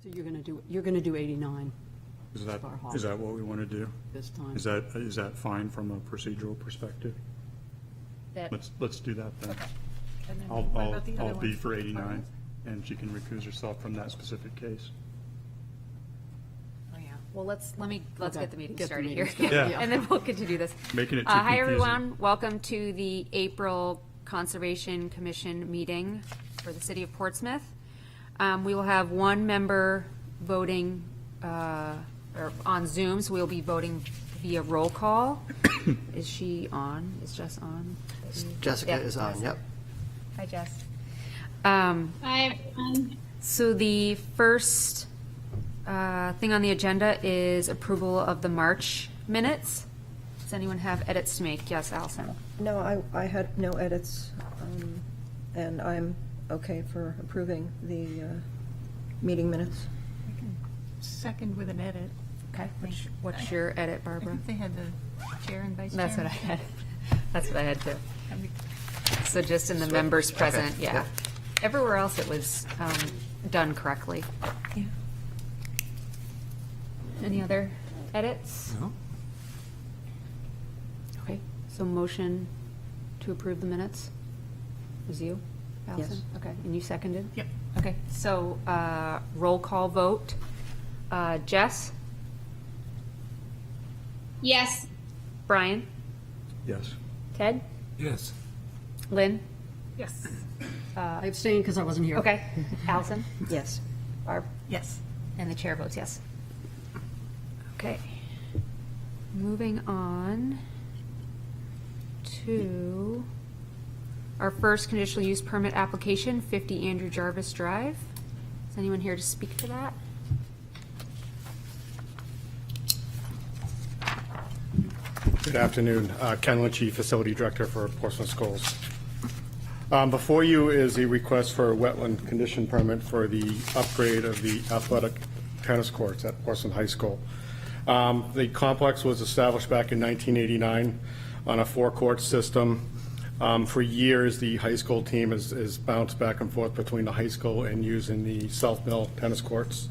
So you're gonna do 89 Is that, Bar Hall. is that what we want to do? this time. Is that fine from a procedural perspective? That, Let's do that then. And then I'll, what I'll, about the other I'll be ones? for 89, and she can recuse herself from that specific case. oh yeah, well, let's Okay. get the meeting Get the started meeting here. started, Yeah. And then we'll continue this. Making it too Hi, confusing. everyone. Welcome to the April Conservation Commission meeting for the city of Portsmouth. We will have one member voting, or on Zoom, so we'll be voting via roll call. Is she on? Is Jess on? Jessica Yeah, is on, Jess. yep. Hi, Jess. Hi, everyone. So the first thing on the agenda is approval of the March minutes. Does anyone have edits to make? Yes, Allison. No, I had no edits, and I'm okay for approving the meeting minutes. Second with an edit. Okay. What's your edit, I Barbara? think they had the chair and vice chair. That's what I had. That's what I had too. I mean, So just in the members present, Okay. yeah. Yep. Everywhere else it was done correctly. yeah. Any other edits? No. Okay, so motion to approve the minutes was you, Allison? Yes. Okay, and you seconded? Yep. Okay, so roll call vote. Jess? Yes. Brian? Yes. Ted? Yes. Lynn? Yes. I abstained because I wasn't here. Okay. Allison? Yes. Barb? Yes. And the chair votes yes. Okay. Moving on to our first conditional use permit application, 50 Andrew Jarvis Drive. Is anyone here to speak to that? Good afternoon. Ken Litchie, Facility Director for Portsmouth Schools. Before you is a request for a wetland condition permit for the upgrade of the athletic tennis courts at Portsmouth High School. The complex was established back in 1989 on a four-court system. For years, the high school team has bounced back and forth between the high school and using the South Mill tennis courts.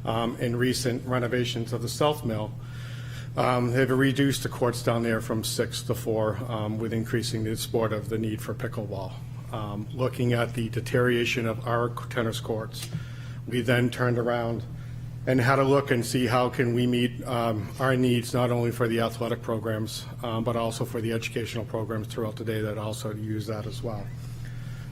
In recent renovations of the South Mill, they've reduced the courts down there from 6 to 4, with increasing the sport of the need for pickleball. Looking at the deterioration of our tennis courts, we then turned around and had a look and see how can we meet our needs, not only for the athletic programs, but also for the educational programs throughout the day that also use that as well.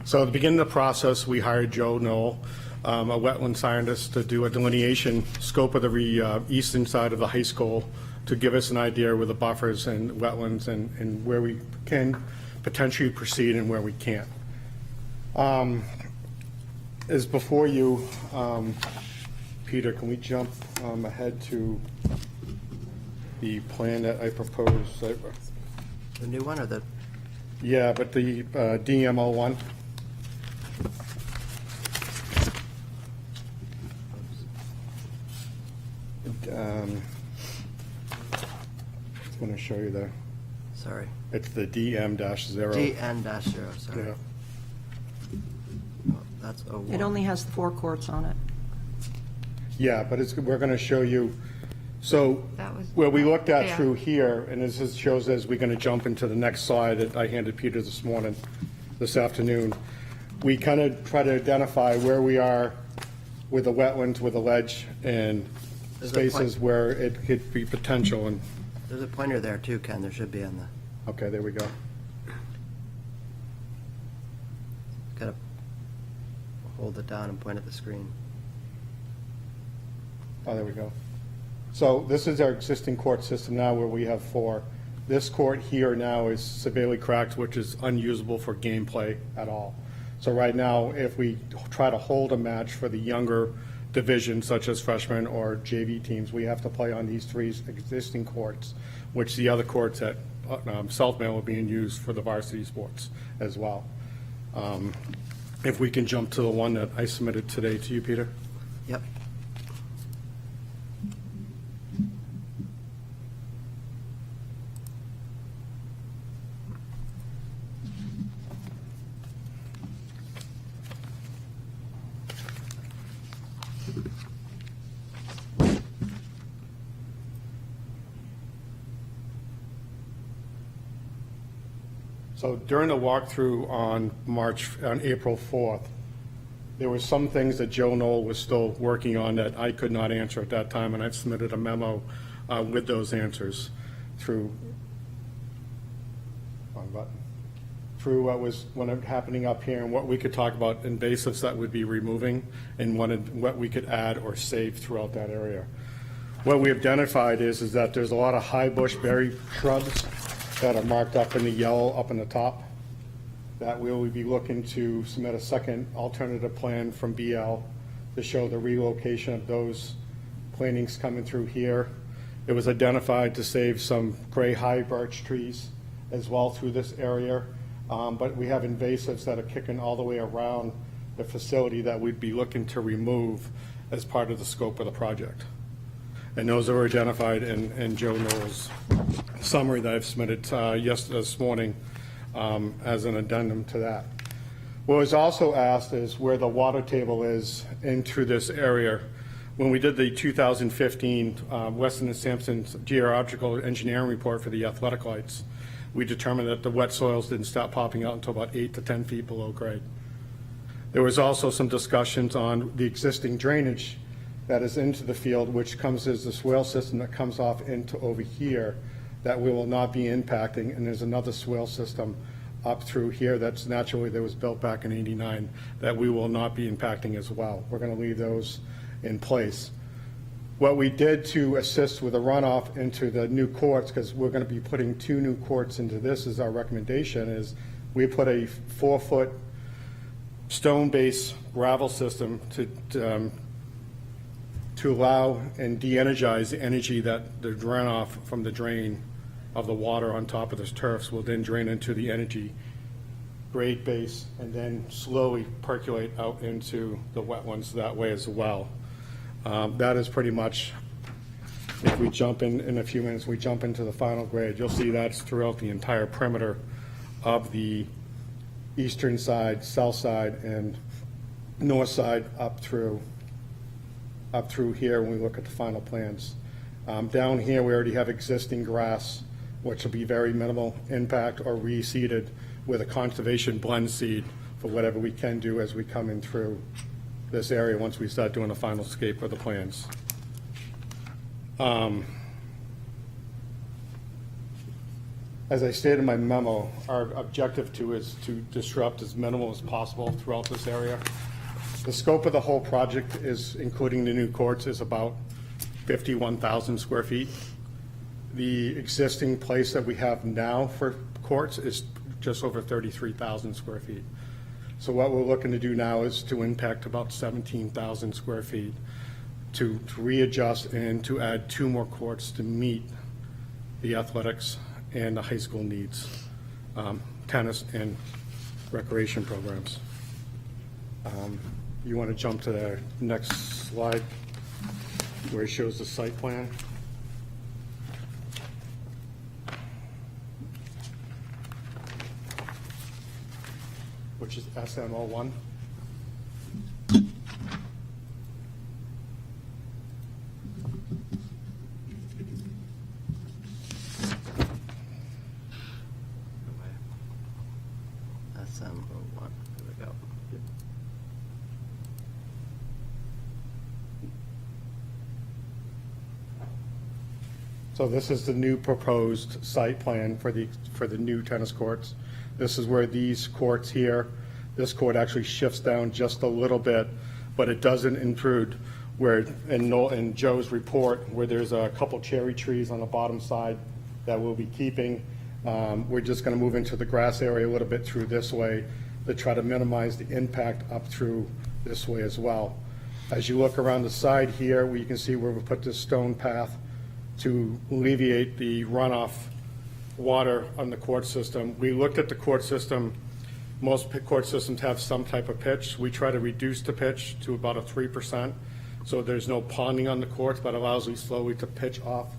So at the beginning of the process, we hired Joe Knoll, a wetland scientist, to do a delineation scope of the eastern side of the high school to give us an idea with the buffers and wetlands and where we can potentially proceed and where we can't. As before you, Peter, can we jump ahead to the plan that I proposed? The new one or the, Yeah, but the DMO one. I'm going to show you the, sorry, it's the DM-0. DN-0, sorry. Yeah. Oh, That's a It only has the four courts on it. Yeah, but we're going to show you, so That was- where we looked at Yeah. through here, and this shows as we're going to jump into the next slide that I handed Peter this afternoon, we kind of try to identify where we are with the wetlands, with the ledge, and There's a point. spaces where it could be potential, and, There's a pointer there too, Ken, there should be on the, okay, there we go. gotta hold it down and point at the screen. Oh, there we go. So this is our existing court system now where we have 4. This court here now is severely cracked, which is unusable for gameplay at all. So right now, if we try to hold a match for the younger divisions, such as freshmen or JV teams, we have to play on these 3 existing courts, which the other courts at South Mill are being used for the varsity sports as well. If we can jump to the one that I submitted today to you, Peter? Yep. So during the walkthrough on April 4th, there were some things that Joe Knoll was still working on that I could not answer at that time, and I submitted a memo with those answers through what was happening up here and what we could talk about invasives that would be removing and what we could add or save throughout that area. What we identified is that there's a lot of high bush berry shrubs that are marked up in the yellow up in the top, that we will be looking to submit a second alternative plan from BL to show the relocation of those plantings coming through here. It was identified to save some gray high birch trees as well through this area, but we have invasives that are kicking all the way around the facility that we'd be looking to remove as part of the scope of the project. And those are identified in Joe Knoll's summary that I've submitted this morning as an addendum to that. What was also asked is where the water table is into this area. When we did the 2015 Weston and Sampson's geological engineering report for the athletic lights, we determined that the wet soils didn't stop popping out until about 8 to 10 feet below grade. There was also some discussions on the existing drainage that is into the field, which comes as the swale system that comes off into over here that we will not be impacting, and there's another swale system up through here that was built back in '89 that we will not be impacting as well. We're going to leave those in place. What we did to assist with the runoff into the new courts, because we're going to be putting 2 new courts into this as our recommendation, is we put a 4-foot stone-based gravel system to allow and de-energize the energy that the runoff from the drain of the water on top of the turfs will then drain into the energy grade base and then slowly percolate out into the wetlands that way as well. That is pretty much, if we jump in a few minutes, we jump into the final grade, you'll see that's throughout the entire perimeter of the eastern side, south side, and north side up through here when we look at the final plans. Down here, we already have existing grass, which will be very minimal impact or reseeded with a conservation blend seed for whatever we can do as we come in through this area once we start doing the final scape of the plans. As I stated in my memo, our objective is to disrupt as minimal as possible throughout this area. The scope of the whole project is, including the new courts, is about 51,000 square feet. The existing place that we have now for courts is just over 33,000 square feet. So what we're looking to do now is to impact about 17,000 square feet to readjust and to add 2 more courts to meet the athletics and the high school needs, tennis and recreation programs. You want to jump to the next slide where it shows the site plan? Which is SM01. SM01, there we go. So this is the new proposed site plan for the new tennis courts. This is where these courts here, this court actually shifts down just a little bit, but it doesn't intrude where, in Joe's report, where there's a couple cherry trees on the bottom side that we'll be keeping. We're just going to move into the grass area a little bit through this way to try to minimize the impact up through this way as well. As you look around the side here, you can see where we put this stone path to alleviate the runoff water on the court system. We looked at the court system. Most court systems have some type of pitch. We try to reduce the pitch to about a 3%, so there's no ponding on the courts, but allows you slowly to pitch off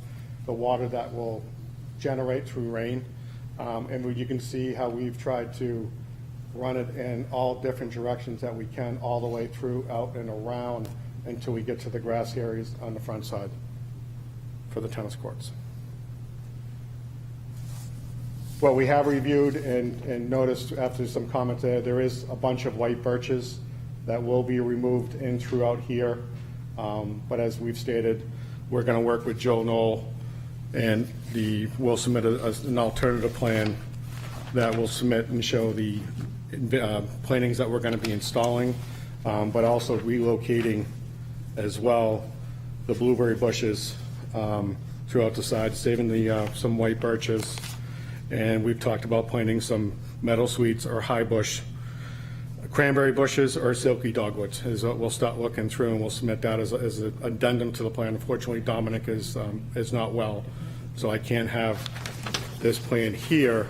the water that will generate through rain. And you can see how we've tried to run it in all different directions that we can, all the way through, out and around, until we get to the grass areas on the front side for the tennis courts. Well, we have reviewed and noticed after some comments there is a bunch of white birches that will be removed in throughout here. But as we've stated, we're going to work with Joe Knoll, and we'll submit an alternative plan that will submit and show the plantings that we're going to be installing, but also relocating as well the blueberry bushes throughout the side, saving some white birches. And we've talked about planting some meadow sweets or high bush cranberry bushes or silky dogwoods. We'll start looking through and we'll submit that as an addendum to the plan. Unfortunately, Dominic is not well, so I can't have this plan here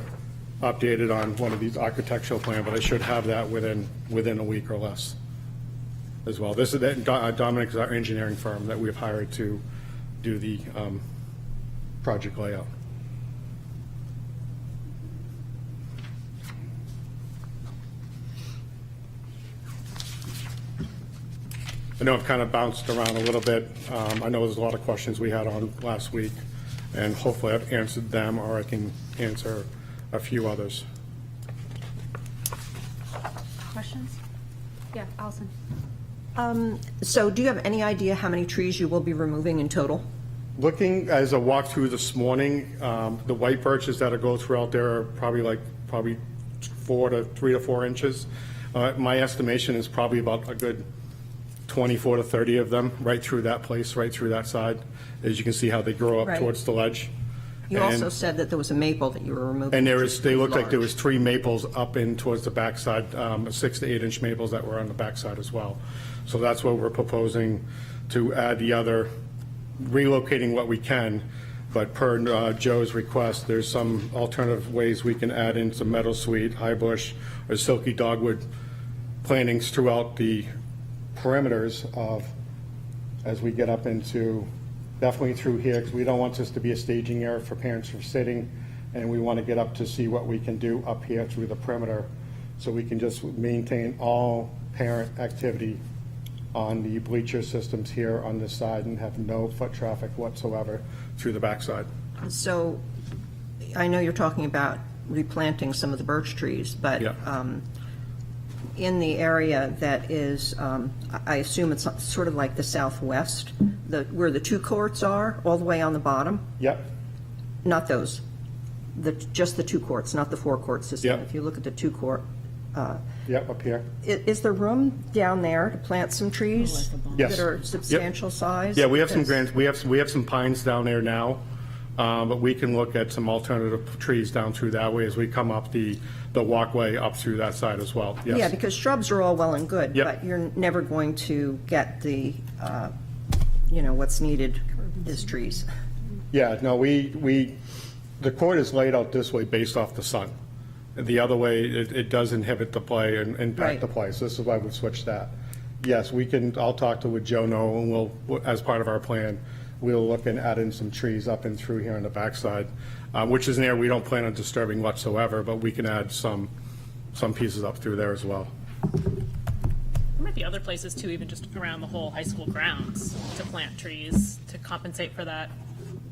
updated on one of these architectural plans, but I should have that within a week or less as well. This is Dominic is our engineering firm that we've hired to do the project layout. I know I've kind of bounced around a little bit. I know there's a lot of questions we had on last week, and hopefully I've answered them, or I can answer a few others. Questions? Yeah, Allison. So do you have any idea how many trees you will be removing in total? Looking as I walked through this morning, the white birches that go throughout there are probably 3 to 4 inches. My estimation is probably about a good 24 to 30 of them right through that place, right through that side. As you can see how they grow up Right. towards the ledge. You also said that there was a maple that you were removing. And which is they looked like there large. was 3 maples up in towards the backside, 6 to 8 inch maples that were on the backside as well. So that's what we're proposing to add the other, relocating what we can. But per Joe's request, there's some alternative ways we can add in some meadowsweet, high bush, or silky dogwood plantings throughout the perimeters of, as we get up into, definitely through here, because we don't want this to be a staging area for parents for sitting, and we want to get up to see what we can do up here through the perimeter, so we can just maintain all parent activity on the bleacher systems here on this side and have no foot traffic whatsoever through the backside. So I know you're talking about replanting some of the birch trees, but Yeah. in the area that is, I assume it's sort of like the southwest, where the 2 courts are, all the way on the bottom? Yep, Not those, just the 2 courts, not the 4-court system. Yep. If you look at the 2-court, yep, up here. is there room down there to plant some trees Yes. that are Yep. substantial size? Yeah, we have some Because- grants, we have some pines down there now, but we can look at some alternative trees down through that way as we come up the walkway up through that side as well, yes. Yeah, because shrubs are all well and good, Yep. but you're never going to get the, what's needed is trees. Yeah, no, the court is laid out this way based off the sun. The other way, it does inhibit the play and impact Right. the play, so this is why we've switched that. Yes, I'll talk with Joe Noel, and as part of our plan, we'll look and add in some trees up and through here on the backside, which is an area we don't plan on disturbing whatsoever, but we can add some pieces up through there as well. There might be other places too, even just around the whole high school grounds, to plant trees to compensate for that,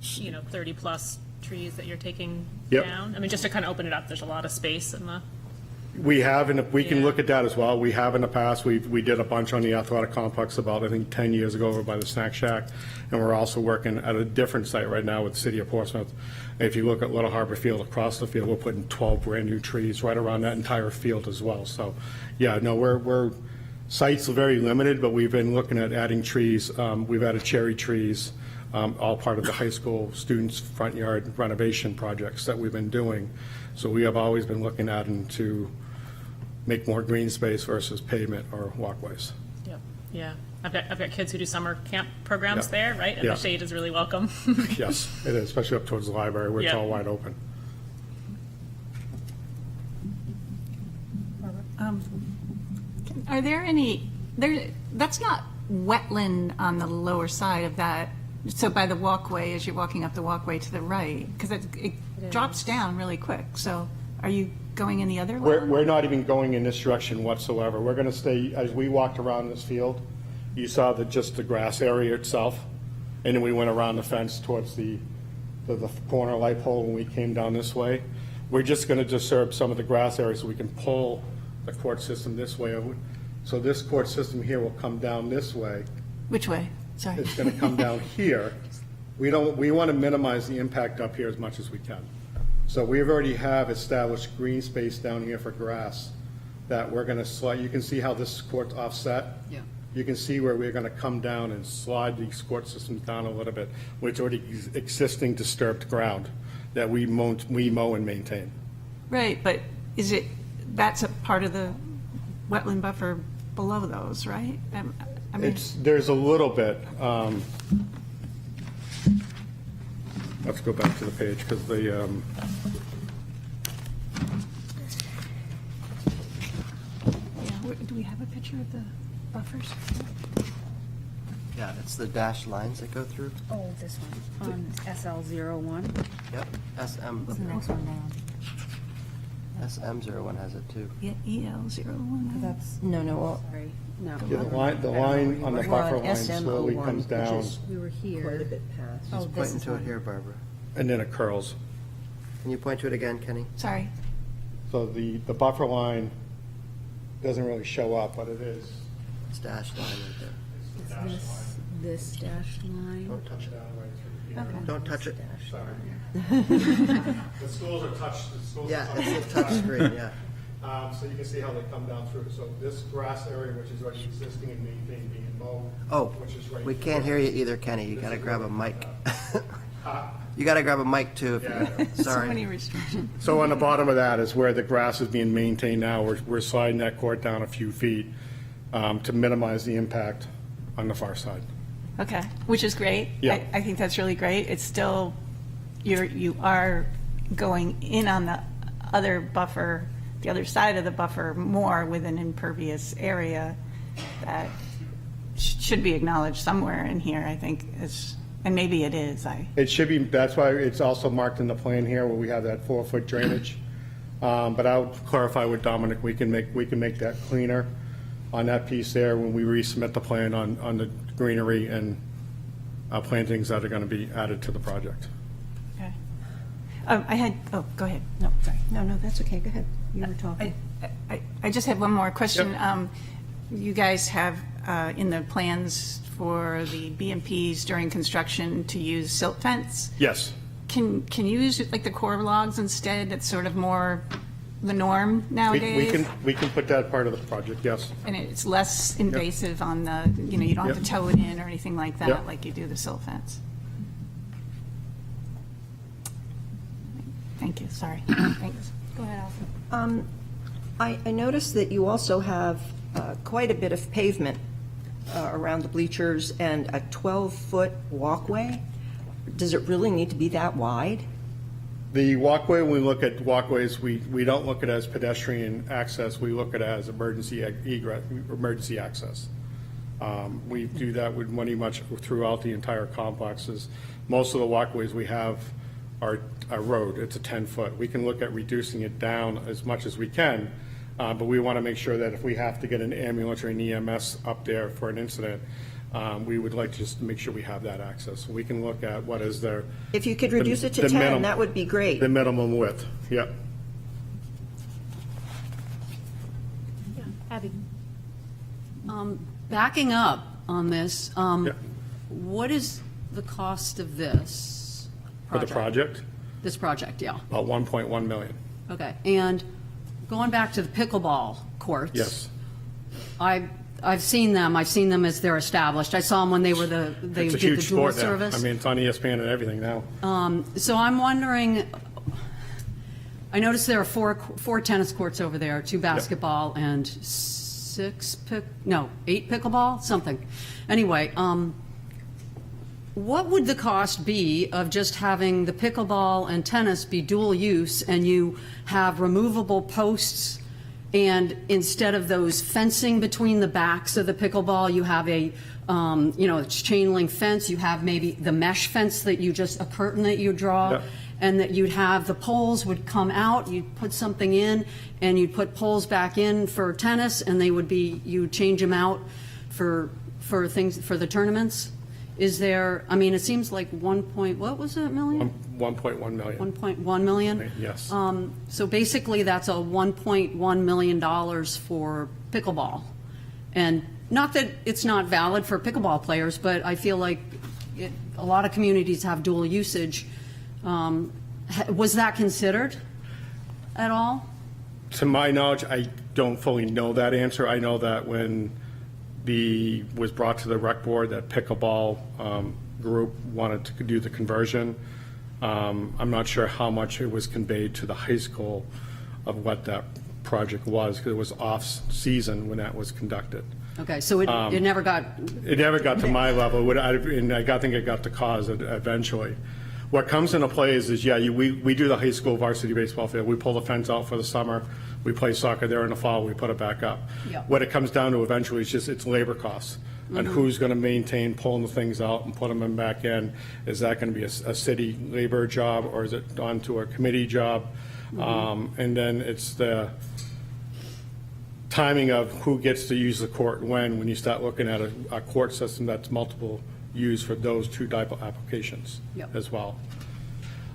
30-plus trees that you're taking Yep. down. I mean, just to kind of open it up, there's a lot of space in the, We have, and we can Yeah. look at that as well. We have in the past, we did a bunch on the athletic complex about, I think, 10 years ago over by the Snack Shack. And we're also working at a different site right now with the city of Portsmouth. If you look at Little Harbor Field, across the field, we're putting 12 brand-new trees right around that entire field as well. So, yeah, no, we're sites are very limited, but we've been looking at adding trees. We've added cherry trees, all part of the high school students' front yard renovation projects that we've been doing. So we have always been looking at them to make more green space versus pavement or walkways. yeah. I've got kids who do summer camp programs Yeah. there, right? And Yeah. the shade is really welcome. Yes, it is, especially up towards the library where it's Yeah. all wide open. Are there any, that's not wetland on the lower side of that, so by the walkway, as you're walking up the walkway to the right, because it drops down really quick, so are you going in the other way? We're not even going in this direction whatsoever. We're going to stay, as we walked around this field, you saw just the grass area itself, and then we went around the fence towards the corner light pole when we came down this way. We're just going to disturb some of the grass areas so we can pull the court system this way. So this court system here will come down this way. Which way? Sorry. It's going to come down here. We want to minimize the impact up here as much as we can. So we already have established green space down here for grass that we're going to slide. You can see how this court's offset. Yeah. You can see where we're going to come down and slide these court systems down a little bit, which already is existing disturbed ground that we mow and maintain. Right, but that's a part of the wetland buffer below those, right? I mean, There's a little bit. Let's go back to the page because the, do we have a picture of the buffers? Yeah, it's the dashed lines that go through. Oh, this one, on SL01. Yep, SM, Next one down. SM01 has it too. Yeah, EL01. That's, No, no, sorry, no. yeah, the line on the We're buffer on line SM01, slowly comes which down is We were quite a here. bit past. Oh, He's this pointing is to it one. here, Barbara. and then it curls. Can you point to it again, Kenny? Sorry. So the buffer line doesn't really show up, but it is. It's dashed line right there. This dashed line. Don't touch it down right through here. Don't touch it. Sorry. The schools are touched. Yeah, it's a touch screen, yeah. So you can see how they come down through. So this grass area, which is already existing and maintained, being mowed. Oh, which is right we here. can't hear you either, Kenny. You gotta grab a mic. You gotta grab a mic too. Yeah. So many Sorry. restrictions. So on the bottom of that is where the grass is being maintained now. We're sliding that court down a few feet to minimize the impact on the far side. Okay, which is great. Yeah. I think that's really great. It's still, you are going in on the other buffer, the other side of the buffer more with an impervious area that should be acknowledged somewhere in here, I think, and maybe it is. It should be, that's why it's also marked in the plan here where we have that 4-foot drainage. But I'll clarify with Dominic, we can make that cleaner on that piece there when we resubmit the plan on the greenery and plantings that are going to be added to the project. Okay. Go ahead. No, sorry. No, that's okay. Go ahead. You were talking. I just have one more question. You guys have in the plans for the BMPs during construction to use silt fence. Yes. Can you use like the core logs instead? That's sort of more the norm nowadays. We can put that part of the project, yes. And it's less invasive on the, you don't have to tow it in or anything like that, Yep. like you do the silt fence. Thank you, sorry. Thanks. Go ahead, Allison. I noticed that you also have quite a bit of pavement around the bleachers and a 12-foot walkway. Does it really need to be that wide? The walkway, when we look at walkways, we don't look at it as pedestrian access, we look at it as emergency egress, emergency access. We do that with pretty much throughout the entire complexes. Most of the walkways we have are a road, it's a 10-foot. We can look at reducing it down as much as we can, but we want to make sure that if we have to get an ambulance or an EMS up there for an incident, we would like to just make sure we have that access. We can look at what is their. If you could reduce it to the 10, minimum- that would be great. The minimum width, yep. Abby. Backing up on this, Yeah. what is the cost of this For the project, This project, yeah. about 1.1 million. Okay. And going back to the pickleball courts. Yes. I've seen them. I've seen them as they're established. I saw them when they were they It's a did the huge dual sport now. service. I mean, it's on ESPN and everything now. So I'm wondering, I noticed there are four tennis courts over there, 2 basketball and 8 pickleball, something. Anyway, what would the cost be of just having the pickleball and tennis be dual use and you have removable posts, and instead of those fencing between the backs of the pickleball, you have a it's chain link fence, you have maybe the mesh fence that you just, a curtain that you draw, Yep. and that you'd have the poles would come out, you'd put something in, and you'd put poles back in for tennis, and they would be, you would change them out for things, for the tournaments. is there, I mean, it seems like what was it, million? 1.1 million. 1.1 million? Yes. So basically, that's a $1.1 million for pickleball. And not that it's not valid for pickleball players, but I feel like a lot of communities have dual usage. Was that considered at all? To my knowledge, I don't fully know that answer. I know that when was brought to the rec board, that pickleball group wanted to do the conversion. I'm not sure how much it was conveyed to the high school of what that project was, because it was off-season when that was conducted. Okay, so it never got, It never got to my level, and I think it got to cause it eventually. What comes into play is we do the high school varsity baseball field. We pull the fence out for the summer. We play soccer there in the fall. We put it back up. Yeah. What it comes down to eventually is just it's labor costs and who's going to maintain pulling the things out and putting them back in. Is that going to be a city labor job, or is it onto a committee job? And then it's the timing of who gets to use the court when you start looking at a court system that's multiple use for those two type of applications Yep. as well.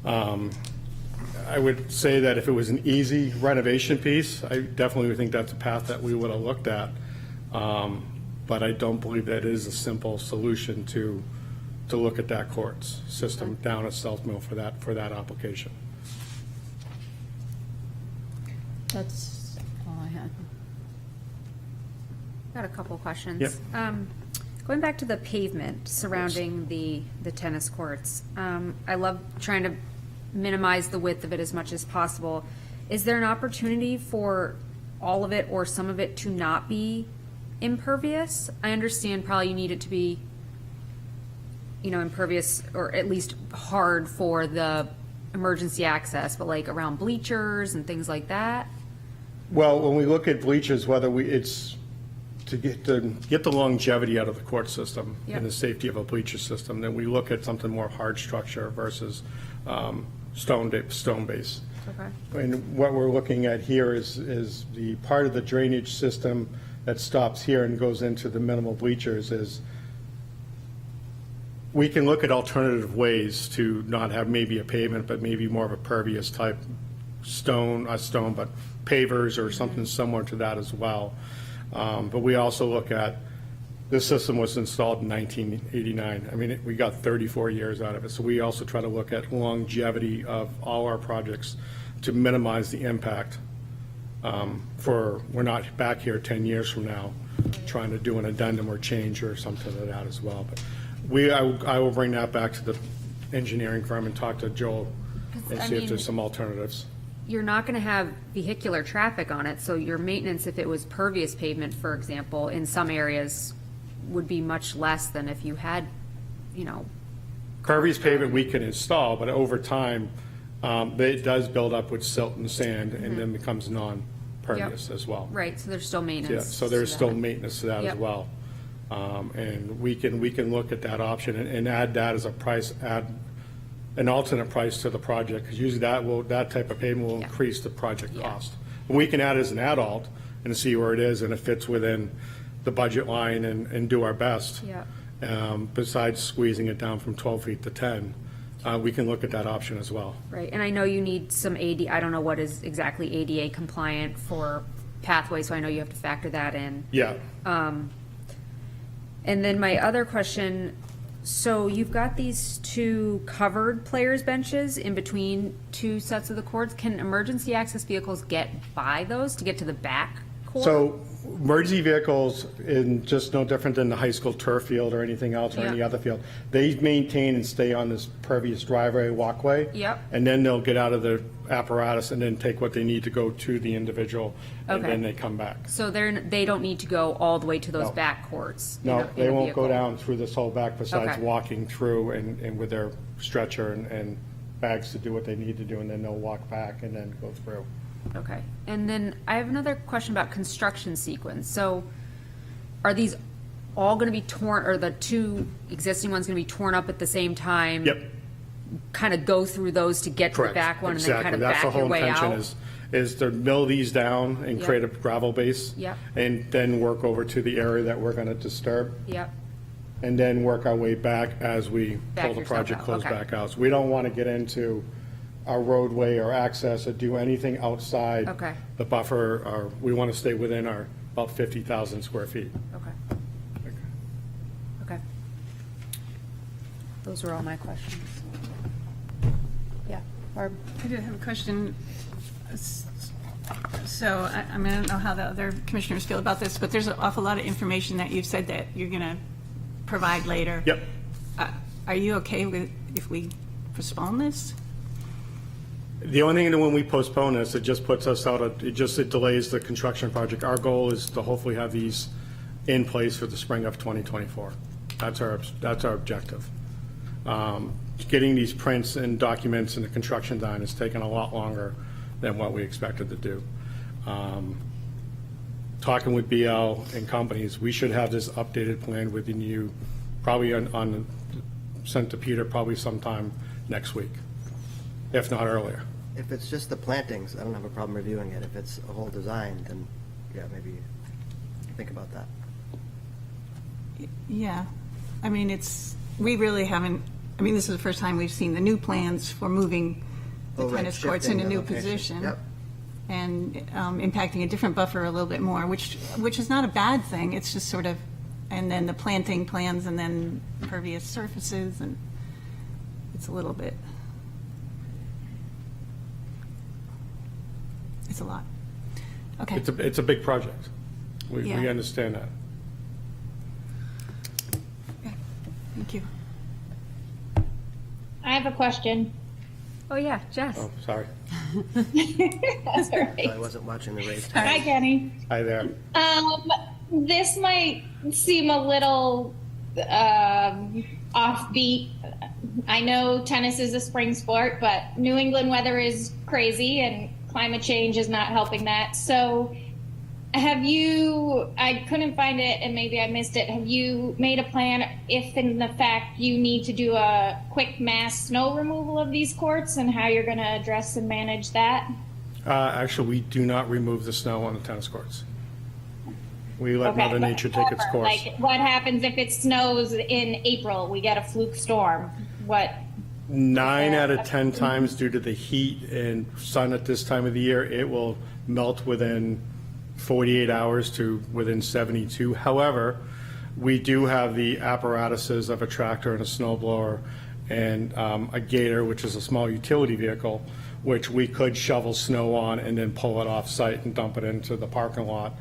I would say that if it was an easy renovation piece, I definitely would think that's a path that we would have looked at. But I don't believe that is a simple solution to look at that courts system down at South Mill for that application. that's all I had. Got a couple questions. Yep. Going back to the pavement surrounding the tennis courts, I love trying to minimize the width of it as much as possible. Is there an opportunity for all of it or some of it to not be impervious? I understand probably you need it to be, impervious or at least hard for the emergency access, but like around bleachers and things like that? Well, when we look at bleachers, it's to get the longevity out of the court system Yep. and the safety of a bleacher system, then we look at something more hard structure versus stone base. Okay. And what we're looking at here is the part of the drainage system that stops here and goes into the minimal bleachers is, we can look at alternative ways to not have maybe a pavement, but maybe more of a pervious type but pavers or something similar to that as well. But we also look at, this system was installed in 1989. I mean, we got 34 years out of it. So we also try to look at longevity of all our projects to minimize the impact. We're not back here 10 years from now trying to do an addendum or change or something like that as well. But I will bring that back to the engineering firm and talk to Joel and I see if mean- there's some alternatives. You're not going to have vehicular traffic on it, so your maintenance, if it was pervious pavement, for example, in some areas would be much less than if you had, Pervious pavement we can install, but over time, it does build up with silt and sand and then becomes non-pervious as well. right, so there's still Yeah, maintenance. so there's to still that. maintenance to that as Yep. well. And we can look at that option and add that as a price, add an alternate price to the project, because usually that type of payment will Yeah. increase the project Yeah. cost. We can add it as an adult and see where it is, and it fits within the budget line and do our best. Yeah. Besides squeezing it down from 12 feet to 10, we can look at that option as well. Right, and I know you need some I don't know what is exactly ADA compliant for pathways, so I know you have to factor that in. Yeah. And then my other question, so you've got these two covered players' benches in between two sets of the courts. Can emergency access vehicles get by those to get to the back court? So emergency vehicles, in just no different than the high school turf field or anything else or any Yeah. other field, they maintain and stay on this pervious driveway, walkway. Yep. And then they'll get out of the apparatus and then take what they need to go to the individual, and Okay. then they come back. So they don't need to go all the way to those No. back courts? in No, a- in they a won't go vehicle? down through this whole back besides Okay. walking through and with their stretcher and bags to do what they need to do, and then they'll walk back and then go through. Okay, and then I have another question about construction sequence. So are these all going to be torn, or the two existing ones going to be torn up at the same time? Yep. Kind of go through those to get to the Correct. back one and then kind Exactly. of That's back the your whole way intention out? is to mill these down and Yep. create a gravel base. Yep. And then work over to the area that we're going to disturb. Yep, and then work our way back as we Back pull the yourself project out, close okay. back out. So we don't want to get into our roadway or access or do anything outside Okay. the buffer, or we want to stay within our about 50,000 square feet. Okay. Okay. Those were all my questions. Yeah, Barb? I did have a question. So, I mean, I don't know how the other commissioners feel about this, but there's an awful lot of information that you've said that you're going to provide later. Yep. Are you okay with if we postpone this? The only thing that when we postpone this, it just puts us out, it delays the construction project. Our goal is to hopefully have these in place for the spring of 2024. That's our objective. Getting these prints and documents and the construction done has taken a lot longer than what we expected to do. Talking with BL and companies, we should have this updated plan within you, probably sent to Peter probably sometime next week, if not earlier. If it's just the plantings, I don't have a problem reviewing it. If it's a whole design, then, yeah, maybe think about that. Yeah. I mean, we really haven't, I mean, this is the first time we've seen the new plans for moving the Oh, right, tennis courts in a shifting the new location. position. Yep. And impacting a different buffer a little bit more, which is not a bad thing. It's just sort of, and then the planting plans and then pervious surfaces, and it's a little bit, it's a lot. Okay. It's a big project. We Yeah. understand that. Okay. Thank you. I have a question. Oh, yeah, Jess. Oh, sorry. That's all right. I wasn't watching the race. Hi, Kenny. Hi there. This might seem a little offbeat. I know tennis is a spring sport, but New England weather is crazy and climate change is not helping that. So have you, I couldn't find it and maybe I missed it, have you made a plan if in the fact you need to do a quick mass snow removal of these courts and how you're going to address and manage that? Actually, we do not remove the snow on the tennis courts. We let Okay, Mother but Nature take its course. Like, what happens if it snows in April? We get a fluke storm. What? 9 out of 10 times due to the heat and sun at this time of the year, it will melt within 48 hours to within 72. However, we do have the apparatuses of a tractor and a snow blower and a gator, which is a small utility vehicle, which we could shovel snow on and then pull it off site and dump it into the parking lot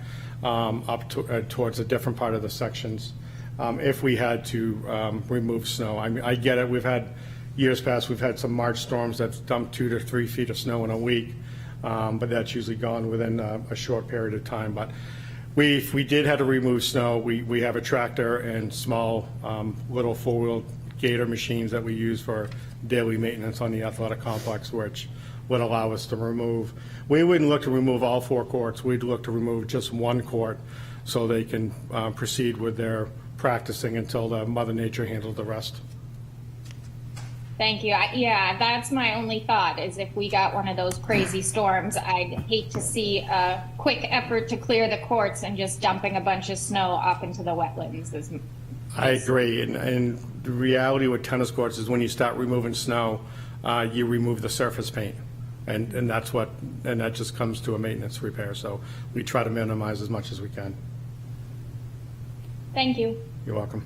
towards a different part of the sections if we had to remove snow. I mean, I get it. We've had years past, we've had some March storms that's dumped 2 to 3 feet of snow in a week, but that's usually gone within a short period of time. But if we did have to remove snow, we have a tractor and small little four-wheel gator machines that we use for daily maintenance on the athletic complex, which would allow us to remove. We wouldn't look to remove all 4 courts. We'd look to remove just 1 court so they can proceed with their practicing until the Mother Nature handles the rest. Thank you. Yeah, that's my only thought is if we got one of those crazy storms, I'd hate to see a quick effort to clear the courts and just dumping a bunch of snow up into the wetlands. I agree, and the reality with tennis courts is when you start removing snow, you remove the surface paint, and that just comes to a maintenance repair. So we try to minimize as much as we can. Thank you. You're welcome.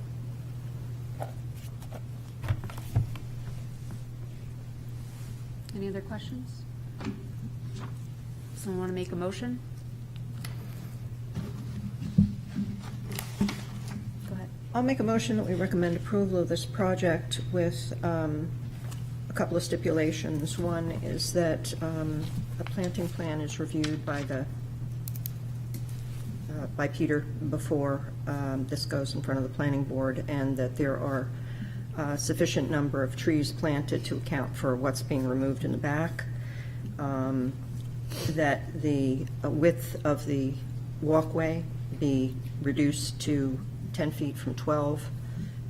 Any other questions? Someone want to make a motion? Go ahead. I'll make a motion that we recommend approval of this project with a couple of stipulations. One is that a planting plan is reviewed by Peter before this goes in front of the planning board, and that there are sufficient number of trees planted to account for what's being removed in the back, that the width of the walkway be reduced to 10 feet from 12,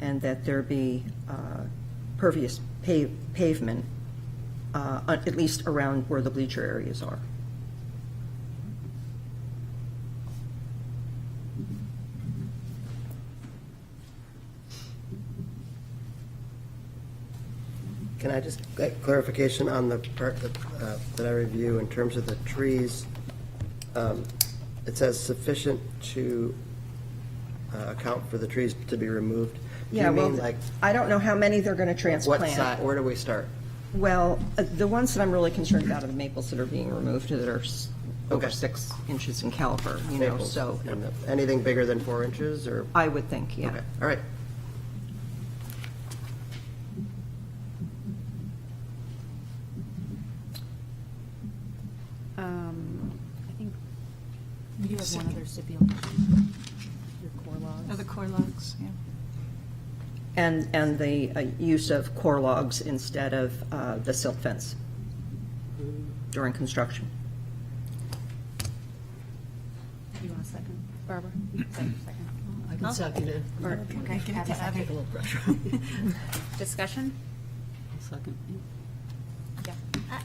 and that there be pervious pavement, at least around where the bleacher areas are. Can I just get clarification on the part that I review in terms of the trees? It says sufficient to account for the trees to be removed. Do Yeah, you well, mean like I don't know how many they're going to what transplant. side, where do we start? Well, the ones that I'm really concerned about are the maples that are being removed that are over Okay. 6 inches in caliber, you know, Maples. so And anything bigger than 4 inches or? I would think, yeah. Okay, all right. I think you have one other stipulation. Your core logs. Oh, the core logs, yeah. And the use of core logs instead of the silt fence during construction. You want a second, Barbara? Second. I can second it. Okay, have a second. Take a little pressure. Discussion? Second.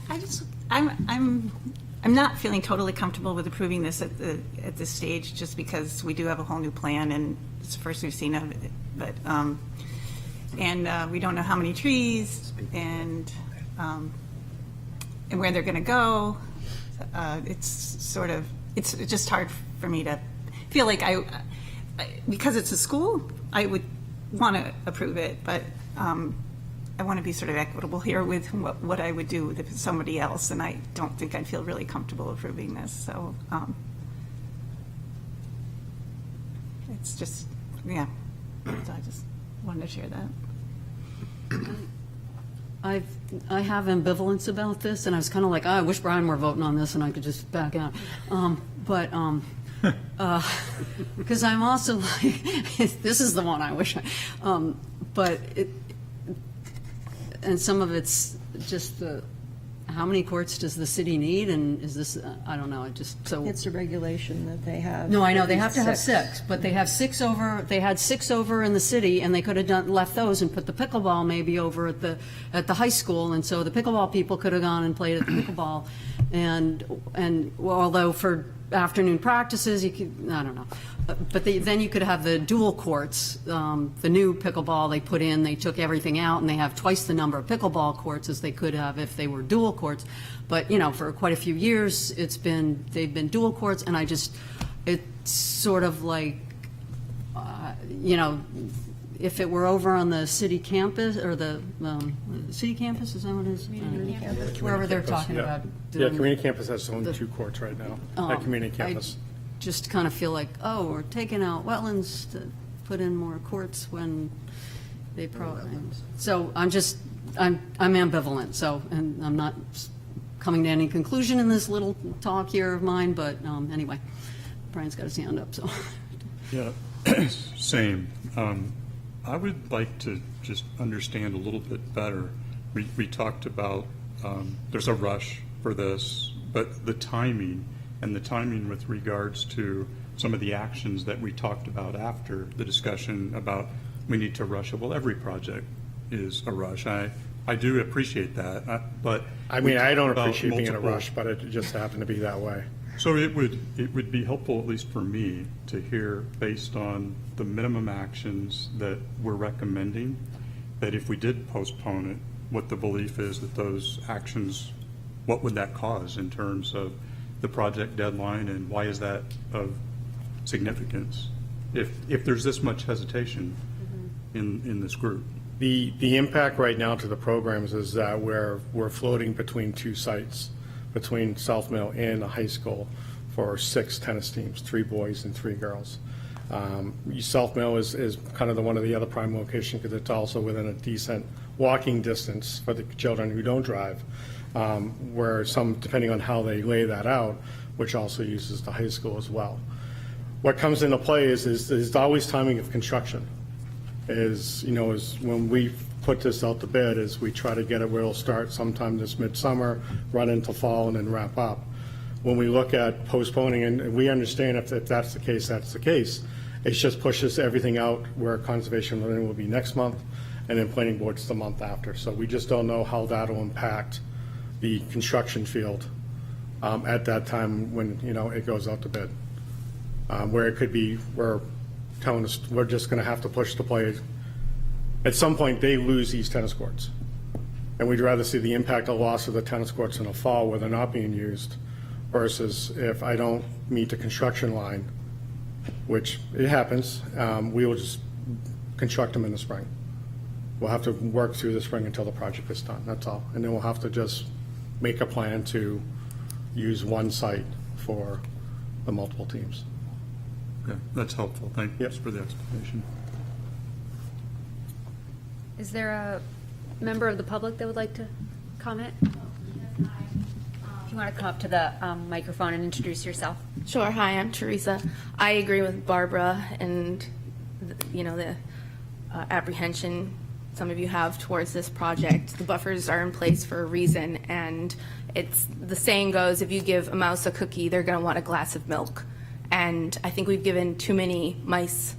I just, I'm not feeling totally comfortable with approving this at this stage, just because we do have a whole new plan, and it's the first we've seen of it, but, and we don't know how many trees, and where they're gonna go. It's sort of, it's just hard for me to feel like because it's a school, I would want to approve it, but I want to be sort of equitable here with what I would do if it's somebody else, and I don't think I'd feel really comfortable approving this, so it's just, yeah, so I just wanted to share that. I have ambivalence about this, and I was kind of like, oh, I wish Brian were voting on this and I could just back out. But because I'm also like, this is the one I wish but and some of it's just how many courts does the city need, and is this, I don't know, it just, so. It's a regulation that they have. No, I know, they have to have 6, but they have 6 over, they had 6 over in the city, and they could have left those and put the pickleball maybe over at the high school, and so the pickleball people could have gone and played at the pickleball, and well, although for afternoon practices, you could, I don't know, but then you could have the dual courts, the new pickleball they put in, they took everything out, and they have twice the number of pickleball courts as they could have if they were dual courts. But, you know, for quite a few years, they've been dual courts, and it's sort of like, you know, if it were over on the city campus, or the city campus, is that what it is? Wherever they're talking Yeah. about. Yeah, doing- community campus has its own 2 courts right now, at community campus. I just kind of feel like, oh, we're taking out wetlands to put in more courts when they probably, so I'm ambivalent, so, and I'm not coming to any conclusion in this little talk here of mine, but anyway, Brian's got his hand up, so. Yeah, same. I would like to just understand a little bit better. We talked about, there's a rush for this, but the timing with regards to some of the actions that we talked about after the discussion about we need to rush it. Well, every project is a rush. I do appreciate that, but. I mean, I don't we talked about appreciate being in a multiple- rush, but it just happened to be that way. So it would be helpful, at least for me, to hear, based on the minimum actions that we're recommending, that if we did postpone it, what the belief is that those actions, what would that cause in terms of the project deadline, and why is that of significance? If there's this much hesitation in this group. The impact right now to the programs is that we're floating between 2 sites, between South Mill and the high school, for 6 tennis teams, 3 boys and 3 girls. South Mill is kind of one of the other prime location, because it's also within a decent walking distance for the children who don't drive, where some, depending on how they lay that out, which also uses the high school as well. What comes into play is always timing of construction. Is when we put this out to bid, is we try to get it where it'll start sometime this midsummer, run into fall, and then wrap up. When we look at postponing, and we understand if that's the case, that's the case. It just pushes everything out where conservation learning will be next month, and then planning board's the month after. So we just don't know how that'll impact the construction field at that time when, it goes out to bid. Where it could be, we're telling us, we're just gonna have to push the play. At some point, they lose these tennis courts. And we'd rather see the impact of loss of the tennis courts in the fall where they're not being used versus if I don't meet the construction line, which it happens, we will just construct them in the spring. We'll have to work through the spring until the project is done, that's all. And then we'll have to just make a plan to use one site for the multiple teams. Okay, that's helpful. Thanks Yep. for the explanation. Is there a member of the public that would like to comment? If you want to come up to the microphone and introduce yourself. Sure. Hi, I'm Teresa. I agree with Barbara and, the apprehension some of you have towards this project. The buffers are in place for a reason, and it's the saying goes, if you give a mouse a cookie, they're going to want a glass of milk. And I think we've given too many mice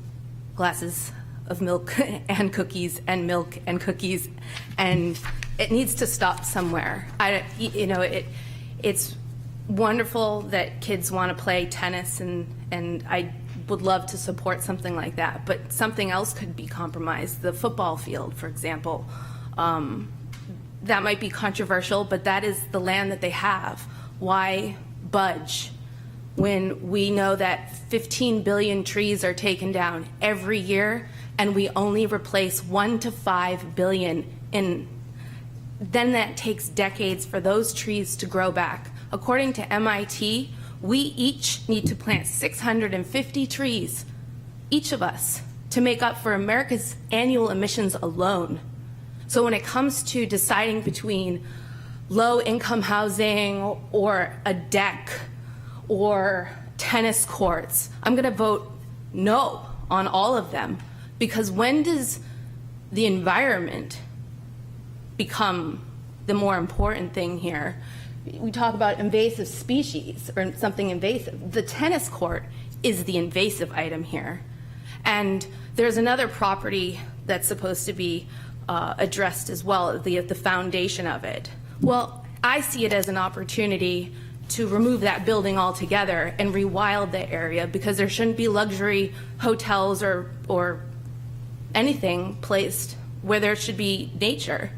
glasses of milk and cookies and milk and cookies, and it needs to stop somewhere. It's wonderful that kids want to play tennis, and I would love to support something like that, but something else could be compromised. The football field, for example, that might be controversial, but that is the land that they have. Why budge when we know that 15 billion trees are taken down every year and we only replace 1 to 5 billion in? Then that takes decades for those trees to grow back. According to MIT, we each need to plant 650 trees, each of us, to make up for America's annual emissions alone. So when it comes to deciding between low-income housing or a deck or tennis courts, I'm going to vote no on all of them, because when does the environment become the more important thing here? We talk about invasive species or something invasive. The tennis court is the invasive item here. And there's another property that's supposed to be addressed as well, the foundation of it. Well, I see it as an opportunity to remove that building altogether and rewild the area, because there shouldn't be luxury hotels or anything placed where there should be nature,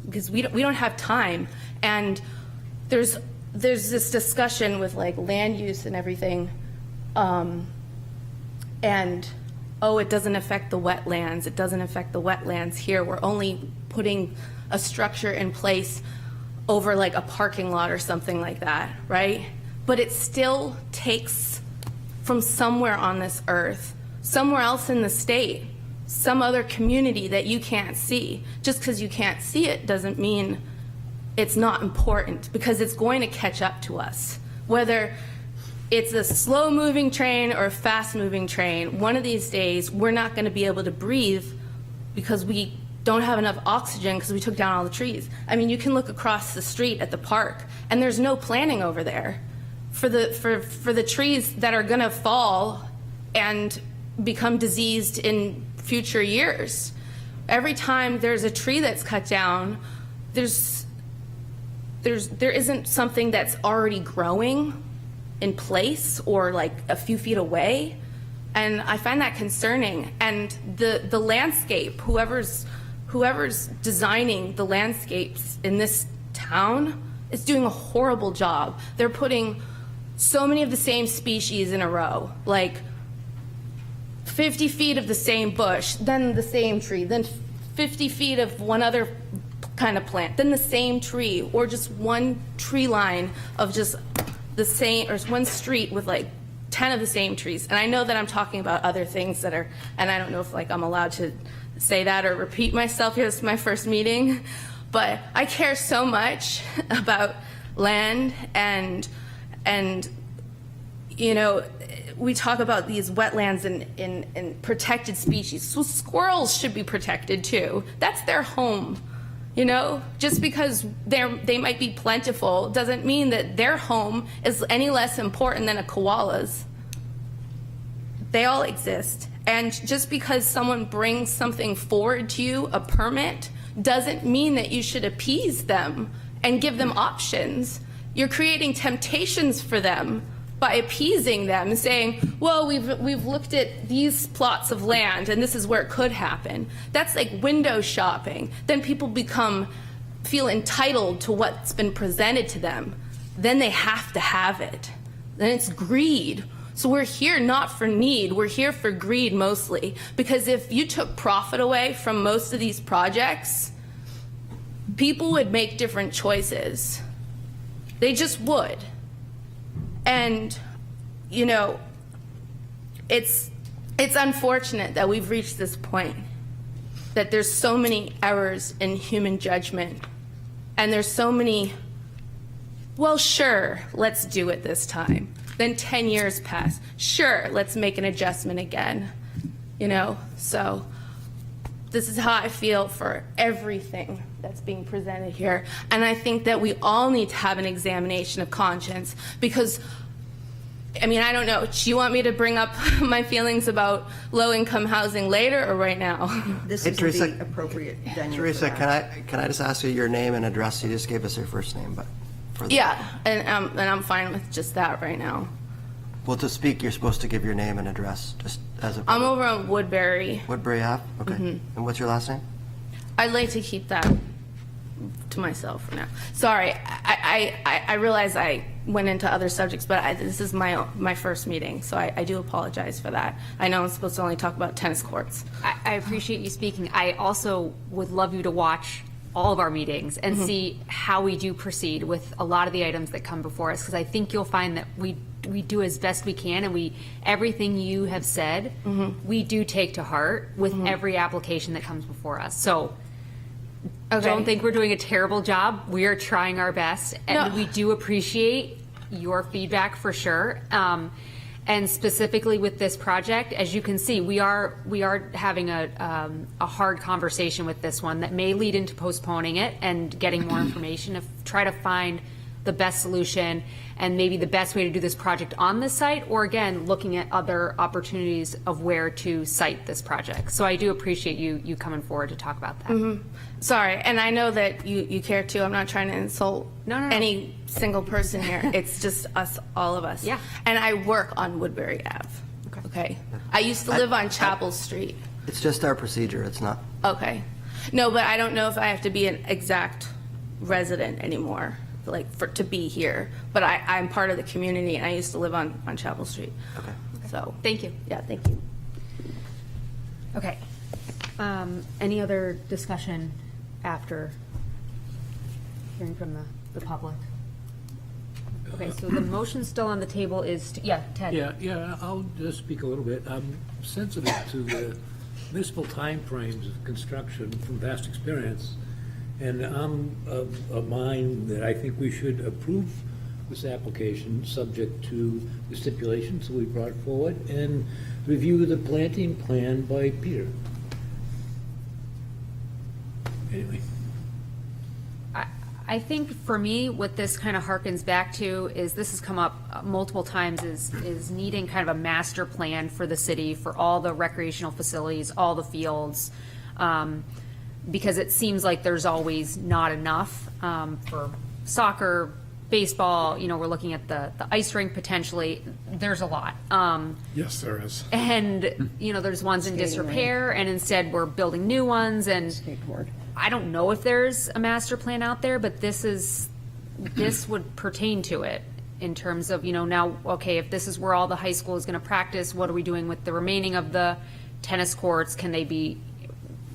because we don't have time. And there's this discussion with like land use and everything, and it doesn't affect the wetlands. It doesn't affect the wetlands here. We're only putting a structure in place over like a parking lot or something like that, right? But it still takes from somewhere on this earth, somewhere else in the state, some other community that you can't see. Just because you can't see it doesn't mean it's not important, because it's going to catch up to us. Whether it's a slow-moving train or a fast-moving train, one of these days we're not going to be able to breathe because we don't have enough oxygen because we took down all the trees. I mean, you can look across the street at the park, and there's no planning over there for the trees that are going to fall and become diseased in future years. Every time there's a tree that's cut down, there isn't something that's already growing in place or like a few feet away, and I find that concerning. And the landscape, whoever's designing the landscapes in this town is doing a horrible job. They're putting so many of the same species in a row, like 50 feet of the same bush, then the same tree, then 50 feet of one other kind of plant, then the same tree, or just one tree line of just the same, or one street with like 10 of the same trees. And I know that I'm talking about other things that are, and I don't know if like I'm allowed to say that or repeat myself here. This is my first meeting, but I care so much about land and you know, we talk about these wetlands and protected species. So squirrels should be protected too. That's their home. You know, just because they might be plentiful doesn't mean that their home is any less important than a koala's. They all exist. And just because someone brings something forward to you, a permit, doesn't mean that you should appease them and give them options. You're creating temptations for them by appeasing them, saying, well, we've looked at these plots of land and this is where it could happen. That's like window shopping. Then people become feel entitled to what's been presented to them, then they have to have it. Then it's greed. So we're here not for need, we're here for greed mostly. Because if you took profit away from most of these projects, people would make different choices. They just would. And, you know, it's unfortunate that we've reached this point, that there's so many errors in human judgment, and there's so many, well, sure, let's do it this time. Then 10 years pass. Sure, let's make an adjustment again. You know, so this is how I feel for everything that's being presented here. And I think that we all need to have an examination of conscience, because, I mean, I don't know. Do you want me to bring up my feelings about low-income housing later or right now? This Hey, is Teresa. the appropriate venue for Teresa, that. can I just ask you your name and address? You just gave us your first name, but for the, Yeah, and I'm fine with just that right now. well, to speak, you're supposed to give your name and address, just as a I'm over on Woodbury. Woodbury Ave. Okay. And what's your last name? I'd like to keep that to myself for now. Sorry, I realize I went into other subjects, but this is my first meeting, so I do apologize for that. I know I'm supposed to only talk about tennis courts. I appreciate you speaking. I also would love you to watch all of our meetings and see how we do proceed with a lot of the items that come before us, because I think you'll find that we do as best we can, and everything you have said, we do take to heart with every application that comes before us. So don't think we're doing a terrible job. We are trying our best, and we do appreciate your feedback for sure. And specifically with this project, as you can see, we are having a hard conversation with this one that may lead into postponing it and getting more information to try to find the best solution and maybe the best way to do this project on this site, or again, looking at other opportunities of where to site this project. So I do appreciate you coming forward to talk about that. Sorry, and I know that you care too. I'm not trying to insult No. any single person here. It's just us, all of us. Yeah. And I work on Woodbury Ave. Okay. I used to live on Chapel Street. It's just our procedure. It's not. Okay. No, but I don't know if I have to be an exact resident anymore, like to be here. But I'm part of the community, and I used to live on Chapel Street. Okay. So. Thank you. Yeah, thank you. Okay. Any other discussion after hearing from the public? Okay, so the motion still on the table is, Ted. Yeah, I'll just speak a little bit. I'm sensitive to the municipal timeframes of construction from past experience, and I'm of mind that I think we should approve this application subject to the stipulations that we brought forward and review the planting plan by Peter. Anyway. I think for me, what this kind of harkens back to is, this has come up multiple times, is needing kind of a master plan for the city, for all the recreational facilities, all the fields, because it seems like there's always not enough for soccer, baseball, we're looking at the ice rink potentially. There's a lot. Yes, there is. And, there's ones in disrepair, and instead we're building new ones, and Skateboard. I don't know if there's a master plan out there, but this would pertain to it in terms of, now, okay, if this is where all the high school is going to practice, what are we doing with the remaining of the tennis courts? Can they be,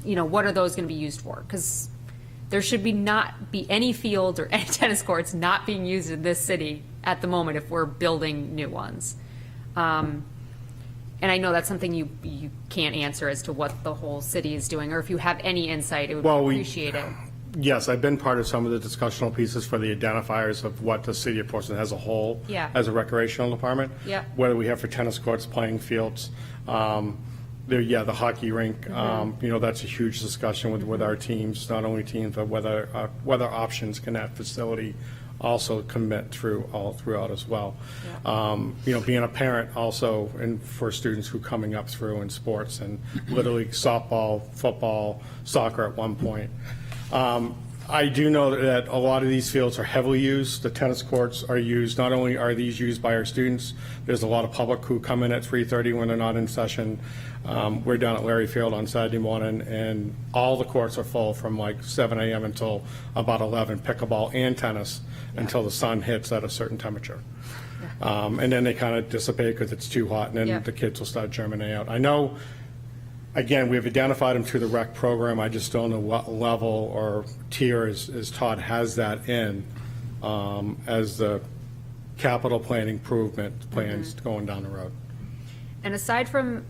what are those going to be used for? Because there should not be any fields or any tennis courts not being used in this city at the moment if we're building new ones. And I know that's something you can't answer as to what the whole city is doing, or if you have any insight, it would be appreciated. Yes, I've been part of some of the discussional pieces for the identifiers of what the city of Portsmouth as a whole, Yeah. as a recreational department. Yeah. Whether we have for tennis courts, playing fields, the hockey rink, that's a huge discussion with our teams, not only teams, but whether options can that facility also commit throughout as well. Being a parent also, and for students who are coming up through in sports and literally softball, football, soccer at one point. I do know that a lot of these fields are heavily used. The tennis courts are used, not only are these used by our students, there's a lot of public who come in at 3:30 when they're not in session. We're down at Larry Field on Saturday morning, and all the courts are full from like 7 a.m. until about 11, pickleball and tennis, until the sun hits at a certain temperature. And then they kind of dissipate because it's too hot, and then Yeah. the kids will start germinating out. I know, again, we've identified them through the rec program. I just don't know what level or tier, as Todd has that in, as the capital plan improvement plans going down the road. And aside from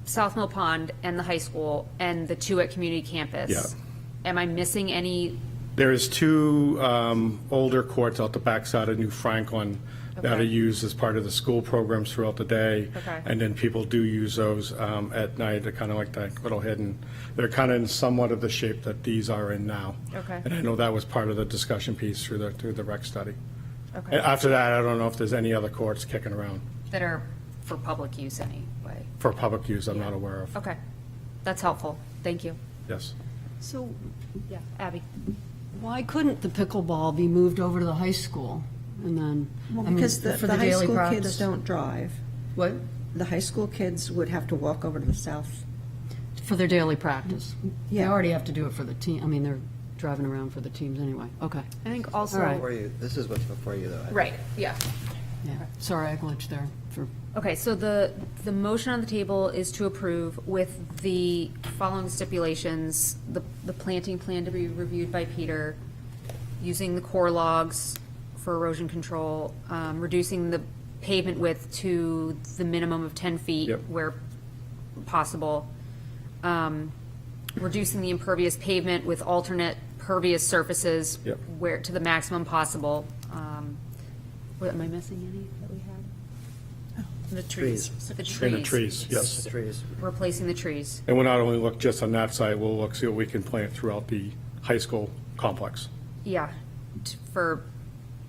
South Mill Pond and the high school and the two at community campus, Yeah. am I missing any? There's two older courts out the backside of New Franklin that Okay. are used as part of the school programs throughout the day. Okay. And then people do use those at night. They're kind of like that little hidden. They're kind of in somewhat of the shape that these are in now. Okay. And I know that was part of the discussion piece through the rec study. Okay. And after that, I don't know if there's any other courts kicking around That are for public use anyway. for public use I'm not aware of. Okay, that's helpful. Thank you. Yes. So Yeah, Abby. why couldn't the pickleball be moved over to the high school? And then, I mean, Because the for high daily school practice? kids don't drive. What? The high school kids would have to walk over to the south. For their daily practice? They Yeah. already have to do it for the team, I mean, they're driving around for the teams anyway. Okay, I think All also, right. Before you, this is what's before you, though. I think. right, yeah. yeah. Sorry, I glitched there for, Okay, so the motion on the table is to approve with the following stipulations: the planting plan to be reviewed by Peter, using the core logs for erosion control, reducing the pavement width to the minimum of 10 feet Yep. where possible, reducing the impervious pavement with alternate pervious surfaces Yep. where, to the maximum possible. What, am I missing any that we had? The trees. The trees. And the trees, yes. The trees. Replacing the trees. And we'll not only look just on that site, we'll look, see what we can plant throughout the high school complex. Yeah, for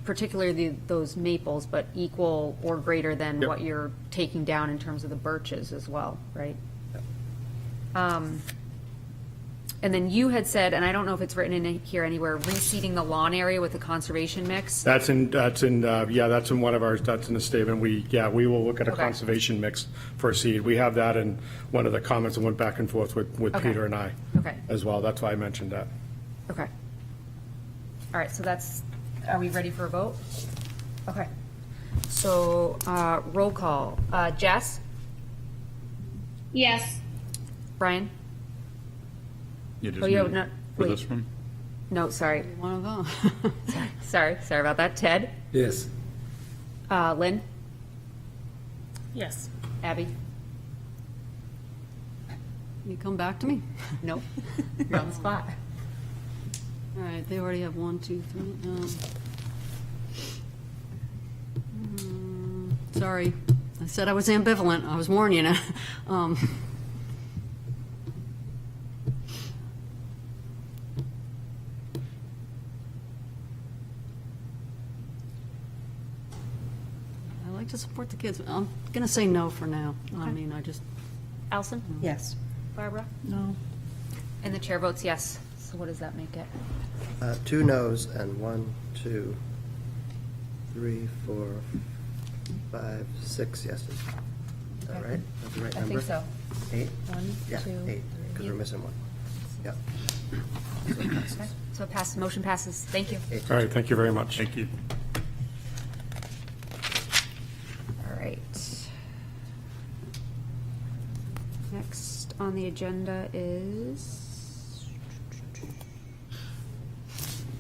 particularly those maples, but equal or greater than Yep. what you're taking down in terms of the birches as well, right? And then you had said, and I don't know if it's written in here anywhere, reseeding the lawn area with the conservation mix. That's in one of ours, that's in the statement. We will look at a Okay. conservation mix for seed. We have that in one of the comments that went back and forth with Okay. Peter and I Okay, as well. That's why I mentioned that. okay. All right, so that's, are we ready for a vote? Okay. So, roll call. Jess? Yes. Brian? You just Oh, yeah, need- no, For wait. this one? No, sorry. one of them. Sorry about that. Ted? Yes. Lynn? Yes. Abby? You come back to me? Nope. You're on the spot. All right, they already have 1, 2, 3. Sorry, I said I was ambivalent. I was warning you. I like to support the kids. I'm going to say no for now. I mean, I just, Allison? Yes. Barbara? No. And the chair votes yes. So what does that make it? 2 noes and 1, 2, 3, 4, 5, 6 yeses. Is that Okay. right? That's the right I number? think so. 8? 1, Yeah, 2, 8, because we're missing 1. Yeah. So it passes. Okay. So it passes, motion passes. Thank you. 8. All right, thank you very much. Thank you. All right. Next on the agenda is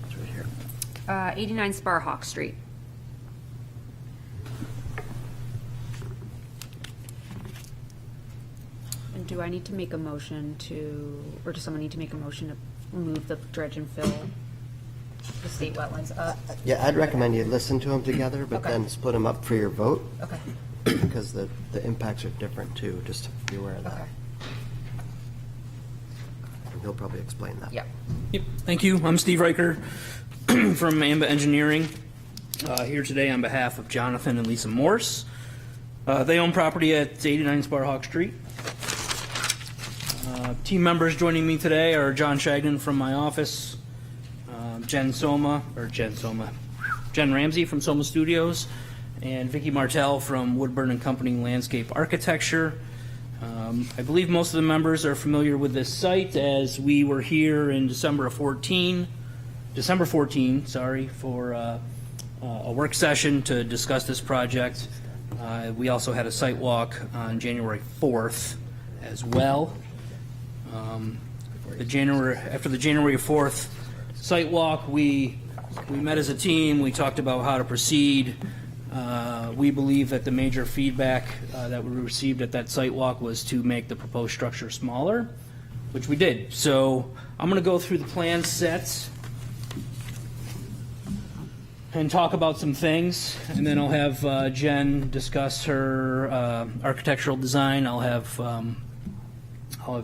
It's right here. 89 Sparhawk Street. And do I need to make a motion to, or does someone need to make a motion to move the dredge and fill the state wetlands up? Yeah, I'd recommend you listen to them together, but Okay. then split them up for your vote, Okay, because the impacts are different too, just to be aware of okay, that. And he'll probably explain that. yep. Yep. Thank you. I'm Steve Riker from AMBA Engineering, here today on behalf of Jonathan and Lisa Morse. They own property at 89 Sparhawk Street. Team members joining me today are John Shagnon from my office, Jen Ramsey from Soma Studios, and Vicky Martell from Woodburn and Company Landscape Architecture. I believe most of the members are familiar with this site, as we were here in December 14, for a work session to discuss this project. We also had a site walk on January 4th as well. After the January 4th site walk, we met as a team. We talked about how to proceed. We believe that the major feedback that we received at that site walk was to make the proposed structure smaller, which we did. So I'm going to go through the plan sets and talk about some things, and then I'll have Jen discuss her architectural design. I'll have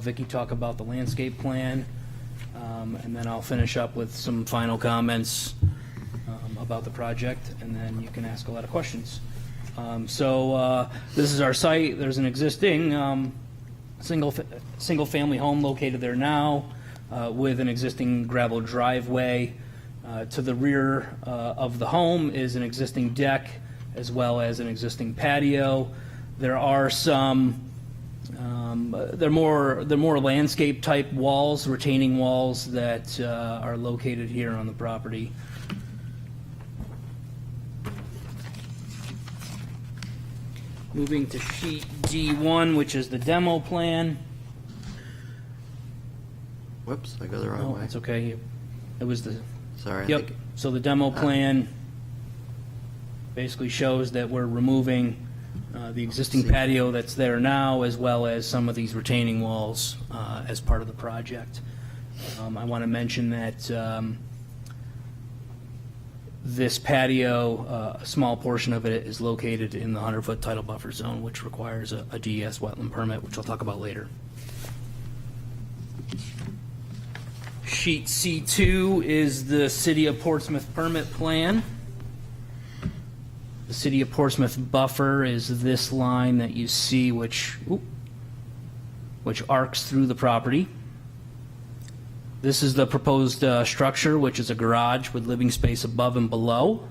Vicky talk about the landscape plan, and then I'll finish up with some final comments about the project, and then you can ask a lot of questions. So this is our site. There's an existing single-family home located there now with an existing gravel driveway. To the rear of the home is an existing deck as well as an existing patio. There are some they're more landscape type walls, retaining walls that are located here on the property. Moving to sheet D1, which is the demo plan. Whoops, I go the wrong way. It's okay. It was the Sorry. I Yep, think- so the demo plan basically shows that we're removing the existing patio that's there now, as well as some of these retaining walls as part of the project. I want to mention that this patio, a small portion of it is located in the 100-foot tidal buffer zone, which requires a DES wetland permit, which I'll talk about later. Sheet C2 is the City of Portsmouth permit plan. The City of Portsmouth buffer is this line that you see, which arcs through the property. This is the proposed structure, which is a garage with living space above and below.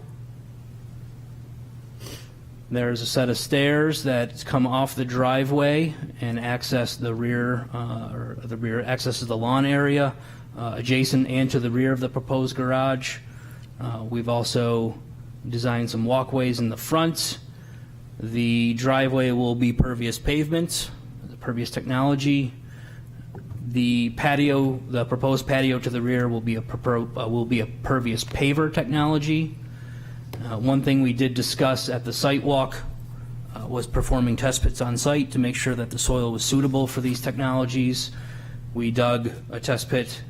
There's a set of stairs that come off the driveway and access the rear, accesses the lawn area adjacent and to the rear of the proposed garage. We've also designed some walkways in the front. The driveway will be pervious pavement, pervious technology. The patio, the proposed patio to the rear will be a pervious paver technology. One thing we did discuss at the site walk was performing test pits on site to make sure that the soil was suitable for these technologies. We dug a test pit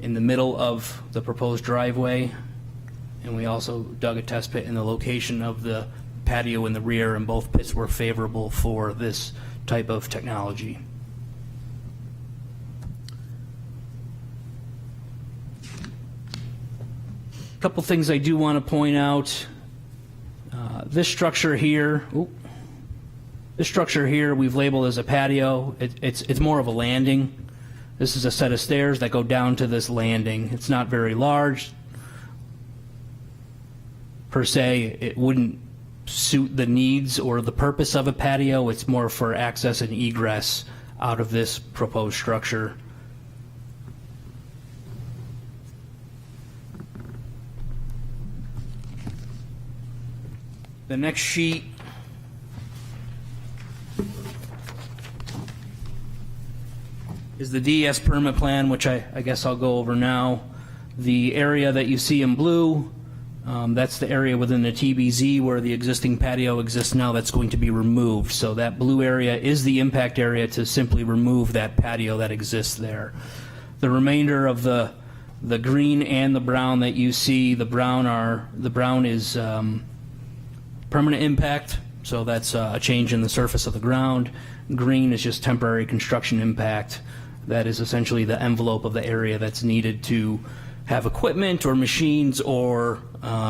in the middle of the proposed driveway, and we also dug a test pit in the location of the patio in the rear, and both pits were favorable for this type of technology. A couple things I do want to point out. This structure here, we've labeled as a patio. It's more of a landing. This is a set of stairs that go down to this landing. It's not very large per se. It wouldn't suit the needs or the purpose of a patio. It's more for access and egress out of this proposed structure. The next sheet is the DES permit plan, which I guess I'll go over now. The area that you see in blue, that's the area within the TBZ where the existing patio exists now that's going to be removed. So that blue area is the impact area to simply remove that patio that exists there. The remainder of the green and the brown that you see, the brown is permanent impact, so that's a change in the surface of the ground. Green is just temporary construction impact. That is essentially the envelope of the area that's needed to have equipment or machines or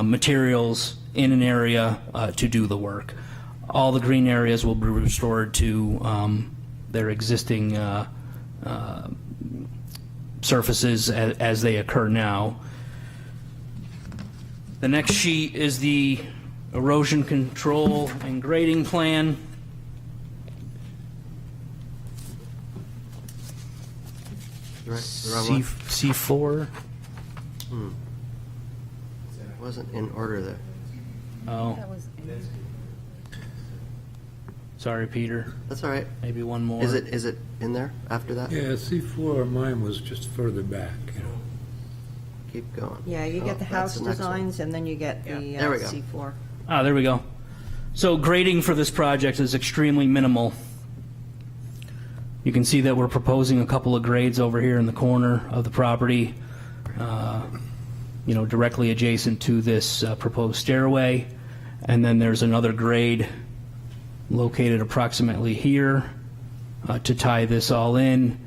materials in an area to do the work. All the green areas will be restored to their existing surfaces as they occur now. The next sheet is the erosion control and grading plan. The wrong one? C4. It wasn't in order there. Oh. Sorry, Peter. That's all right. Maybe one more. Is it in there after that? Yeah, C4 on mine was just further back, you know. Keep going. Yeah, you Oh, get the that's house the next one. designs, and then you get the There we go. C4. Ah, there we go. So grading for this project is extremely minimal. You can see that we're proposing a couple of grades over here in the corner of the property, directly adjacent to this proposed stairway. And then there's another grade located approximately here to tie this all in.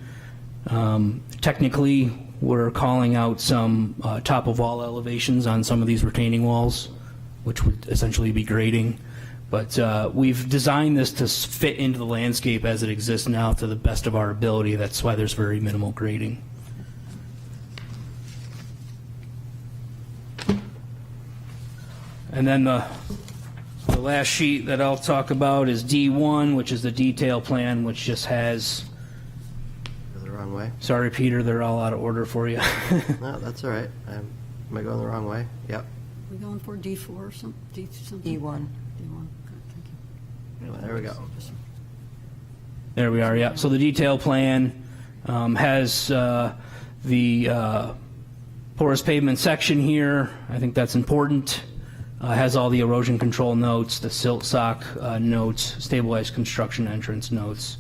Technically, we're calling out some top-of-wall elevations on some of these retaining walls, which would essentially be grading. But we've designed this to fit into the landscape as it exists now to the best of our ability. That's why there's very minimal grading. And then the last sheet that I'll talk about is D1, which is the detail plan, which just has, Go the wrong way? sorry, Peter, they're all out of order for you. No, that's all right. Am I going the wrong way? Yep. We going for D4 or something? D1. E1. D1, okay, thank you. There we go. There we are, yeah. So the detail plan has the porous pavement section here. I think that's important. Has all the erosion control notes, the silt sock notes, stabilized construction entrance notes.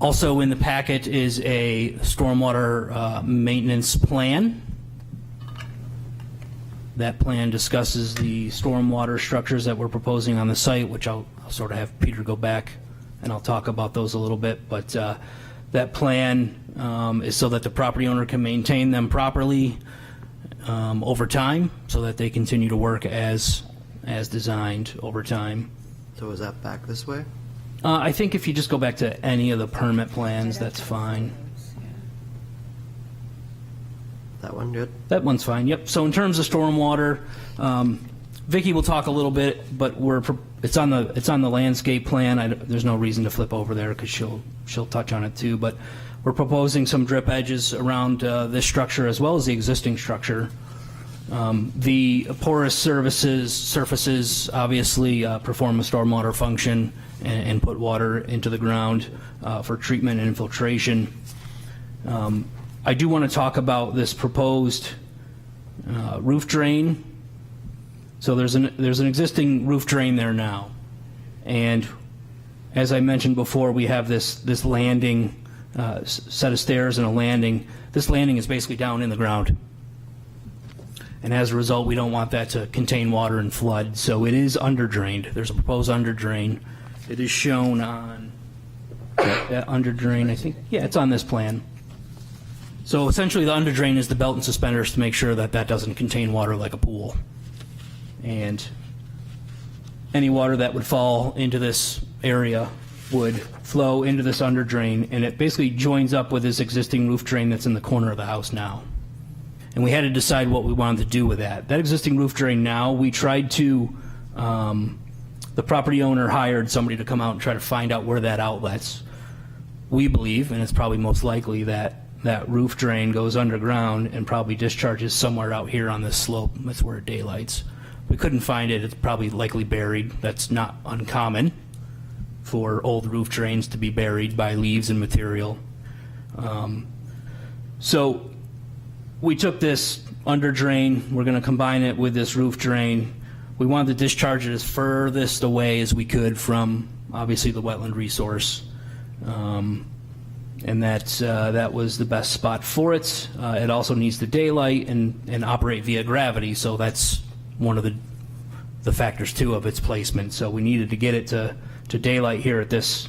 Also in the packet is a stormwater maintenance plan. That plan discusses the stormwater structures that we're proposing on the site, which I'll sort of have Peter go back and I'll talk about those a little bit. But that plan is so that the property owner can maintain them properly over time, so that they continue to work as designed over time. So is that back this way? I think if you just go back to any of the permit plans, that's fine. That one good? That one's fine, yep. So in terms of stormwater, Vicki will talk a little bit, but it's on the landscape plan. There's no reason to flip over there because she'll touch on it too. But we're proposing some drip edges around this structure as well as the existing structure. The porous surfaces obviously perform a stormwater function and put water into the ground for treatment and infiltration. I do want to talk about this proposed roof drain. So there's an existing roof drain there now, and as I mentioned before, we have this landing, set of stairs and a landing. This landing is basically down in the ground, and as a result, we don't want that to contain water and flood. So it is under drained. There's a proposed under drain. It is shown on that under drain. I think, yeah, it's on this plan. So essentially, the under drain is the belt and suspenders to make sure that that doesn't contain water like a pool. And any water that would fall into this area would flow into this under drain, and it basically joins up with this existing roof drain that's in the corner of the house now. And we had to decide what we wanted to do with that. That existing roof drain now, we tried to, the property owner hired somebody to come out and try to find out where that outlets. We believe, and it's probably most likely, that that roof drain goes underground and probably discharges somewhere out here on this slope. That's where it daylights. We couldn't find it. It's probably likely buried. That's not uncommon for old roof drains to be buried by leaves and material. So we took this under drain. We're going to combine it with this roof drain. We wanted to discharge it as furthest away as we could from, obviously, the wetland resource. And that was the best spot for it. It also needs to daylight and operate via gravity, so that's one of the factors too of its placement. So we needed to get it to daylight here at this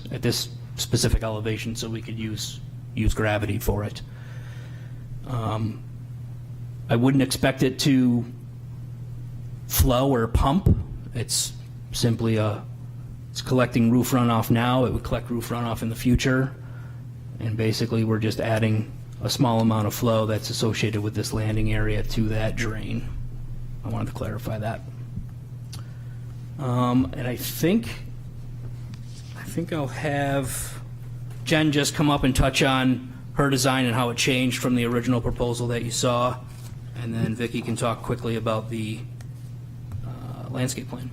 specific elevation, so we could use gravity for it. I wouldn't expect it to flow or pump. It's simply it's collecting roof runoff now. It would collect roof runoff in the future, and basically we're just adding a small amount of flow that's associated with this landing area to that drain. I wanted to clarify that. And I think I'll have Jen just come up and touch on her design and how it changed from the original proposal that you saw. And then Vicki can talk quickly about the landscape plan.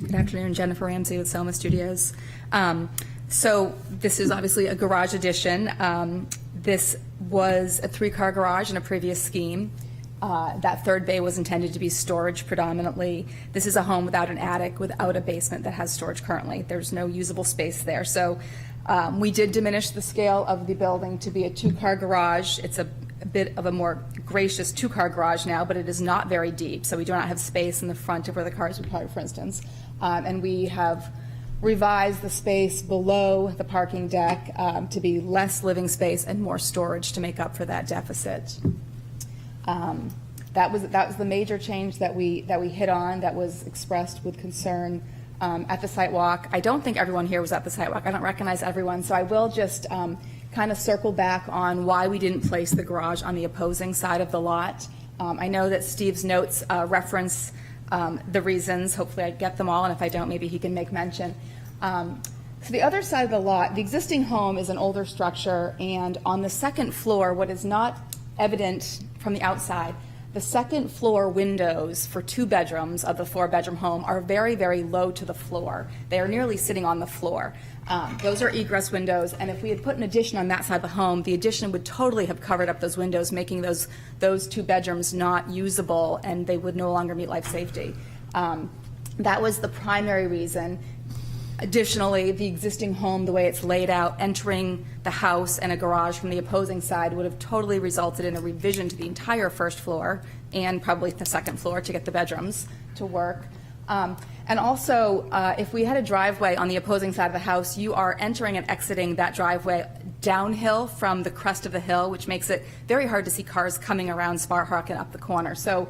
Good afternoon, Jennifer Ramsey with Soma Studios. So this is obviously a garage addition. This was a 3-car garage in a previous scheme. That third bay was intended to be storage predominantly. This is a home without an attic, without a basement that has storage currently. There's no usable space there. So we did diminish the scale of the building to be a 2-car garage. It's a bit of a more gracious 2-car garage now, but it is not very deep. So we do not have space in the front of where the cars would park, for instance. And we have revised the space below the parking deck to be less living space and more storage to make up for that deficit. That was the major change that we hit on, that was expressed with concern at the site walk. I don't think everyone here was at the site walk. I don't recognize everyone, so I will just kind of circle back on why we didn't place the garage on the opposing side of the lot. I know that Steve's notes reference the reasons. Hopefully I get them all, and if I don't, maybe he can make mention. So the other side of the lot, the existing home is an older structure, and on the second floor, what is not evident from the outside, the second floor windows for 2 bedrooms of the 4-bedroom home are very, very low to the floor. They are nearly sitting on the floor. Those are egress windows, and if we had put an addition on that side of the home, the addition would totally have covered up those windows, making those 2 bedrooms not usable, and they would no longer meet life safety. That was the primary reason. Additionally, the existing home, the way it's laid out, entering the house and a garage from the opposing side would have totally resulted in a revision to the entire first floor and probably the second floor to get the bedrooms to work. And also, if we had a driveway on the opposing side of the house, you are entering and exiting that driveway downhill from the crest of the hill, which makes it very hard to see cars coming around Sparhawk and up the corner. So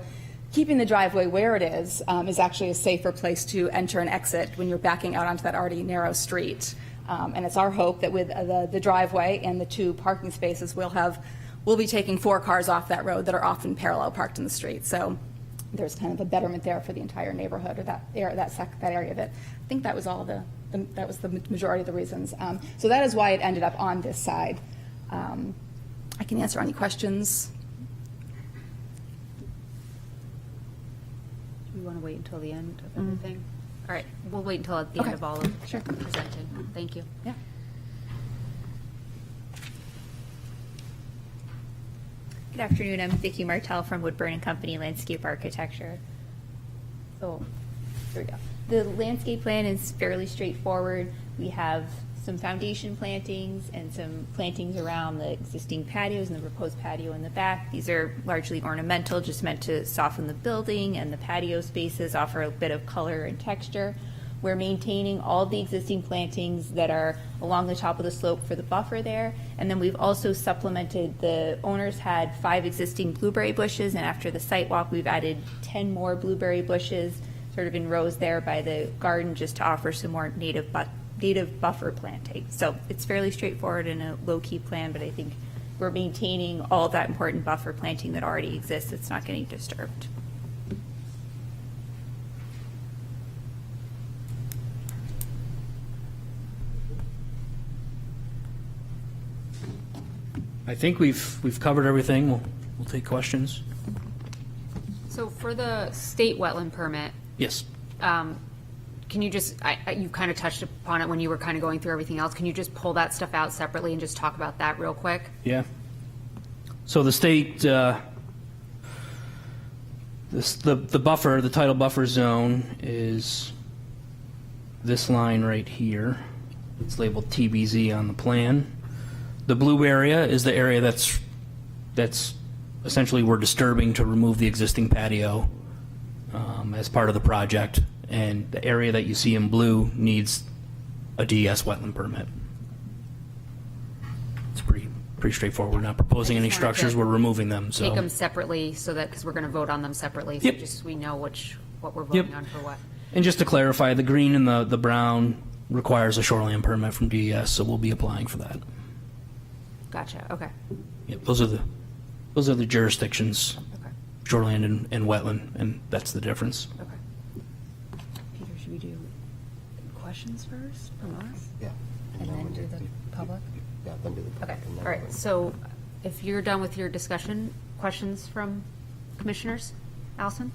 keeping the driveway where it is actually a safer place to enter and exit when you're backing out onto that already narrow street. And it's our hope that with the driveway and the 2 parking spaces, we'll be taking 4 cars off that road that are often parallel parked in the street. So there's kind of a betterment there for the entire neighborhood, or that area of it. I think that was all that was the majority of the reasons. So that is why it ended up on this side. I can answer any questions. Do we want to wait until the end of everything? All right, we'll wait until at the end of all of presented. Thank you. Yeah. Good afternoon, I'm Vicki Martell from Woodburn and Company Landscape Architecture. So, here we go. The landscape plan is fairly straightforward. We have some foundation plantings and some plantings around the existing patios and the proposed patio in the back. These are largely ornamental, just meant to soften the building, and the patio spaces offer a bit of color and texture. We're maintaining all the existing plantings that are along the top of the slope for the buffer there. And then we've also supplemented, the owners had 5 existing blueberry bushes, and after the site walk, we've added 10 more blueberry bushes sort of in rows there by the garden, just to offer some more native buffer planting. So it's fairly straightforward and a low-key plan, but I think we're maintaining all of that important buffer planting that already exists. It's not getting disturbed. I think we've covered everything. We'll take questions. So for the state wetland permit, Yes. can you just, you kind of touched upon it when you were kind of going through everything else. Can you just pull that stuff out separately and just talk about that real quick? Yeah. So the state, the buffer, the tidal buffer zone is this line right here. It's labeled TBZ on the plan. The blue area is the area that's essentially we're disturbing to remove the existing patio as part of the project. And the area that you see in blue needs a DES wetland permit. It's pretty straightforward. We're not proposing any structures, we're removing them, so. Take them separately so that, because we're going to vote on them separately. So Yep. just we know which what we're voting Yep. on for what. And just to clarify, the green and the brown requires a shoreline permit from DES, so we'll be applying for that. Gotcha, okay. Yep, those are the jurisdictions, Okay. shoreline and wetland, and that's the difference. Okay. Peter, should we do questions first from us? Yeah. And then do the public? Yeah, then do the. Okay, and then all right, so if you're done with your discussion, questions from commissioners? Allison?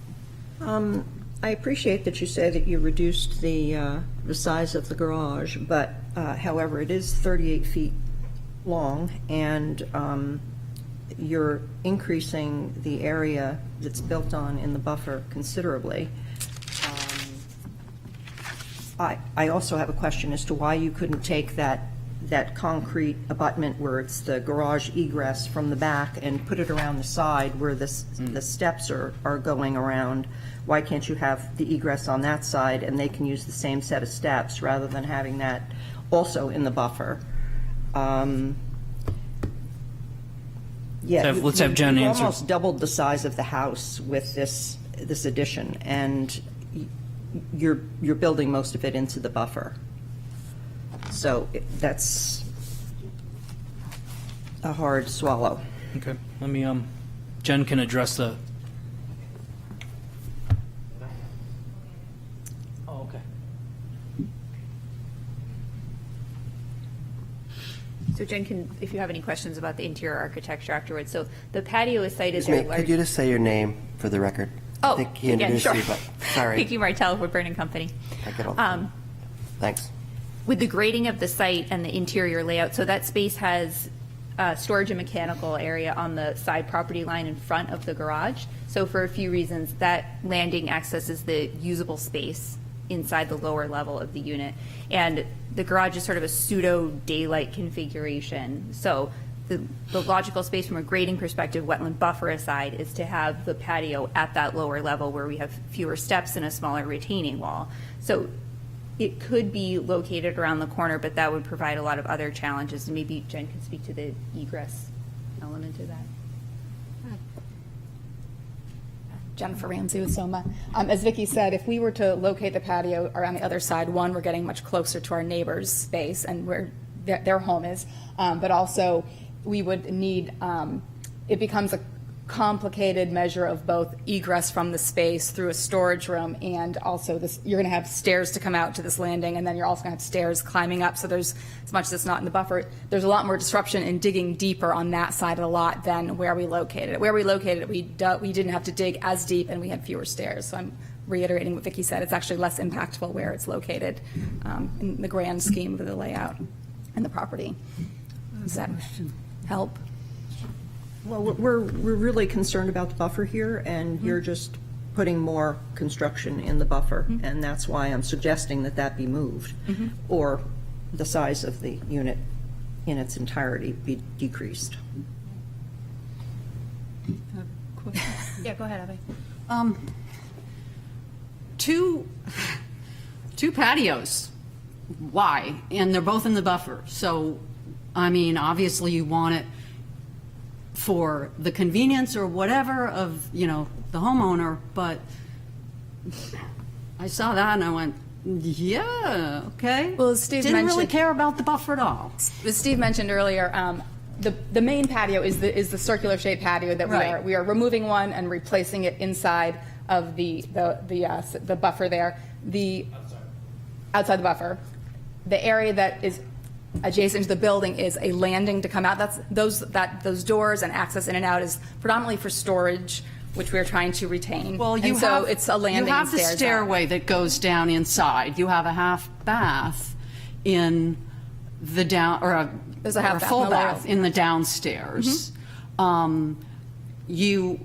I appreciate that you say that you reduced the size of the garage, but however, it is 38 feet long, and you're increasing the area that's built on in the buffer considerably. I also have a question as to why you couldn't take that concrete abutment where it's the garage egress from the back and put it around the side where the steps are going around. Why can't you have the egress on that side and they can use the same set of steps rather than having that also in the buffer? Yeah, Let's have Jen you answer. almost doubled the size of the house with this addition, and you're building most of it into the buffer. So that's a hard swallow. Okay, let me, Jen can address the. Oh, okay. So Jen can, if you have any questions about the interior architecture afterwards. So the patio is cited Excuse there. me, could you just say your name for the record? Oh, I think he again, introduced sure. you, but sorry. Vicky Martell, Woodburn and Company. I get all Thanks. With the grading of the site and the interior layout, so that space has storage and mechanical area on the side property line in front of the garage. So for a few reasons, that landing accesses the usable space inside the lower level of the unit. And the garage is sort of a pseudo daylight configuration. So the logical space from a grading perspective, wetland buffer aside, is to have the patio at that lower level where we have fewer steps and a smaller retaining wall. So it could be located around the corner, but that would provide a lot of other challenges. And maybe Jen can speak to the egress element of that. Jennifer Ramsey with SOMA. As Vicki said, if we were to locate the patio around the other side, one, we're getting much closer to our neighbor's space and where their home is, but also we would need, it becomes a complicated measure of both egress from the space through a storage room and also this, you're going to have stairs to come out to this landing, and then you're also going to have stairs climbing up. So there's, as much as it's not in the buffer, there's a lot more disruption in digging deeper on that side of the lot than where we located it. Where we located it, we didn't have to dig as deep and we had fewer stairs. So I'm reiterating what Vicki said. It's actually less impactful where it's located in the grand scheme of the layout and the property. Does that help? Well, we're really concerned about the buffer here, and you're just putting more construction in the buffer, and that's why I'm suggesting that that be moved, or the size of the unit in its entirety be decreased. Yeah, go ahead, Abby. Two patios. Why? And they're both in the buffer. So, I mean, obviously you want it for the convenience or whatever of, the homeowner, but I saw that and I went, yeah, okay. Well, as Steve Didn't really mentioned- care about the buffer at all. As Steve mentioned earlier, the main patio is the circular shaped patio that Right. we are removing one and replacing it inside of the buffer there. Outside the buffer. The area that is adjacent to the building is a landing to come out. Those doors and access in and out is predominantly for storage, which we're trying to retain. Well, it's a landing You have and the stairs out. stairway that goes down inside. You have a half bath in the down, or a, There's a or half a bath, full no lower. bath in the downstairs. You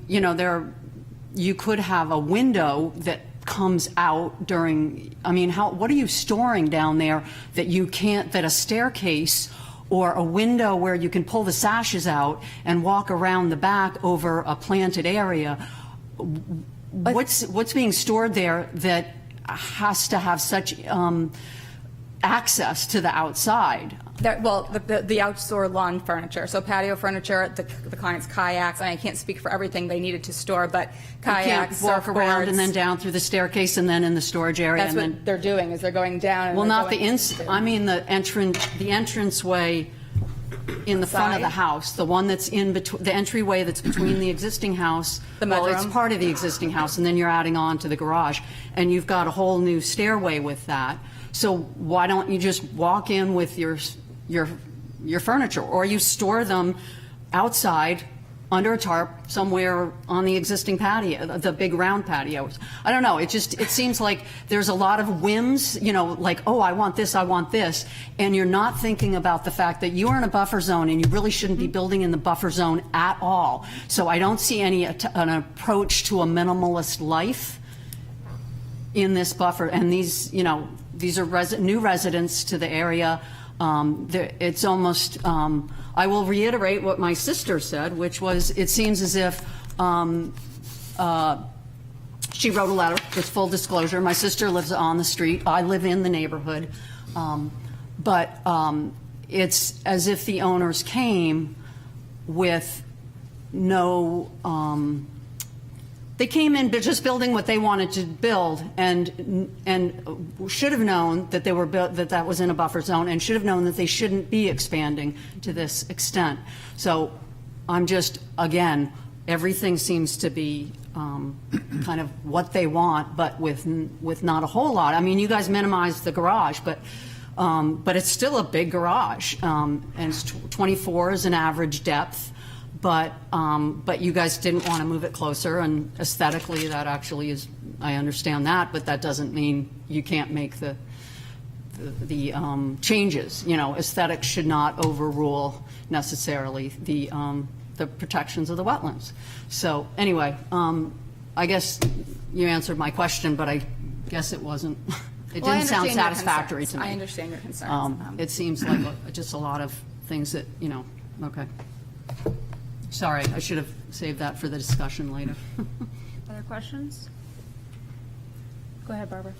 could have a window that comes out during, what are you storing down there that you can't, that a staircase or a window where you can pull the sashes out and walk around the back over a planted area? What's being stored there that has to have such access to the outside. Well, the outdoor lawn furniture, so patio furniture, the client's kayaks, and I can't speak for everything they needed to store, but kayaks, You can't walk around and then surfboards. down through the staircase and then in the storage area. That's and then what they're doing, is they're going down and Well, they're not the going I mean the entranceway in the front of the Side? house, the one that's in between, the entryway that's between the existing house. The Well, it's mudroom? part of the existing house, and then you're adding on to the garage, and you've got a whole new stairway with that. So why don't you just walk in with your furniture, or you store them outside under a tarp somewhere on the existing patio, the big round patios. I don't know, it seems like there's a lot of whims, like, oh, I want this, and you're not thinking about the fact that you are in a buffer zone and you really shouldn't be building in the buffer zone at all. So I don't see an approach to a minimalist life in this buffer, and these are new residents to the area. It's almost, I will reiterate what my sister said, which was, it seems as if she wrote a letter with full disclosure. My sister lives on the street. I live in the neighborhood. But it's as if the owners came with no, they came in just building what they wanted to build, and should have known that they were that was in a buffer zone, and should have known that they shouldn't be expanding to this extent. So I'm just, again, everything seems to be kind of what they want, but with not a whole lot. I mean, you guys minimized the garage, but it's still a big garage, and it's 24 is an average depth. But you guys didn't want to move it closer, and aesthetically, that actually is, I understand that, but that doesn't mean you can't make the changes. Aesthetics should not overrule necessarily the protections of the wetlands. So anyway, I guess you answered my question, but I guess it wasn't. It Well, I didn't sound understand your satisfactory concerns. to me. I understand your concerns. It seems like just a lot of things that, okay. Sorry, I should have saved that for the discussion later. Other questions? Go ahead, Barbara.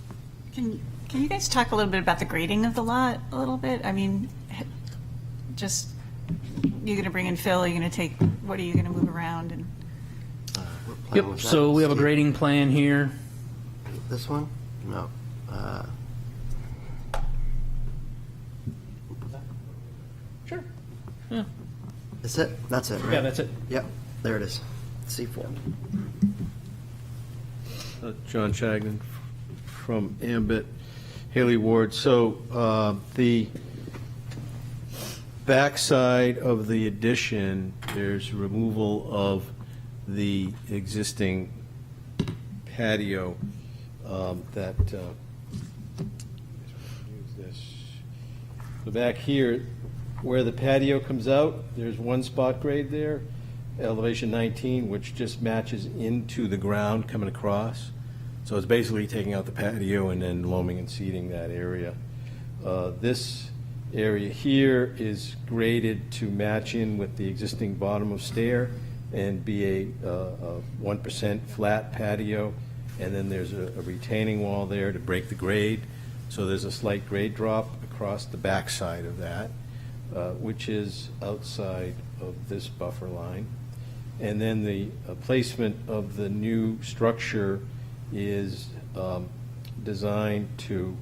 Can you guys talk a little bit about the grading of the lot a little bit? I mean, just, you're going to bring in fill, you're going to take, what are you going to move around? And Yep, so we have a grading plan here. This one? No. Sure. Yeah. Is it? That's it, right? Yeah, that's it. Yep, there it is. C4. John Chagnon from Ambit, Haley Ward. So the backside of the addition, there's removal of the existing patio that, use this. So back here, where the patio comes out, there's one spot grade there, elevation 19, which just matches into the ground coming across. So it's basically taking out the patio and then loaming and seeding that area. This area here is graded to match in with the existing bottom of stair and be a 1% flat patio. And then there's a retaining wall there to break the grade. So there's a slight grade drop across the backside of that, which is outside of this buffer line. And then the placement of the new structure is designed to,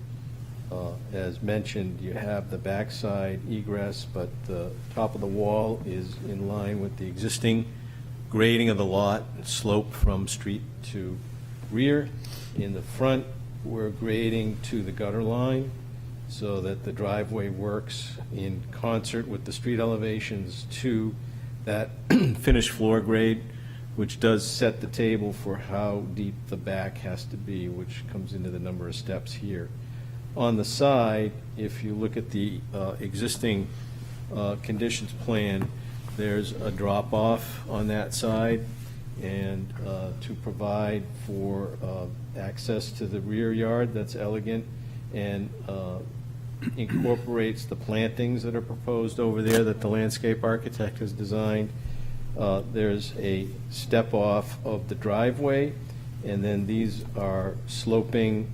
as mentioned, you have the backside egress, but the top of the wall is in line with the existing grading of the lot, slope from street to rear. In the front, we're grading to the gutter line so that the driveway works in concert with the street elevations to that finished floor grade, which does set the table for how deep the back has to be, which comes into the number of steps here. On the side, if you look at the existing conditions plan, there's a drop-off on that side, and to provide for access to the rear yard, that's elegant, and incorporates the plantings that are proposed over there that the landscape architect has designed. There's a step off of the driveway, and then these are sloping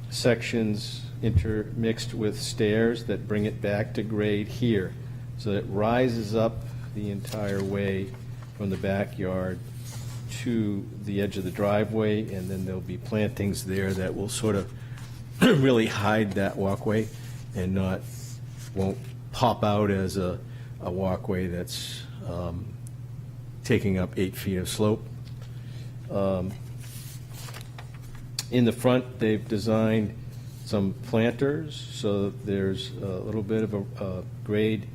sections intermixed with stairs that bring it back to grade here. So it rises up the entire way from the backyard to the edge of the driveway, and then there'll be plantings there that will sort of really hide that walkway and won't pop out as a walkway that's taking up 8 feet of slope. In the front, they've designed some planters, so that there's a little bit of a graded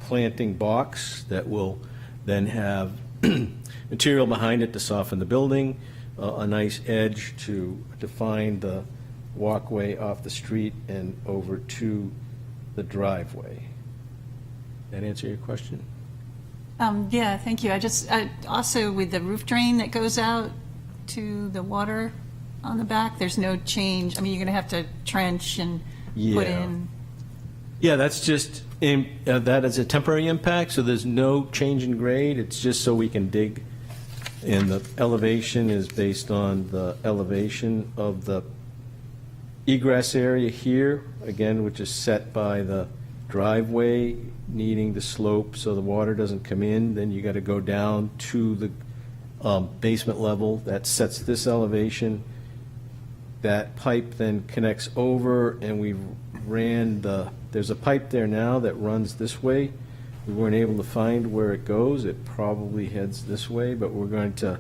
planting box that will then have material behind it to soften the building, a nice edge to define the walkway off the street and over to the driveway. That answer your question? Yeah, thank you. Also with the roof drain that goes out to the water on the back, there's no change. I mean, you're going to have to trench and put Yeah. in. Yeah, that's just, that is a temporary impact, so there's no change in grade. It's just so we can dig. And the elevation is based on the elevation of the egress area here, again, which is set by the driveway needing the slope so the water doesn't come in. Then you got to go down to the basement level. That sets this elevation. That pipe then connects over, and we ran there's a pipe there now that runs this way. We weren't able to find where it goes. It probably heads this way, but we're going to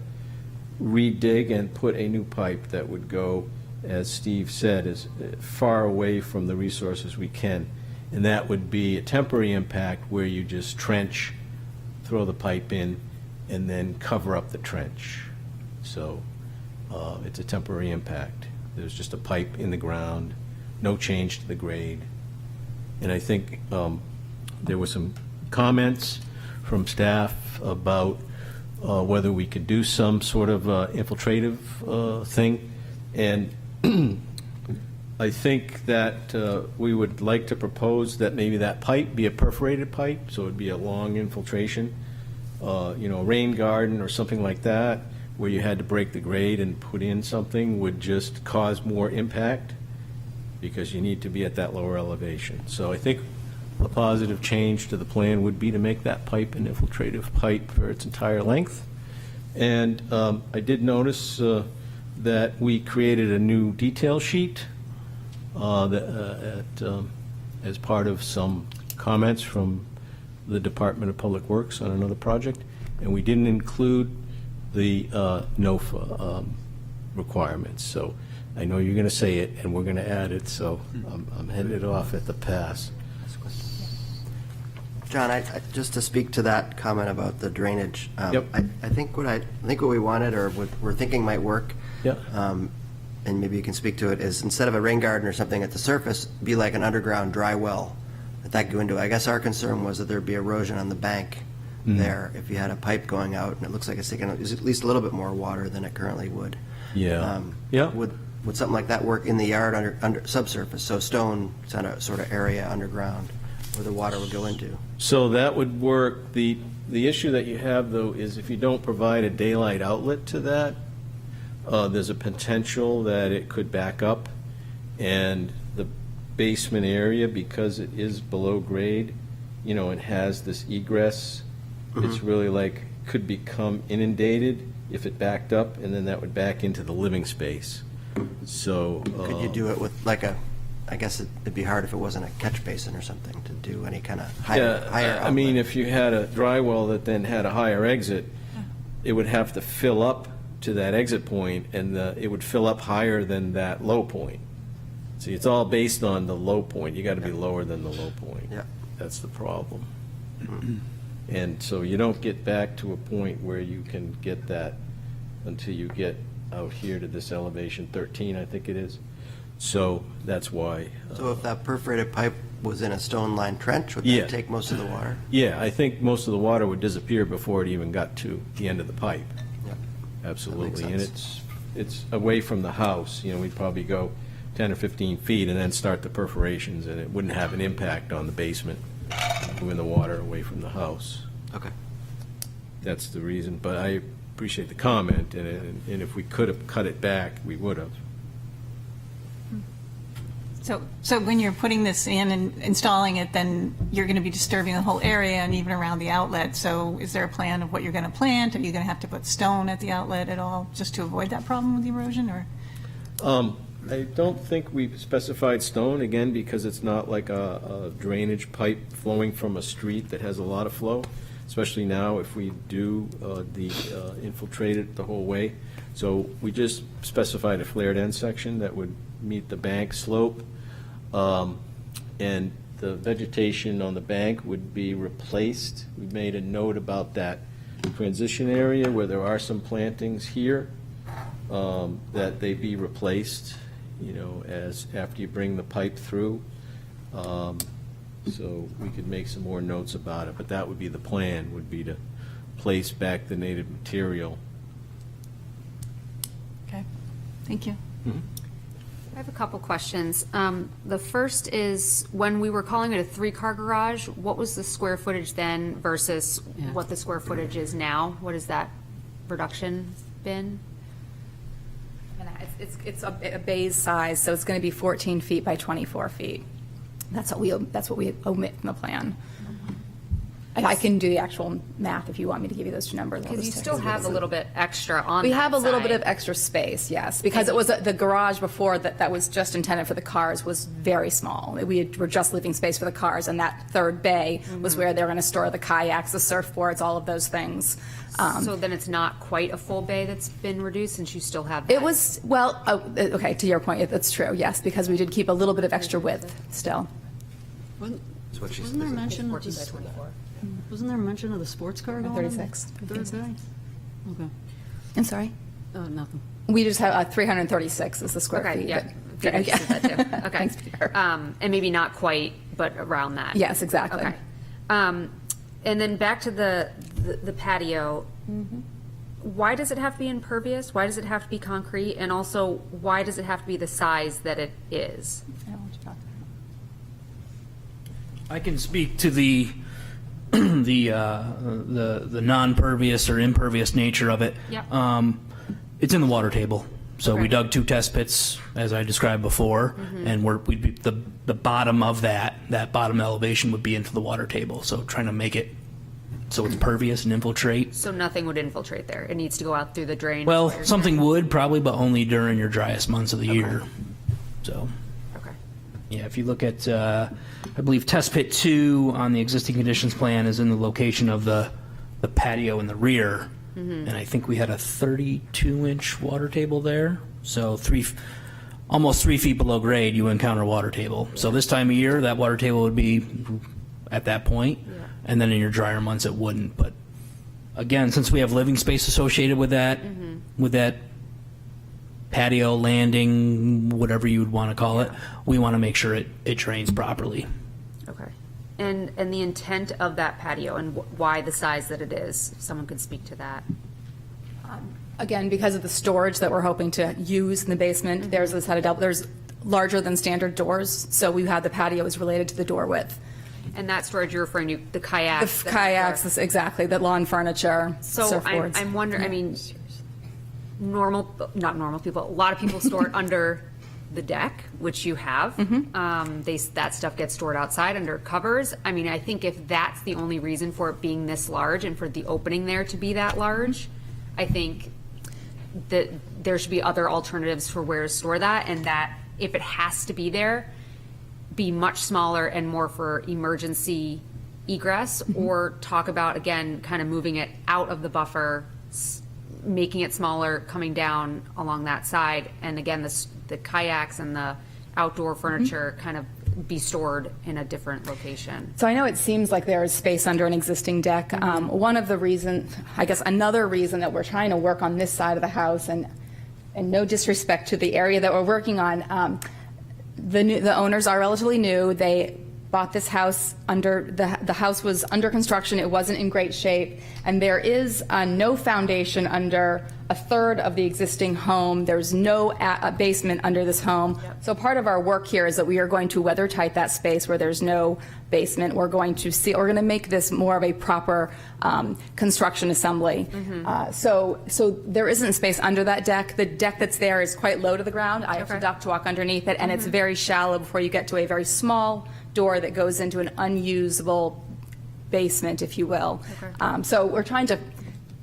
redig and put a new pipe that would go, as Steve said, as far away from the resources we can. And that would be a temporary impact where you just trench, throw the pipe in, and then cover up the trench. So it's a temporary impact. There's just a pipe in the ground, no change to the grade. And I think there were some comments from staff about whether we could do some sort of infiltrative thing. And I think that we would like to propose that maybe that pipe be a perforated pipe, so it would be a long infiltration, a rain garden or something like that, where you had to break the grade and put in something would just cause more impact because you need to be at that lower elevation. So I think a positive change to the plan would be to make that pipe an infiltrative pipe for its entire length. And I did notice that we created a new detail sheet as part of some comments from the Department of Public Works on another project, and we didn't include the NOFA requirements. So I know you're going to say it, and we're going to add it, so I'm heading it off at the pass. John, just to speak to that comment about the drainage, Yep. I think what we wanted, or what we're thinking might work, Yep. and maybe you can speak to it, is instead of a rain garden or something at the surface, be like an underground dry well that could go into. I guess our concern was that there'd be erosion on the bank there if you had a pipe going out, and it looks like it's taking at least a little bit more water than it currently would. Yeah. Would something like that work in the yard under subsurface, so stone sort of area underground where the water would go into? So that would work. The issue that you have, though, is if you don't provide a daylight outlet to that, there's a potential that it could back up, and the basement area, because it is below grade, and has this egress, it's really could become inundated if it backed up, and then that would back into the living space. So Could you do it with I guess it'd be hard if it wasn't a catch basin or something to do any kind of higher outlet. I mean, if you had a dry well that then had a higher exit, it would have to fill up to that exit point, and it would fill up higher than that low point. See, it's all based on the low point. You got to be lower than the low point. Yeah. That's the problem. And so you don't get back to a point where you can get that until you get out here to this elevation 13, I think it is. So that's why. So if that perforated pipe was in a stone-lined trench, would Yeah. that take most of the water? Yeah, I think most of the water would disappear before it even got to the end of the pipe. Yeah. Absolutely. That And makes it's away from the house. We'd probably go 10 or 15 feet and then start the perforations, and it wouldn't have an impact on the basement, moving the water away from the house. Okay. That's the reason. But I appreciate the comment, and if we could have cut it back, we would have. So when you're putting this in and installing it, then you're going to be disturbing the whole area and even around the outlet. So is there a plan of what you're going to plant? Are you going to have to put stone at the outlet at all, just to avoid that problem with the erosion, or? I don't think we specified stone, again, because it's not like a drainage pipe flowing from a street that has a lot of flow, especially now if we do infiltrate it the whole way. So we just specified a flared end section that would meet the bank slope. And the vegetation on the bank would be replaced. We made a note about that transition area where there are some plantings here, that they be replaced, as after you bring the pipe through. So we could make some more notes about it, but that would be the plan, would be to place back the native material. Okay, thank you. I have a couple questions. The first is, when we were calling it a 3-car garage, what was the square footage then versus what the square footage is now? What has that reduction been? It's a bay's size, so it's going to be 14 feet by 24 feet. That's what we omit from the plan. I can do the actual math if you want me to give you those two numbers. Because you still have a little bit extra on that We have a little bit side. of extra space, yes, because it was the garage before that was just intended for the cars was very small. Were just leaving space for the cars, and that third bay was where they were going to store the kayaks, the surfboards, all of those things. So then it's not quite a full bay that's been reduced, since you still have that. It was, well, okay, to your point, that's true, yes, because we did keep a little bit of extra width still. Wasn't there mention of this? Wasn't there mention of the sports car going on? 36. Third bay? Okay. I'm sorry? Nothing. We just have 336 is the square Okay, feet. yeah. but- Peter yeah. said that too. Okay. Thanks, Peter. And maybe not quite, but around that. Yes, exactly. Okay. And then back to the patio. Why does it have to be impervious? Why does it have to be concrete? And also, why does it have to be the size that it is? I don't want to talk. I can speak to the the non-pervious or impervious nature of it. Yep. It's in the water table. So we Okay. dug 2 test pits, as I described before, and we'd be, the bottom of that bottom elevation would be into the water table. So trying to make it so it's pervious and infiltrate. So nothing would infiltrate there. It needs to go out through the drain. Well, something would probably, but only during your driest months of the year. So. Okay. Yeah, if you look at, I believe test pit 2 on the existing conditions plan is in the location of the patio in the rear. And I think we had a 32-inch water table there. So almost 3 feet below grade, you encounter a water table. So this time of year, that water table would be at that point. And then in your drier months, it wouldn't. But again, since we have living space associated with that patio, landing, whatever you would want to call it, we want to make sure it drains properly. Okay. And the intent of that patio and why the size that it is, if someone could speak to that. Again, because of the storage that we're hoping to use in the basement, there's a set of there's larger than standard doors, so we have the patio is related to the door width. And that storage you're referring to, the kayaks? The kayaks, exactly, the lawn furniture, So surfboards. I'm wondering, I mean, not normal people, a lot of people store it under the deck, which you have. That stuff gets stored outside under covers. I mean, I think if that's the only reason for it being this large and for the opening there to be that large, I think that there should be other alternatives for where to store that, and that if it has to be there, be much smaller and more for emergency egress, or talk about, again, kind of moving it out of the buffer, making it smaller, coming down along that side, and again, the kayaks and the outdoor furniture kind of be stored in a different location. So I know it seems like there is space under an existing deck. One of the reasons, I guess another reason that we're trying to work on this side of the house, and no disrespect to the area that we're working on, the owners are relatively new. They bought this house the house was under construction. It wasn't in great shape. And there is no foundation under a third of the existing home. There's no basement under this home. So part of our work here is that we are going to weather tight that space where there's no basement. We're going to make this more of a proper construction assembly. So there isn't space under that deck. The deck that's there is quite low to the ground. I have to duct walk underneath it, and it's very shallow before you get to a very small door that goes into an unusable basement, if you will. So we're trying to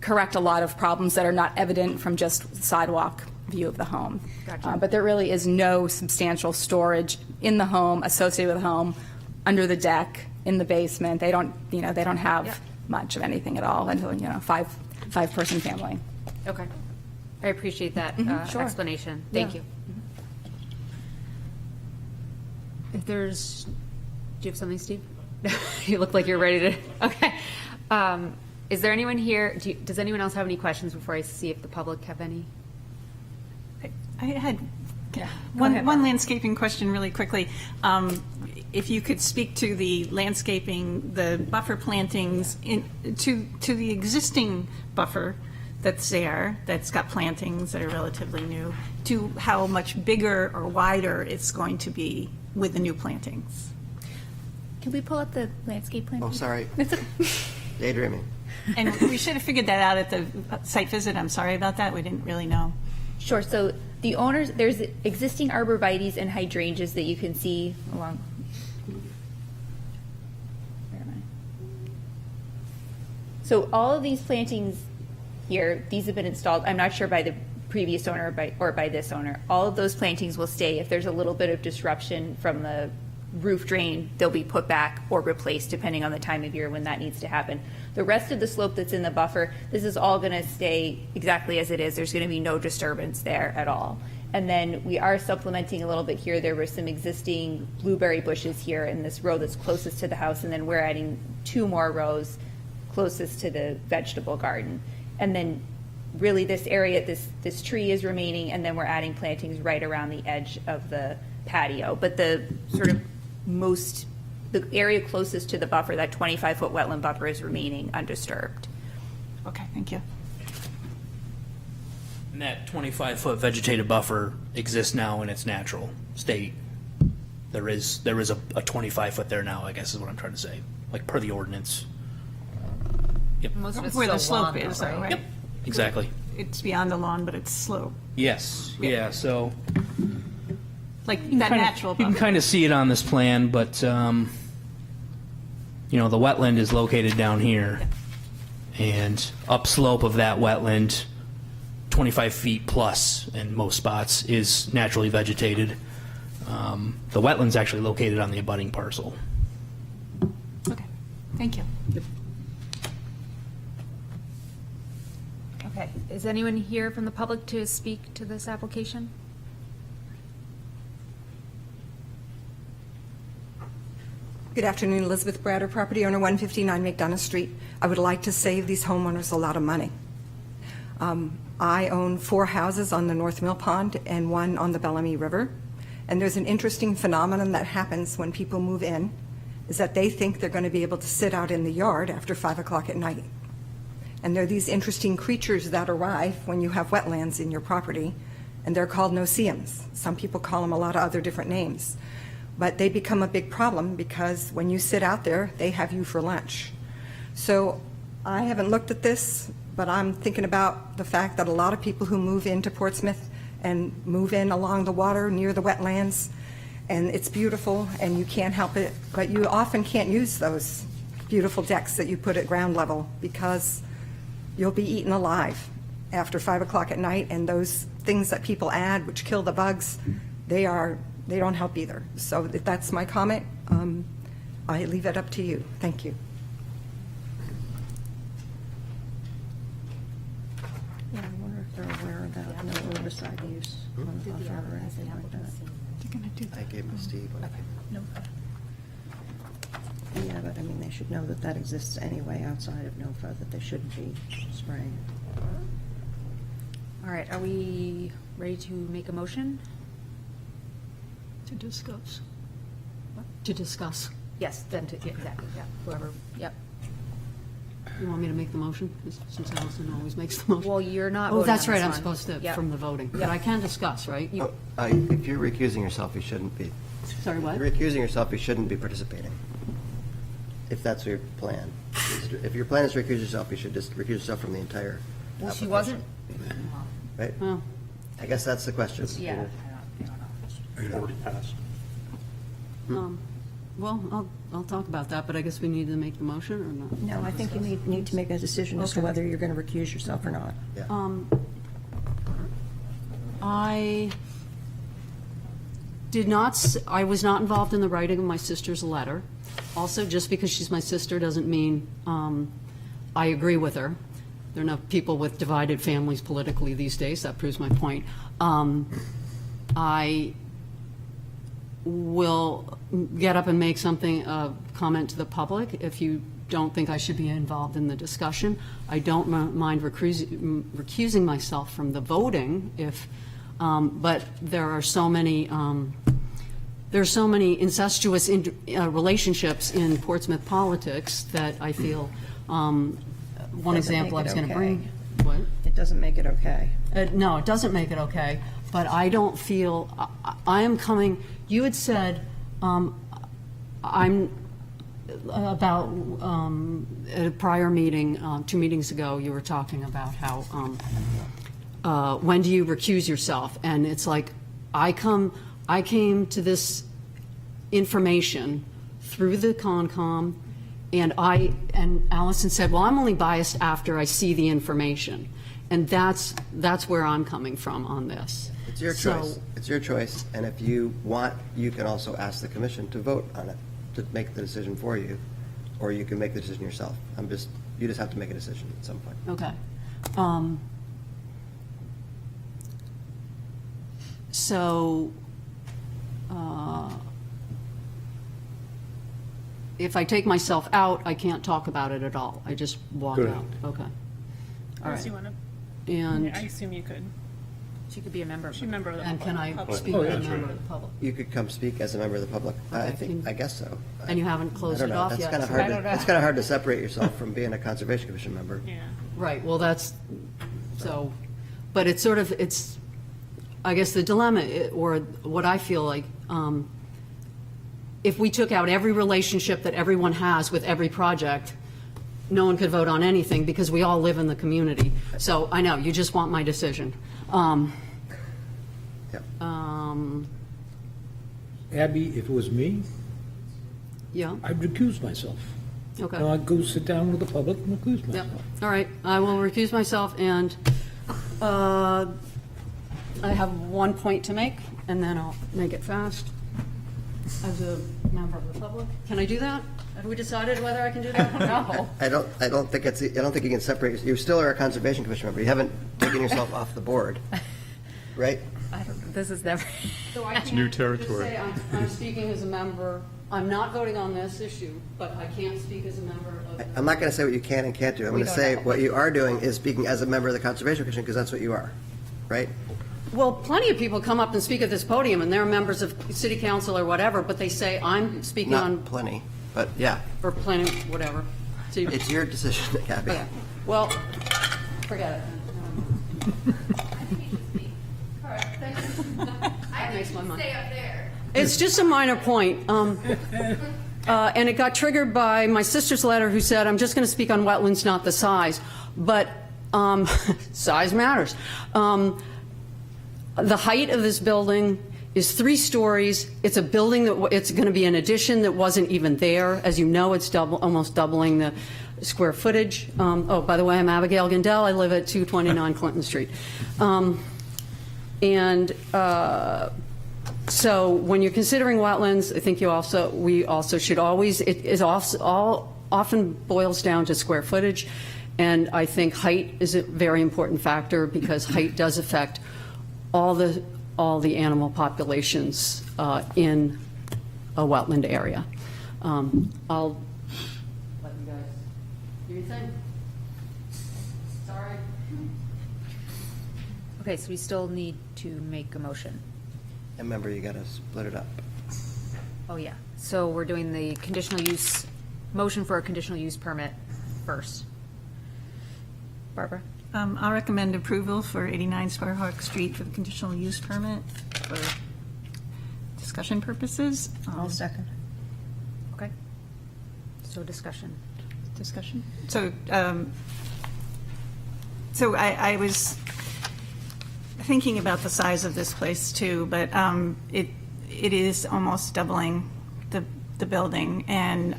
correct a lot of problems that are not evident from just sidewalk view of the home. But there really is no substantial storage in the home, associated with the home, under the deck, in the basement. They don't have much of anything at all until, five-person family. Okay. I appreciate that Sure. explanation. Thank you. If there's, do you have something, Steve? You look like you're ready to, okay. Is there anyone here, does anyone else have any questions before I see if the public have any? I had one landscaping question really quickly. If you could speak to the landscaping, the buffer plantings, to the existing buffer that's there, that's got plantings that are relatively new, to how much bigger or wider it's going to be with the new plantings. Can we pull up the landscape plan? Oh, sorry. Daydreaming. And we should have figured that out at the site visit. I'm sorry about that. We didn't really know. Sure. So the owners, there's existing arborvitaes and hydrangeas that you can see along. Where am I? So all of these plantings here, these have been installed. I'm not sure by the previous owner or by this owner. All of those plantings will stay. If there's a little bit of disruption from the roof drain, they'll be put back or replaced depending on the time of year when that needs to happen. The rest of the slope that's in the buffer, this is all going to stay exactly as it is. There's going to be no disturbance there at all. And then we are supplementing a little bit here. There were some existing blueberry bushes here in this row that's closest to the house, and then we're adding 2 more rows closest to the vegetable garden. And then really this area, this tree is remaining, and then we're adding plantings right around the edge of the patio. But the sort of the area closest to the buffer, that 25-foot wetland buffer, is remaining undisturbed. Okay, thank you. And that 25-foot vegetative buffer exists now in its natural state. There is a 25-foot there now, I guess is what I'm trying to say, like per the ordinance. Yep. Most of it's Where the still slope lawn, is, though, though, right? Yep, exactly. It's beyond the lawn, but it's slope. Yes, yeah, so. Like that natural You can buffer. kind of see it on this plan, but, the wetland is located down here. And upslope of that wetland, 25 feet plus in most spots, is naturally vegetated. The wetland's actually located on the abutting parcel. Okay, thank you. Okay. Is anyone here from the public to speak to this application? Good afternoon, Elizabeth Brader, property owner, 159 McDonough Street. I would like to save these homeowners a lot of money. I own 4 houses on the North Mill Pond and 1 on the Bellamy River. And there's an interesting phenomenon that happens when people move in, is that they think they're going to be able to sit out in the yard after 5 o'clock at night. And there are these interesting creatures that arrive when you have wetlands in your property, and they're called no-see-ums. Some people call them a lot of other different names. But they become a big problem because when you sit out there, they have you for lunch. So I haven't looked at this, but I'm thinking about the fact that a lot of people who move into Portsmouth and move in along the water near the wetlands, and it's beautiful and you can't help it, but you often can't use those beautiful decks that you put at ground level because you'll be eaten alive after 5 o'clock at night, and those things that people add which kill the bugs, they don't help either. So that's my comment. I leave it up to you. Thank you. Yeah, I wonder if they're aware about no overside use on the buffer or anything like that. They're going to do that. I gave them to Steve. Yeah, but I mean, they should know that that exists anyway outside of NOFA, that they shouldn't be spraying. All right, are we ready to make a motion? To discuss. To discuss. Yes, then, exactly, yeah, whoever, yep. You want me to make the motion, since Allison always makes the motion? Well, you're not Oh, voting that's on right, this I'm one. supposed to, Yep. from the voting. But I can discuss, right? You- If you're recusing yourself, you shouldn't be. Sorry, what? If you're recusing yourself, you shouldn't be participating. If that's your plan. If your plan is to recuse yourself, you should just recuse yourself from the entire Well, she application. wasn't, Right? Well, I guess that's the question. yeah. It already passed. well, I'll talk about that, but I guess we need to make the motion or not? No, I think you need to make a decision as to whether you're going to recuse yourself or not. I did not, I was not involved in the writing of my sister's letter. Also, just because she's my sister doesn't mean I agree with her. There are enough people with divided families politically these days, that proves my point. I will get up and make a comment to the public if you don't think I should be involved in the discussion. I don't mind recusing myself from the voting if, but there are so many incestuous relationships in Portsmouth politics that I feel, one example I was going to bring. What? It doesn't make it okay. No, it doesn't make it okay, but I don't feel, I am coming, you had said, I'm about, at a prior meeting, 2 meetings ago, you were talking about how, when do you recuse yourself? And it's like, I came to this information through the Concom, and Allison said, well, I'm only biased after I see the information. And that's where I'm coming from on this. It's your choice. It's your choice. And if you want, you can also ask the commission to vote on it, to make the decision for you, or you can make the decision yourself. You just have to make a decision at some point. Okay. So, if I take myself out, I can't talk about it at all. I just walk Correct. out. Okay. All Unless right. you want to, And, I assume you could. She could be a member of She's the a member of the and can I public. speak Oh, as yeah, a sure. member of the public? You could come speak as a member of the public. I guess so. And you haven't closed I don't it know. off That's yet? kind of so- hard. It's kind of hard to separate yourself from being a Conservation Commission member. Yeah. Right, well, that's, so, but it's sort of, I guess the dilemma, or what I feel like, if we took out every relationship that everyone has with every project, no one could vote on anything because we all live in the community. So I know, you just want my decision. Yep. Abby, if it was me, Yeah, I'd recuse myself. okay. Now I'd go sit down with the public and recuse Yep, myself. all right, I will recuse myself, and I have one point to make, and then I'll make it fast. As a member of the public, can I do that? Have we decided whether I can do that? No. I don't think you can separate. You still are a Conservation Commission member. You haven't taken yourself off the board, right? I don't, this is never. So I It's new can't territory. just say I'm speaking as a member, I'm not voting on this issue, but I can't speak as a member of. I'm not going to say what you can and can't do. I'm going to say what you are doing is speaking as a member of the Conservation Commission, because that's what you are, right? Well, plenty of people come up and speak at this podium, and they're members of city council or whatever, but they say, I'm speaking on, Not plenty, but yeah, or planning, whatever. So you- it's your decision, Gabby. Yeah. Well, forget it. That makes my mind. It's just a minor point. And it got triggered by my sister's letter who said, I'm just going to speak on wetlands, not the size. But size matters. The height of this building is 3 stories. It's a building that, it's going to be an addition that wasn't even there. As you know, it's almost doubling the square footage. Oh, by the way, I'm Abigail Gindel. I live at 229 Clinton Street. So when you're considering wetlands, I think we also should always, it is often boils down to square footage. And I think height is a very important factor because height does affect all the animal populations in a wetland area. I'll let you guys do your thing. Sorry. Okay, so we still need to make a motion. And remember, you got to split it up. Oh, yeah. So we're doing the conditional use, motion for a conditional use permit first. Barbara? I'll recommend approval for 89 Sparhawk Street for the conditional use permit for discussion purposes. I'll second. Okay. So discussion. Discussion. So, I was thinking about the size of this place too, but it is almost doubling the building, and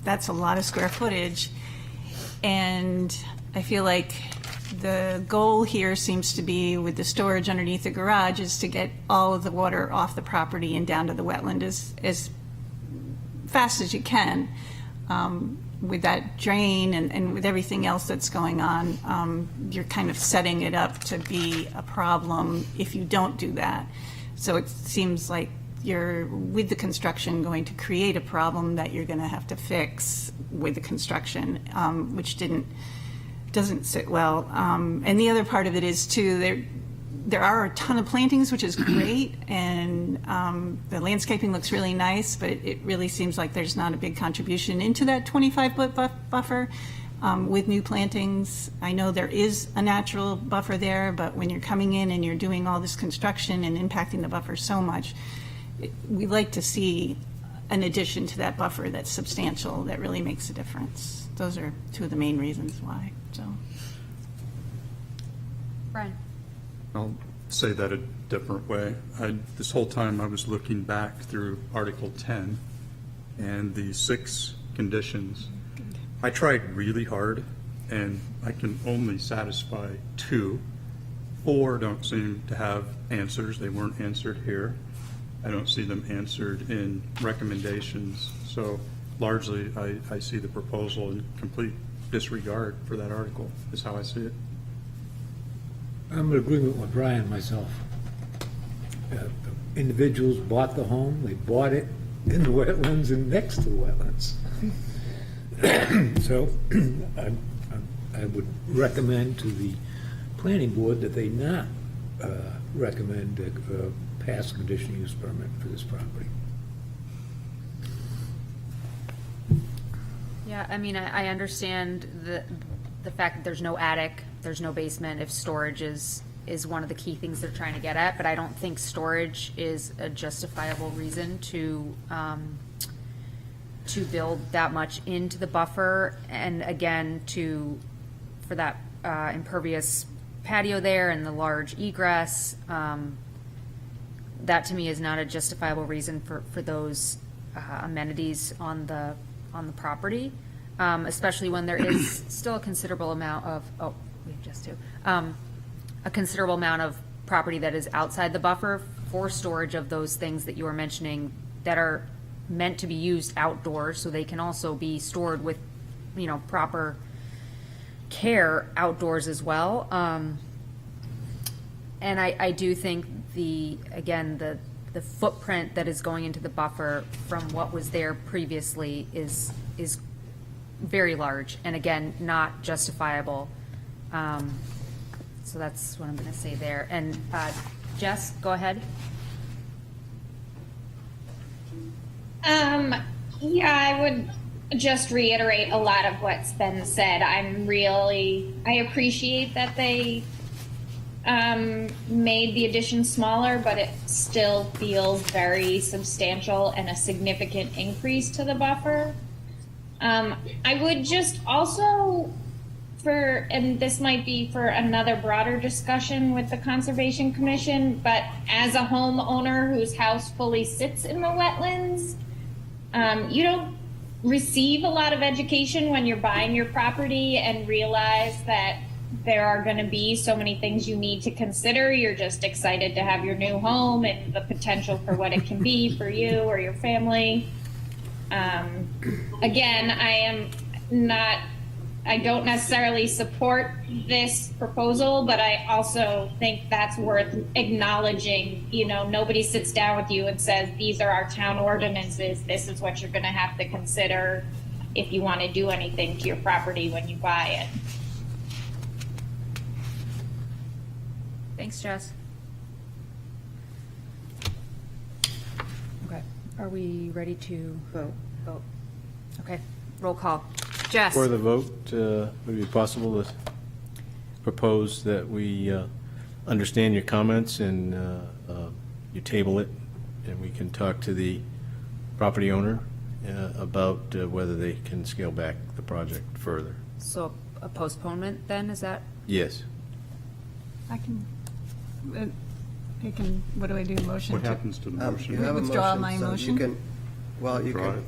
that's a lot of square footage. And I feel like the goal here seems to be, with the storage underneath the garage, is to get all of the water off the property and down to the wetland as fast as you can. With that drain and with everything else that's going on, you're kind of setting it up to be a problem if you don't do that. So it seems like you're, with the construction, going to create a problem that you're going to have to fix with the construction, which doesn't sit well. And the other part of it is, too, there are a ton of plantings, which is great, and the landscaping looks really nice, but it really seems like there's not a big contribution into that 25-foot buffer with new plantings. I know there is a natural buffer there, but when you're coming in and you're doing all this construction and impacting the buffer so much, we'd like to see an addition to that buffer that's substantial, that really makes a difference. Those are two of the main reasons why, so. Brian? I'll say that a different way. This whole time I was looking back through Article 10 and the 6 conditions. I tried really hard, and I can only satisfy 2. 4 don't seem to have answers. They weren't answered here. I don't see them answered in recommendations. So largely, I see the proposal in complete disregard for that article, is how I see it. I'm in agreement with Brian myself. Individuals bought the home, they bought it in the wetlands and next to the wetlands. So I would recommend to the planning board that they not recommend pass conditional use permit for this property. Yeah, I mean, I understand the fact that there's no attic, there's no basement, if storage is one of the key things they're trying to get at, but I don't think storage is a justifiable reason to build that much into the buffer, and again, for that impervious patio there and the large egress, that to me is not a justifiable reason for those amenities on the property, especially when there is still a considerable amount of, a considerable amount of property that is outside the buffer for storage of those things that you were mentioning that are meant to be used outdoors, so they can also be stored with, proper care outdoors as well. And I do think the footprint that is going into the buffer from what was there previously is very large, and again, not justifiable. So that's what I'm going to say there. And Jess, go ahead. Yeah, I would just reiterate a lot of what's been said. I appreciate that they made the addition smaller, but it still feels very substantial and a significant increase to the buffer. I would just also, and this might be for another broader discussion with the Conservation Commission, but as a homeowner whose house fully sits in the wetlands, you don't receive a lot of education when you're buying your property and realize that there are going to be so many things you need to consider. You're just excited to have your new home and the potential for what it can be for you or your family. Again, I don't necessarily support this proposal, but I also think that's worth acknowledging. Nobody sits down with you and says, these are our town ordinances. This is what you're going to have to consider if you want to do anything to your property when you buy it. Thanks, Jess. Okay. Are we ready to Vote. vote? Okay, roll call. Jess? For the vote, would it be possible to propose that we understand your comments and you table it, and we can talk to the property owner about whether they can scale back the project further? So a postponement then, is that? Yes. I can, what do I do, motion What to? happens to the You motion? have a Withdraw motion, my so motion? you can, well, Withdraw it.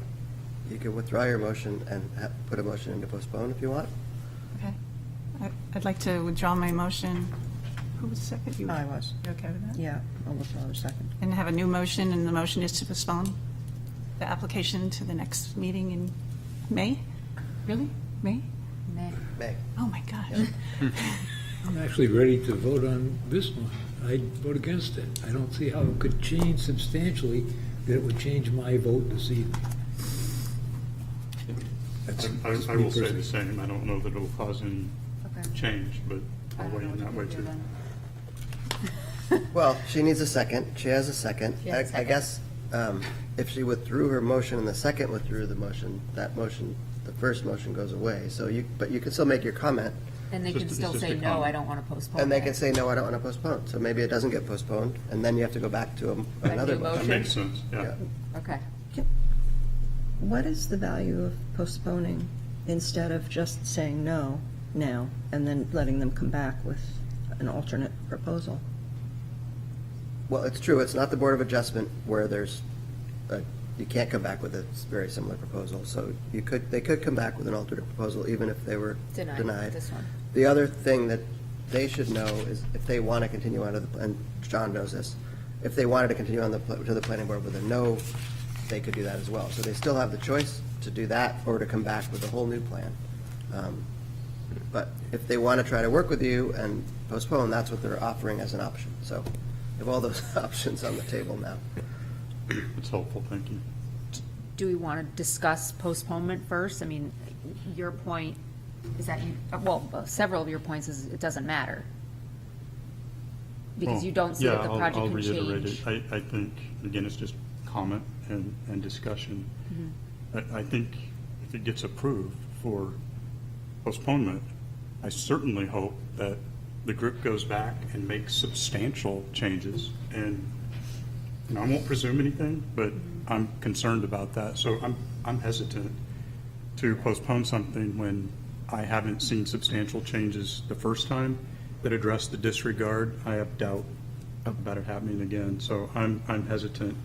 you can withdraw your motion and put a motion in to postpone if you want. Okay. I'd like to withdraw my motion. Who was second? You? I was. You okay with that? Yeah, I'll withdraw a second. And have a new motion, and the motion is to postpone the application to the next meeting in May? Really? May? May. Oh, my gosh. I'm actually ready to vote on this one. I'd vote against it. I don't see how it could change substantially that it would change my vote this evening. That's I me will say the personally. same. I don't know that it'll cause any Okay. change, but I'll weigh in that way too. Well, she needs a second. She has a second. She has a I second. guess if she withdrew her motion and the second withdrew the motion, that motion, the first motion goes away. So but you can still make your comment, And they Just- can it's still just say, a no, comment. I don't want to postpone and they it." can say, no, I don't want to postpone. So maybe it doesn't get postponed, and then you have to go back to another new motion. That makes sense, yeah. Okay. What is the value of postponing instead of just saying no now and then letting them come back with an alternate proposal? Well, it's true. It's not the Board of Adjustment where you can't come back with a very similar proposal. So they could come back with an alternate proposal even if they were denied. This one. The other thing that they should know is if they want to continue on to and John knows this, if they wanted to continue on to the planning board with a no, they could do that as well. So they still have the choice to do that or to come back with a whole new plan. But if they want to try to work with you and postpone, that's what they're offering as an option. So you have all those options on the table now. It's helpful, thank you. Do we want to discuss postponement first? I mean, your point is that several of your points is it doesn't matter. Because you don't see that the Yeah, project I'll can reiterate change. it. I think, again, it's just comment and discussion. I think if it gets approved for postponement, I certainly hope that the group goes back and makes substantial changes. And I won't presume anything, but I'm concerned about that. So I'm hesitant to postpone something when I haven't seen substantial changes the first time that address the disregard. I have doubt about it happening again. So I'm hesitant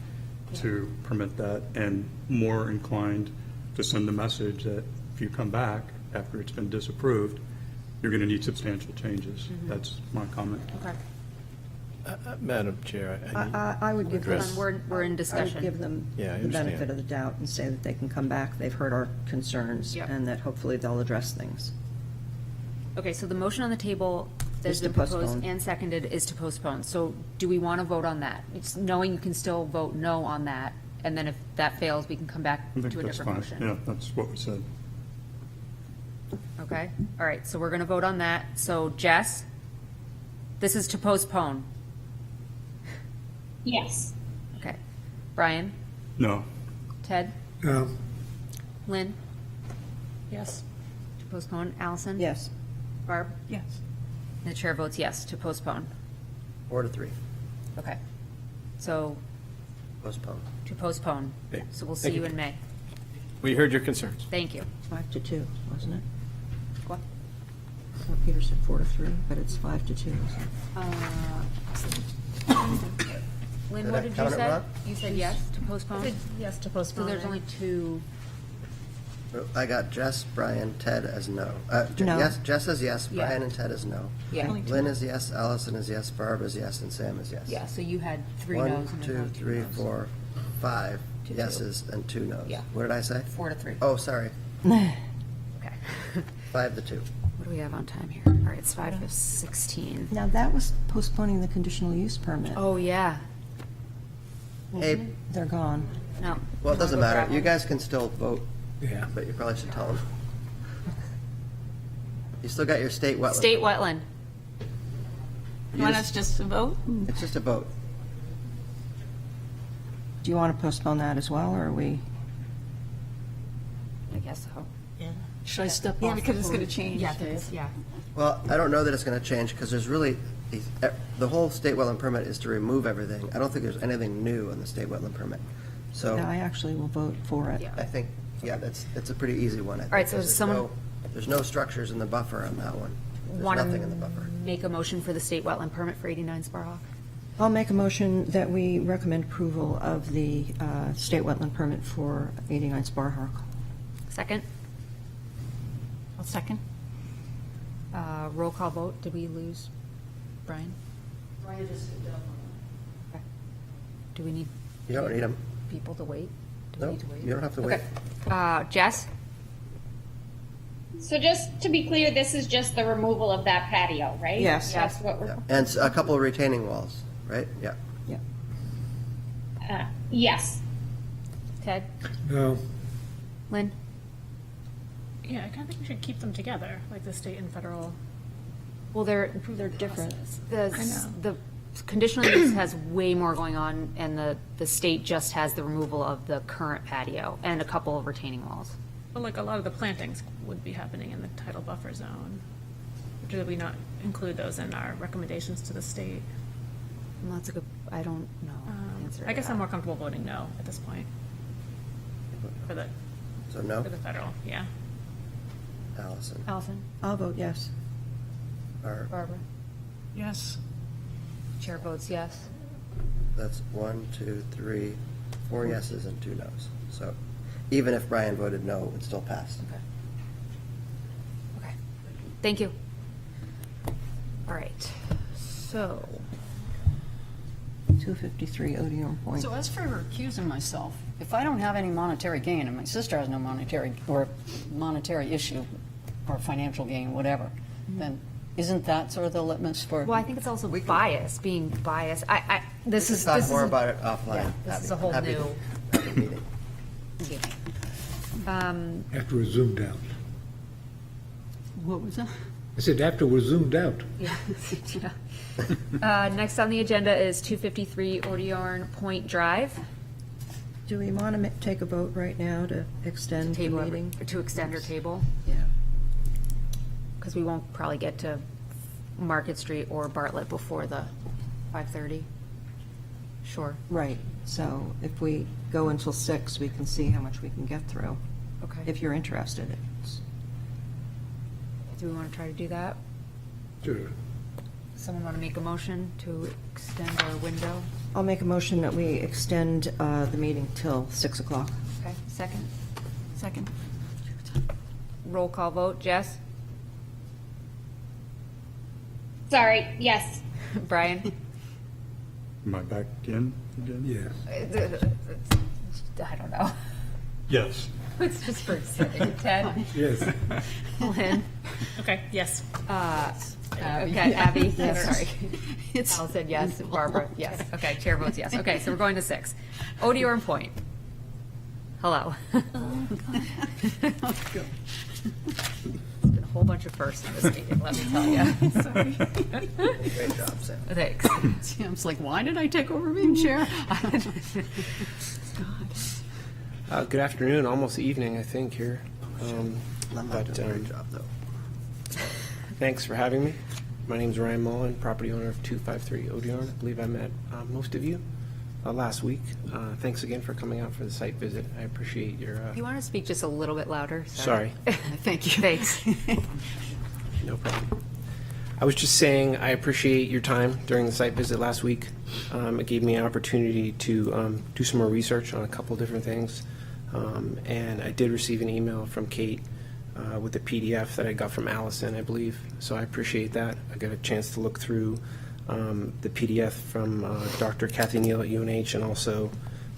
to permit that and more inclined to send the message that if you come back after it's been disapproved, you're going to need substantial changes. That's my comment. Okay. Madam Chair, I would give them. Address. We're in I discussion. would give them Yeah, I the understand. benefit of the doubt and say that they can come back, they've heard our concerns, Yep. and that hopefully they'll address things. Okay, so the motion on the table that's Is to been proposed postpone. and seconded is to postpone. So do we want to vote on that? It's knowing you can still vote no on that, and then if that fails, we can come back I think to a that's different fine. motion. Yeah, that's what we said. Okay, all right, so we're going to vote on that. So Jess, this is to postpone. Yes. Okay. Brian? No. Ted? No. Lynn? Yes. To postpone. Allison? Yes. Barb? Yes. And the chair votes yes to postpone. 4-3, Okay. So postpone. to postpone. Okay. So we'll see Thank you you. in May. We heard your concerns. Thank you. 5-2, wasn't it? What? Well, Peter said 4-3, but it's 5-2, isn't it? Lynn, Did what I did you count it say? wrong? You said yes to postpone? Yes to So postpone. there's only two. I got Jess, Brian, Ted as no. No. Yes, Jess is yes, Yeah. Brian and Ted is no. Yeah. Lynn is yes, Allison is yes, Barb is yes, and Sam is yes. Yeah, so you had three 1, no's and 2, then 3, 4, 5 Two. yeses and 2 no's. Yeah. What did I say? 4-3. Oh, sorry. Okay. 5-2. What do we have on time here? All right, it's 5:16. Now, that was postponing the conditional use permit. Oh, yeah. Hey, They're gone. No. well, it doesn't matter. You You guys can still vote, Yeah. but you probably should tell them. You still got your state wetland. State wetland. You want us just to vote? It's just a vote. Do you want to postpone that as well, or are we? I guess so. Should I step off? Yeah, because it's going to change. Yeah, it is, yeah. Well, I don't know that it's going to change, because there's really, the whole state wetland permit is to remove everything. I don't think there's anything new in the state wetland permit. So I actually will vote for it. I think, yeah, it's a pretty easy one. All right, so someone- There's no structures in the buffer on that one. There's Want nothing in the buffer. to make a motion for the state wetland permit for 89 Sparhawk? I'll make a motion that we recommend approval of the state wetland permit for 89 Sparhawk. Second? I'll second. Roll call vote. Did we lose Brian? Brian just stepped up. Okay. Do we need You don't need them. people to wait? Do we No, need to wait? you don't have to wait. Okay. Jess? So just to be clear, this is just the removal of that patio, right? Yes. That's what we're, And a couple of retaining walls, right? Yeah. yes. Ted? No. Lynn? Yeah, I kind of think we should keep them together, like the state and federal. Well, they're different. The conditional use has way more going on, and the state just has the removal of the current patio and a couple of retaining walls. But like a lot of the plantings would be happening in the tidal buffer zone. Did we not include those in our recommendations to the state? Well, that's a good, I don't know. the answer to I guess that. I'm more comfortable voting no at this point. For the So no, federal, yeah. Allison. Allison? I'll vote yes. Or Barbara? Yes. Chair votes yes. that's 1, 2, 3, 4 yeses and 2 nos. So even if Brian voted no, it would still pass. Okay. Thank you. All right. So, 253 Odeon Point. So as for recusing myself, if I don't have any monetary gain, and my sister has no monetary issue, or financial gain, whatever, then isn't that sort of the litmus for? well, I think it's also bias, being biased. This is. Talk this more is about it offline. Yeah, this is a whole Happy new. meeting. After we're zoomed out. What was that? I said after we're zoomed out. Yeah. Next on the agenda is 253 Odeon Point Drive. Do we want to take a vote right now to extend the Table meeting? to extend our table, Yeah. because we won't probably get to Market Street or Bartlett before the 5:30. Sure. Right. So if we go until 6, we can see how much we can get through, Okay. if you're interested. Do we want to try to do that? Sure. Someone want to make a motion to extend our window? I'll make a motion that we extend the meeting till 6 o'clock. Okay, second. Second. Roll call vote. Jess? Sorry, yes. Brian? Am I back in again? Yes. I don't know. Yes. It's just for a second. Ted? Yes. Lynn? Okay, yes. Okay, Abby? Sorry. Al said yes. Barbara? Yes. Okay, chair votes yes. Okay, so we're going to 6. Odeon Point. Hello. It's been a whole bunch of firsts in this meeting, let me tell you. Great job, Sam. Thanks. Sam's like, why did I take over being chair? Good afternoon, almost evening, I think, here. Lemon did a great job, though. Thanks for having me. My name's Ryan Mullen, property owner of 253 Odeon. I believe I met most of you last week. Thanks again for coming out for the site visit. I appreciate your... You want to speak just a little bit louder? Sorry. Thank you. Thanks. No problem. I was just saying I appreciate your time during the site visit last week. It gave me an opportunity to do some more research on a couple different things. And I did receive an email from Kate with the PDF that I got from Allison, I believe. So I appreciate that. I got a chance to look through the PDF from Dr. Kathy Neal at UNH and also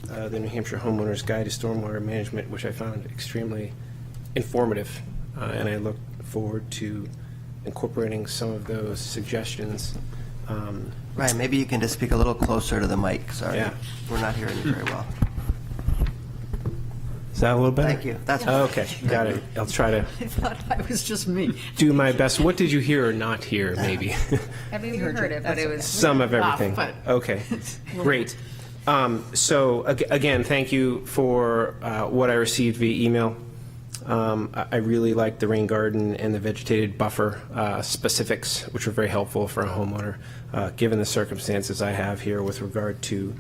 the New Hampshire Homeowners Guide to Stormwater Management, which I found extremely informative. And I look forward to incorporating some of those suggestions. Ryan, maybe you can just speak a little closer to the mic. Sorry. Yeah. We're not hearing you very well. Is that a little better? Thank you. That's okay. Got it. I'll try to I thought I was just me. do my best. What did you hear or not hear, maybe? I mean, we heard it, but it was. Some of everything. but- Okay, great. Again, thank you for what I received via email. I really like the rain garden and the vegetated buffer specifics, which were very helpful for a homeowner, given the circumstances I have here with regard to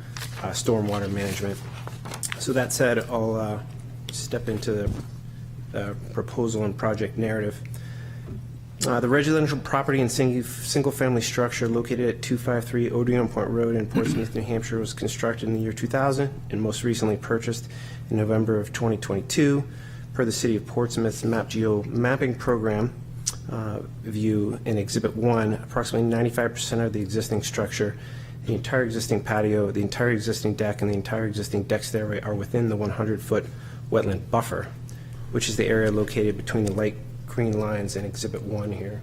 stormwater management. So that said, I'll step into the proposal and project narrative. The residential property and single-family structure located at 253 Odeon Point Road in Portsmouth, New Hampshire was constructed in the year 2000 and most recently purchased in November of 2022 per the City of Portsmouth's MapGeo mapping program view in Exhibit 1. Approximately 95% of the existing structure, the entire existing patio, the entire existing deck, and the entire existing deck stairway are within the 100-foot wetland buffer, which is the area located between the light green lines in Exhibit 1 here.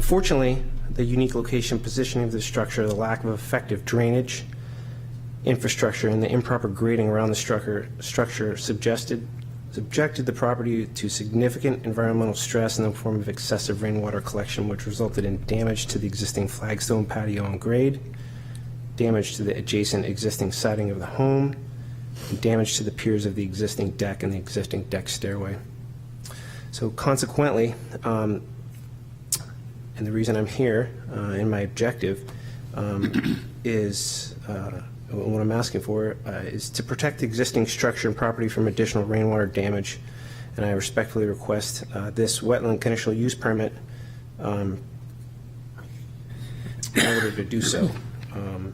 Fortunately, the unique location positioning of the structure, the lack of effective drainage infrastructure, and the improper grading around the structure subjected the property to significant environmental stress in the form of excessive rainwater collection, which resulted in damage to the existing flagstone patio and grade, damage to the adjacent existing siding of the home, and damage to the piers of the existing deck and the existing deck stairway. So consequently, and the reason I'm here and my objective is what I'm asking for is to protect the existing structure and property from additional rainwater damage, and I respectfully request this wetland conditional use permit in order to do so,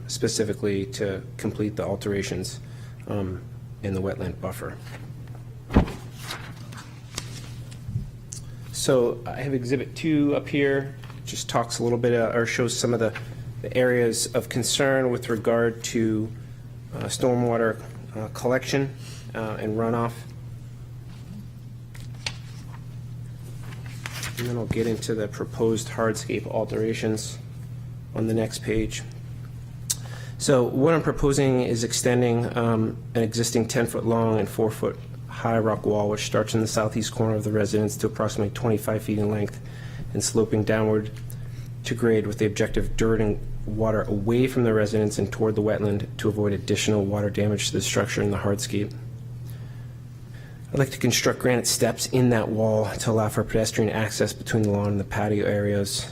specifically to complete the alterations in the wetland buffer. So I have Exhibit 2 up here, just talks a little bit or shows some of the areas of concern with regard to stormwater collection and runoff. And then I'll get into the proposed hardscape alterations on the next page. So what I'm proposing is extending an existing 10-foot long and 4-foot high rock wall, which starts in the southeast corner of the residence to approximately 25 feet in length and sloping downward to grade, with the objective of diverting water away from the residence and toward the wetland to avoid additional water damage to the structure in the hardscape. I'd like to construct granite steps in that wall to allow for pedestrian access between the lawn and the patio areas.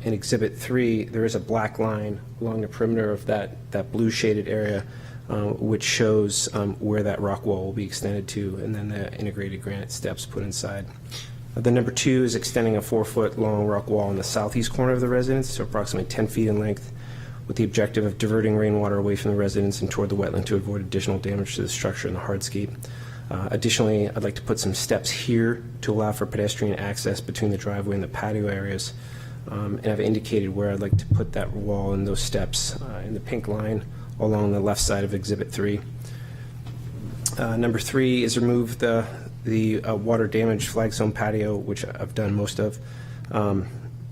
In Exhibit 3, there is a black line along the perimeter of that blue shaded area, which shows where that rock wall will be extended to, and then the integrated granite steps put inside. The number 2 is extending a 4-foot long rock wall in the southeast corner of the residence, so approximately 10 feet in length, with the objective of diverting rainwater away from the residence and toward the wetland to avoid additional damage to the structure in the hardscape. Additionally, I'd like to put some steps here to allow for pedestrian access between the driveway and the patio areas. And I've indicated where I'd like to put that wall and those steps in the pink line along the left side of Exhibit 3. Number 3 is remove the water damaged flagstone patio, which I've done most of,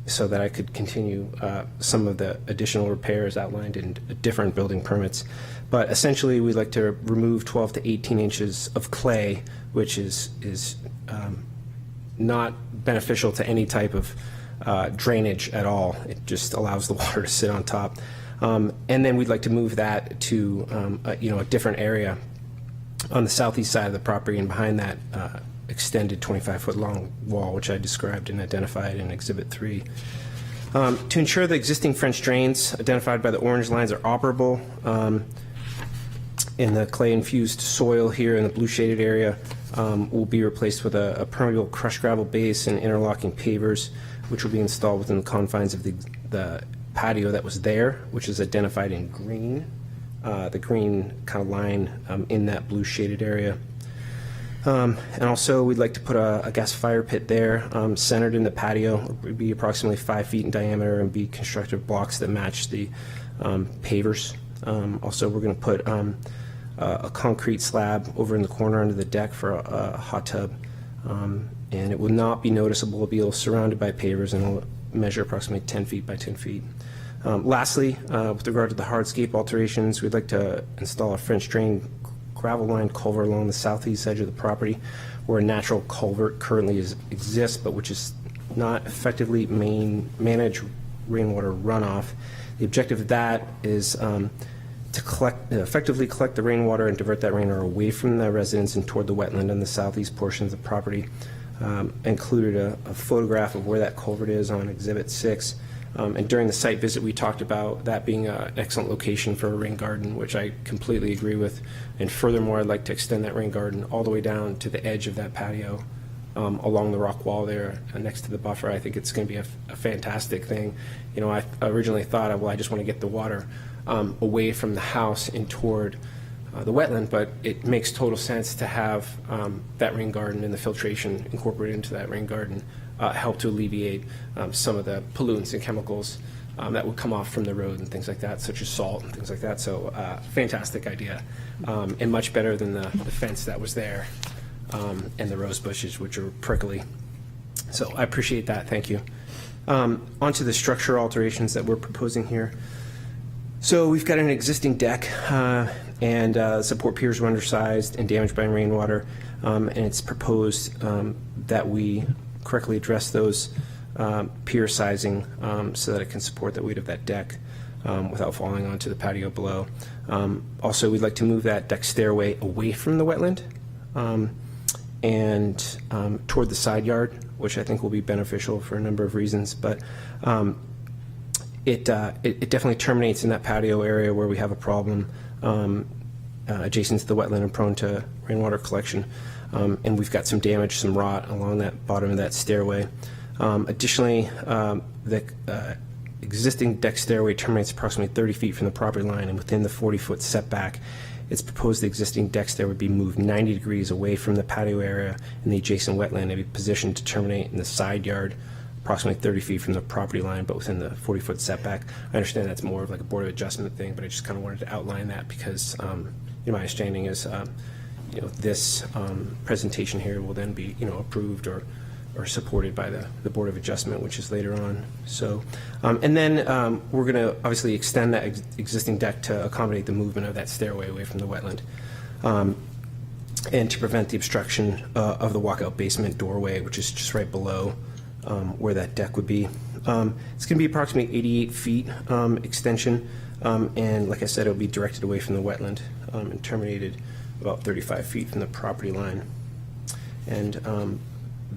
so that I could continue some of the additional repairs outlined in different building permits. But essentially, we'd like to remove 12 to 18 inches of clay, which is not beneficial to any type of drainage at all. It just allows the water to sit on top. And then we'd like to move that to a different area on the southeast side of the property and behind that extended 25-foot long wall, which I described and identified in Exhibit 3. To ensure the existing French drains identified by the orange lines are operable in the clay-infused soil here in the blue shaded area will be replaced with a permeable crushed gravel base and interlocking pavers, which will be installed within the confines of the patio that was there, which is identified in green, the green kind of line in that blue shaded area. And also, we'd like to put a gas fire pit there, centered in the patio. It would be approximately 5 feet in diameter and be constructed blocks that match the pavers. Also, we're going to put a concrete slab over in the corner under the deck for a hot tub. And it will not be noticeable. It'll be surrounded by pavers and will measure approximately 10 feet by 10 feet. Lastly, with regard to the hardscape alterations, we'd like to install a French drain gravel line culvert along the southeast edge of the property, where a natural culvert currently exists, but which is not effectively manage rainwater runoff. The objective of that is to effectively collect the rainwater and divert that rainwater away from the residents and toward the wetland on the southeast portion of the property. Included a photograph of where that culvert is on Exhibit 6. And during the site visit, we talked about that being an excellent location for a rain garden, which I completely agree with. And furthermore, I'd like to extend that rain garden all the way down to the edge of that patio, along the rock wall there next to the buffer. I think it's going to be a fantastic thing. You know, I originally thought, well, I just want to get the water away from the house and toward the wetland, but it makes total sense to have that rain garden and the filtration incorporated into that rain garden help to alleviate some of the pollutants and chemicals that would come off from the road and things like that, such as salt and things like that. So fantastic idea, and much better than the fence that was there and the rose bushes, which are prickly. So I appreciate that. Thank you. Onto the structure alterations that we're proposing here. So we've got an existing deck, and support piers were undersized and damaged by rainwater, and it's proposed that we correctly address those pier sizing so that it can support the weight of that deck without falling onto the patio below. Also, we'd like to move that deck stairway away from the wetland and toward the side yard, which I think will be beneficial for a number of reasons. But it definitely terminates in that patio area where we have a problem adjacent to the wetland and prone to rainwater collection. And we've got some damage, some rot along that bottom of that stairway. Additionally, the existing deck stairway terminates approximately 30 feet from the property line, and within the 40-foot setback, it's proposed the existing deck stair would be moved 90 degrees away from the patio area in the adjacent wetland and be positioned to terminate in the side yard approximately 30 feet from the property line, but within the 40-foot setback. I understand that's more of like a Board of Adjustment thing, but I just kind of wanted to outline that because my understanding is this presentation here will then be approved or supported by the Board of Adjustment, which is later on. So, and then we're going to obviously extend that existing deck to accommodate the movement of that stairway away from the wetland, and to prevent the obstruction of the walkout basement doorway, which is just right below where that deck would be. It's going to be approximately 88 feet extension, and like I said, it'll be directed away from the wetland and terminated about 35 feet from the property line. And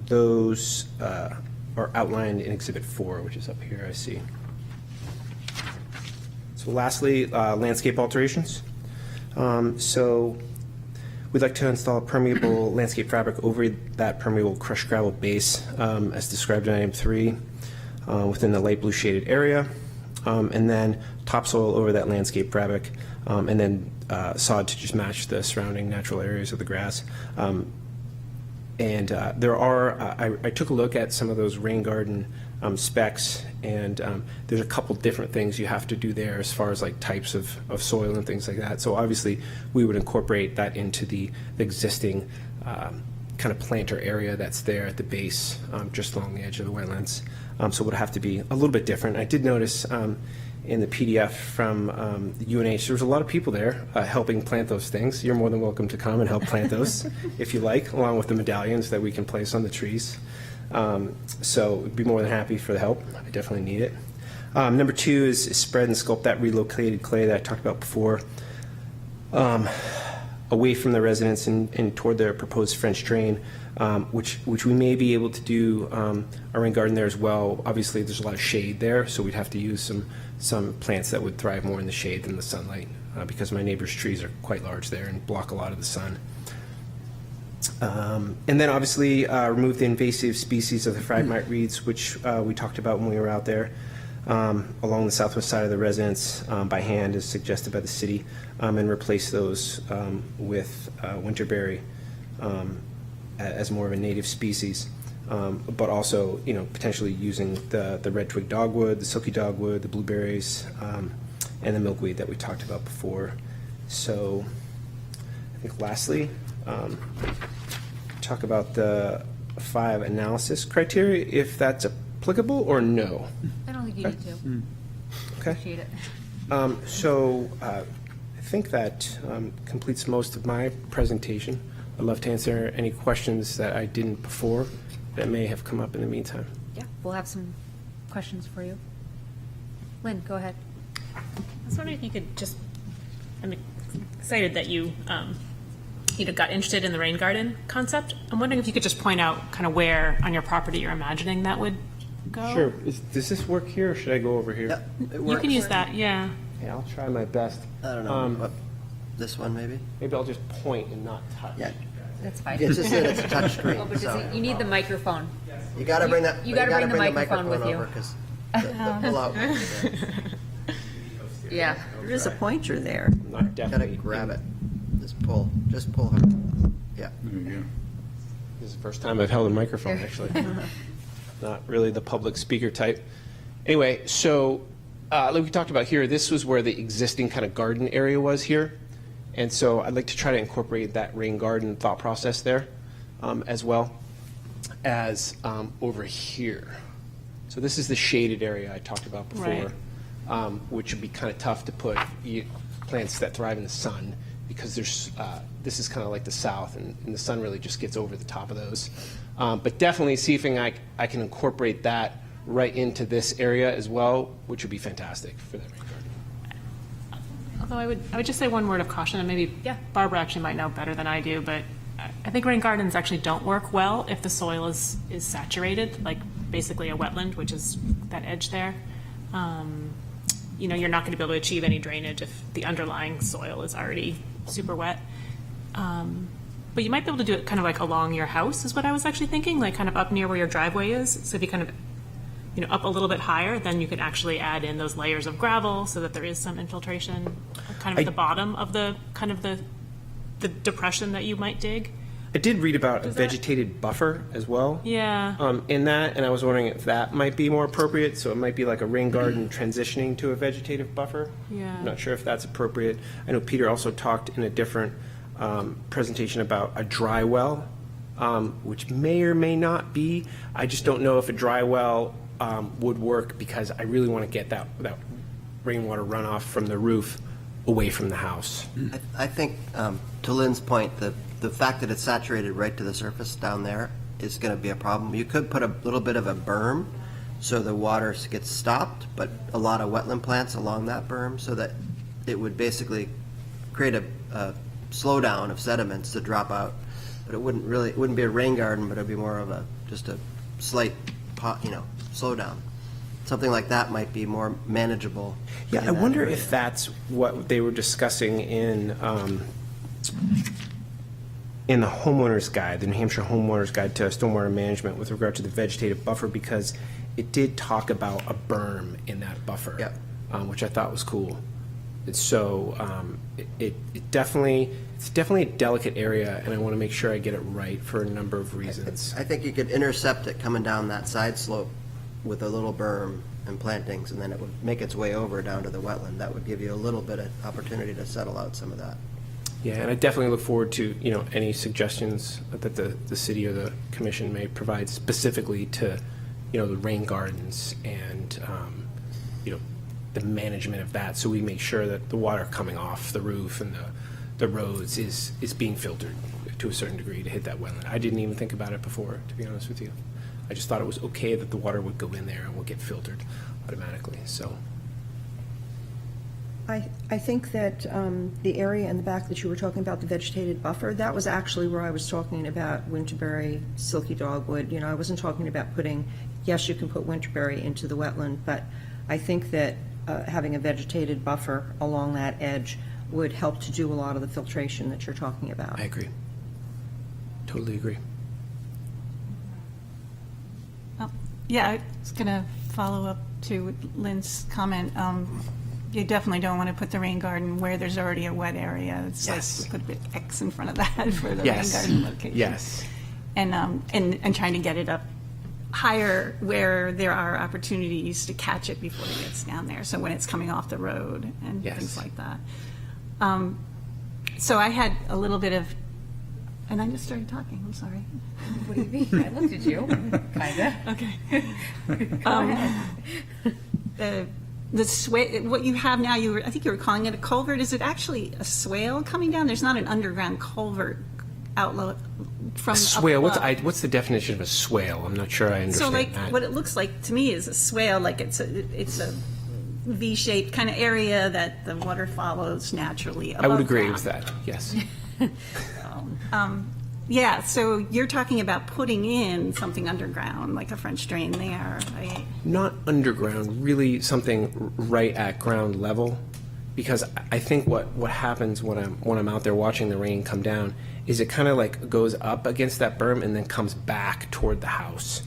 those are outlined in Exhibit 4, which is up here, I see. So lastly, landscape alterations. So we'd like to install a permeable landscape fabric over that permeable crushed gravel base as described in item 3 within the light blue shaded area, and then topsoil over that landscape fabric, and then sod to just match the surrounding natural areas of the grass. And there are, I took a look at some of those rain garden specs, and there's a couple different things you have to do there as far as like types of soil and things like that. So obviously we would incorporate that into the existing kind of planter area that's there at the base, just along the edge of the wetlands. So it would have to be a little bit different. I did notice in the PDF from the UNH, there was a lot of people there helping plant those things. You're more than welcome to come and help plant those if you like, along with the medallions that we can place on the trees. So we'd be more than happy for the help. I definitely need it. Number 2 is spread and sculpt that relocated clay that I talked about before away from the residents and toward their proposed French drain, which we may be able to do a rain garden there as well. Obviously, there's a lot of shade there, so we'd have to use some plants that would thrive more in the shade than the sunlight because my neighbor's trees are quite large there and block a lot of the sun. And then obviously remove the invasive species of the phragmite reeds, which we talked about when we were out there, along the southwest side of the residence by hand as suggested by the city, and replace those with winterberry as more of a native species, but also potentially using the red twig dogwood, the silky dogwood, the blueberries, and the milkweed that we talked about before. So I think lastly, talk about the 5 analysis criteria, if that's applicable or no. I don't think you need to. Okay. Appreciate it. So I think that completes most of my presentation. I'd love to answer any questions that I didn't before that may have come up in the meantime. Yeah, we'll have some questions for you. Lynn, go ahead. I was wondering if you could just, I'm excited that you, got interested in the rain garden concept. I'm wondering if you could just point out kind of where on your property you're imagining that would go? Sure. Does this work here, or should I go over here? Yep, it You works. can use that, yeah. Yeah, I'll try my best. I don't know, what, this one maybe? Maybe I'll just point and not touch. Yeah. That's fine. It's just that it's a touch Oh, screen, but so. you need the microphone. You gotta bring that, You gotta bring the microphone with you. over, 'cause the pull-out. Yeah. There is a pointer there. Not Gotta definitely. grab it. Just pull her. Yeah. There you go. This is the first time I've held a microphone, actually. Not really the public speaker type. Anyway, so like we talked about here, this was where the existing kind of garden area was here. And so I'd like to try to incorporate that rain garden thought process there as well as over here. So this is the shaded area I talked about before, which would be kind of tough to put plants that thrive in the sun, because there's this is kind of like the south, and the sun really just gets over the top of those. But definitely see if I can incorporate that right into this area as well, which would be fantastic for that rain garden. Although I would just say one word of caution, and maybe Barbara actually might know better than I do, but I think rain gardens actually don't work well if the soil is saturated, like basically a wetland, which is that edge there. You're not going to be able to achieve any drainage if the underlying soil is already super wet. But you might be able to do it kind of like along your house is what I was actually thinking, like kind of up near where your driveway is. So if you kind of up a little bit higher, then you could actually add in those layers of gravel so that there is some infiltration kind of at the bottom of the kind of the depression that you might dig. I did read about a vegetated buffer as well. Yeah. In that, and I was wondering if that might be more appropriate. So it might be like a rain garden transitioning to a vegetative buffer. Yeah. I'm not sure if that's appropriate. I know Peter also talked in a different presentation about a dry well, which may or may not be. I just don't know if a dry well would work, because I really want to get that rainwater runoff from the roof away from the house. I think, to Lynn's point, the fact that it's saturated right to the surface down there is going to be a problem. You could put a little bit of a berm so the water gets stopped, but a lot of wetland plants along that berm, so that it would basically create a slowdown of sediments to drop out. But it wouldn't be a rain garden, but it'd be more of just a slight slowdown. Something like that might be more manageable. Yeah, in I that wonder area. if that's what they were discussing in the homeowner's guide, the New Hampshire homeowner's guide to stormwater management, with regard to the vegetative buffer, because it did talk about a berm in that buffer, which I thought was cool. So it's definitely a delicate area, and I want to make sure I get it right for a number of reasons. I think you could intercept it coming down that side slope with a little berm and plantings, and then it would make its way over down to the wetland. That would give you a little bit of opportunity to settle out some of that. Yeah, and I definitely look forward to, any suggestions that the city or the commission may provide specifically to, the rain gardens and, the management of that, so we make sure that the water coming off the roof and the roads is being filtered to a certain degree to hit that wetland. I didn't even think about it before, to be honest with you. I just thought it was okay that the water would go in there and would get filtered automatically, so. I think that the area in the back that you were talking about, the vegetated buffer, that was actually where I was talking about winterberry, silky dogwood. I wasn't talking about yes, you can put winterberry into the wetland, but I think that having a vegetated buffer along that edge would help to do a lot of the filtration that you're talking about. I agree. Totally agree. Yeah, I was going to follow up to Lynn's comment. You definitely don't want to put the rain garden where there's already a wet area. It's like put a big X in front of that for the rain garden location. Yes. And trying to get it up higher where there are opportunities to catch it before it gets down there. So when it's coming off the road and things like that. So I had a little bit of, and I just started talking. I'm sorry. What do you mean? I looked at you. Kinda. Okay. The swale, what you have now, I think you were calling it a culvert. Is it actually a swale coming down? There's not an underground culvert outlet from A swale. up above. What's the definition of a swale? I'm not sure I understand So like that. what it looks like to me is a swale, like it's a V-shaped kind of area that the water follows naturally above I would agree ground. with that, yes. Yeah, so you're talking about putting in something underground, like a French drain there, right? Not underground, really something right at ground level, because I think what happens when I'm out there watching the rain come down is it kind of like goes up against that berm and then comes back toward the house.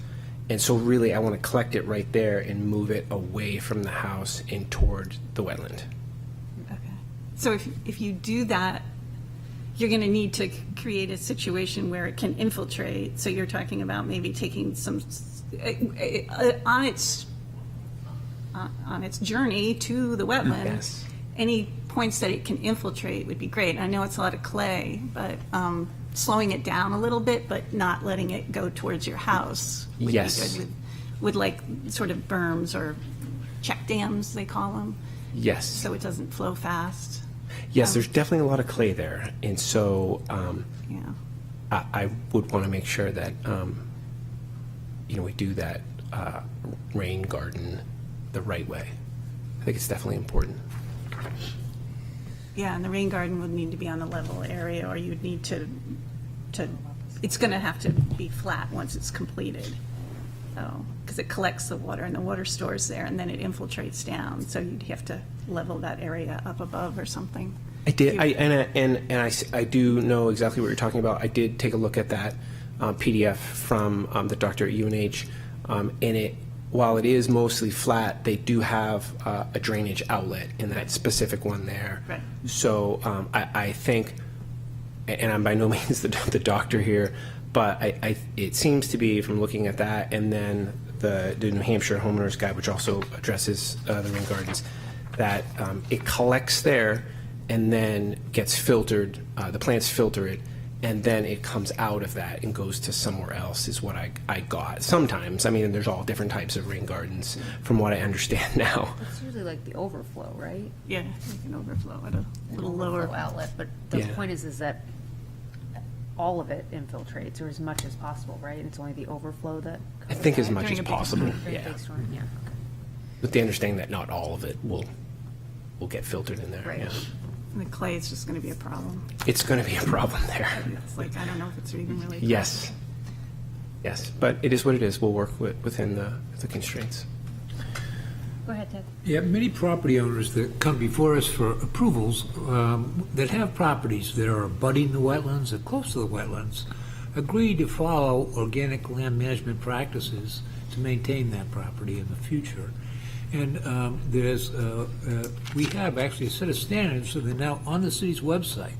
And so really I want to collect it right there and move it away from the house and toward the wetland. Okay. So if you do that, you're going to need to create a situation where it can infiltrate. So you're talking about maybe taking some, on its journey to the wetland, Yes. any points that it can infiltrate would be great. I know it's a lot of clay, but slowing it down a little bit, but not letting it go towards your house would Yes. be good with like sort of berms or check dams, they call them, Yes. so it doesn't flow fast. Yes, there's definitely a lot of clay there. And so Yeah. I would want to make sure that, we do that rain garden the right way. I think it's definitely important. Yeah, and the rain garden would need to be on a level area, or you'd need to, it's going to have to be flat once it's completed. Because it collects the water and the water stores there, and then it infiltrates down. So you'd have to level that area up above or something. I did, I do know exactly what you're talking about. I did take a look at that PDF from the doctor at UNH, and while it is mostly flat, they do have a drainage outlet in that specific one there. Right. So I think, and I'm by no means the doctor here, but it seems to be, from looking at that, and then the New Hampshire Homeowners Guide, which also addresses the rain gardens, that it collects there and then gets filtered, the plants filter it, and then it comes out of that and goes to somewhere else, is what I got. Sometimes, I mean, there's all different types of rain gardens, from what I understand now. It's usually like the overflow, right? Yeah, you can overflow at a little An lower. overflow outlet, but the Yeah. point is that all of it infiltrates, or as much as possible, right? It's only the overflow that. I think as much During as a big possible, During a yeah. big storm, yeah. With the understanding that not all of it will get filtered in there. Right. Yeah. And the clay is just going to be a problem. It's going to be a problem there. It's like, I don't know if it's even really. Yes. Yes, but it is what it is. We'll work within the constraints. Go ahead, Ted. Yeah, many property owners that come before us for approvals that have properties that are abutting the wetlands or close to the wetlands agree to follow organic land management practices to maintain that property in the future. And we have actually a set of standards, so they're now on the city's website.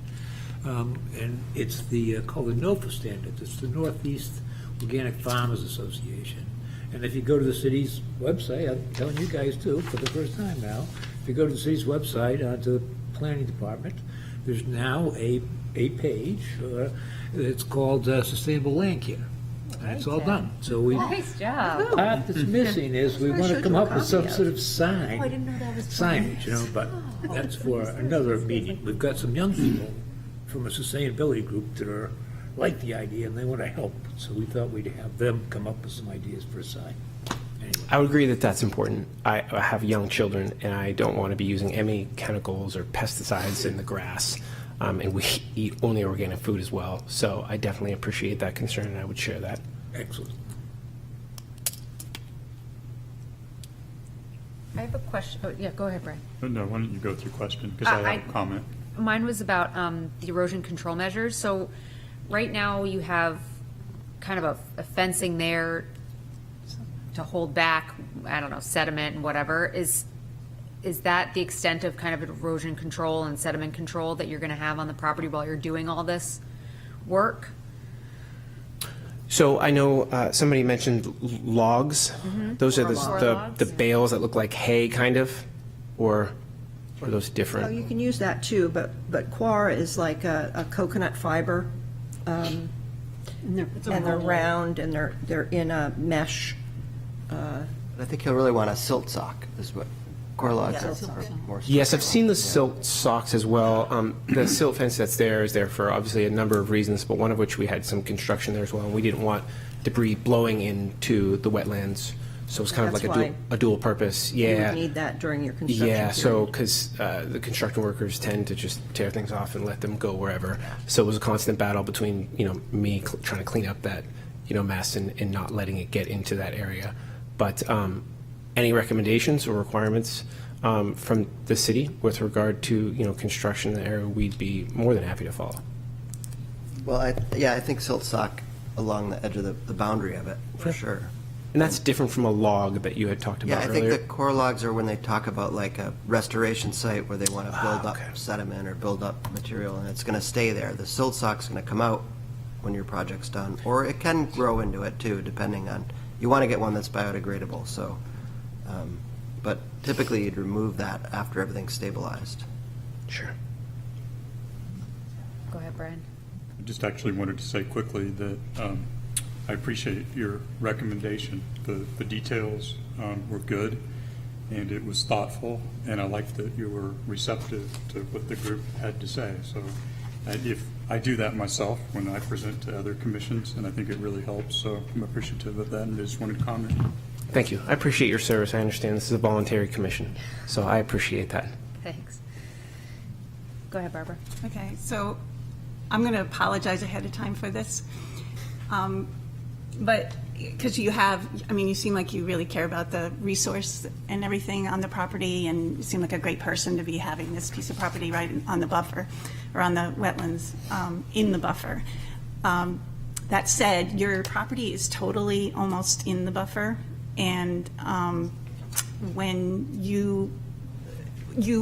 And it's called the NOFA standard. It's the Northeast Organic Farmers Association. And if you go to the city's website, I'm telling you guys too, for the first time now, if you go to the city's website, to the planning department, there's now a page that's called Sustainable Land Care. And it's all done. So Nice job. part that's missing is we want to come up with some sort of sign. Oh, I didn't know that was Signage, but that's for another meeting. We've got some young people from a sustainability group that are like the idea and they want to help. So we thought we'd have them come up with some ideas for a sign. Anyway. I would agree that that's important. I have young children, and I don't want to be using any chemicals or pesticides in the grass. And we eat only organic food as well. So I definitely appreciate that concern, and I would share that. Excellent. I have a question. Oh, yeah, go ahead, Brian. No, why don't you go through question, because I have a comment. Mine was about the erosion control measures. So right now you have kind of a fencing there to hold back, I don't know, sediment and whatever. Is that the extent of kind of erosion control and sediment control that you're going to have on the property while you're doing all this work? So I know somebody mentioned logs. Those are Or the logs, the yeah. bales that look like hay, kind of, or are those Oh, different? you can use that too, but coir is like a coconut fiber, and they're round, and they're in a mesh. I think you'll really want a silt sock, is what core logs Yeah. are more. Yes, I've seen the silt socks as well. The silt fence that's there is there for obviously a number of reasons, but one of which we had some construction there as well, and we didn't want debris blowing into the wetlands. So it's kind of That's like why a dual purpose. You Yeah. would need that during your construction Yeah, so, period. because the construction workers tend to just tear things off and let them go wherever. So it was a constant battle between, me trying to clean up that, mess and not letting it get into that area. But any recommendations or requirements from the city with regard to, construction in the area, we'd be more than happy to follow. Well, I think silt sock along the edge of the boundary of it, for sure. And that's different from a log that you had talked Yeah, about I earlier. think the core logs are when they talk about like a restoration site where they want to build up sediment or build up material, and it's going to stay there. The silt sock's going to come out when your project's done, or it can grow into it too, depending on, you want to get one that's biodegradable, so, but typically you'd remove that after everything's stabilized. Sure. Go ahead, Brian. I just actually wanted to say quickly that I appreciate your recommendation. The details were good, and it was thoughtful, and I liked that you were receptive to what the group had to say. So if I do that myself when I present to other commissions, and I think it really helps, so I'm appreciative of that, and I just wanted to comment. Thank you. I appreciate your service. I understand this is a voluntary commission, so I appreciate that. Thanks. Go ahead, Barbara. Okay, so I'm going to apologize ahead of time for this. But, because you seem like you really care about the resource and everything on the property, and you seem like a great person to be having this piece of property right on the buffer, or on the wetlands in the buffer. That said, your property is totally almost in the buffer, and when you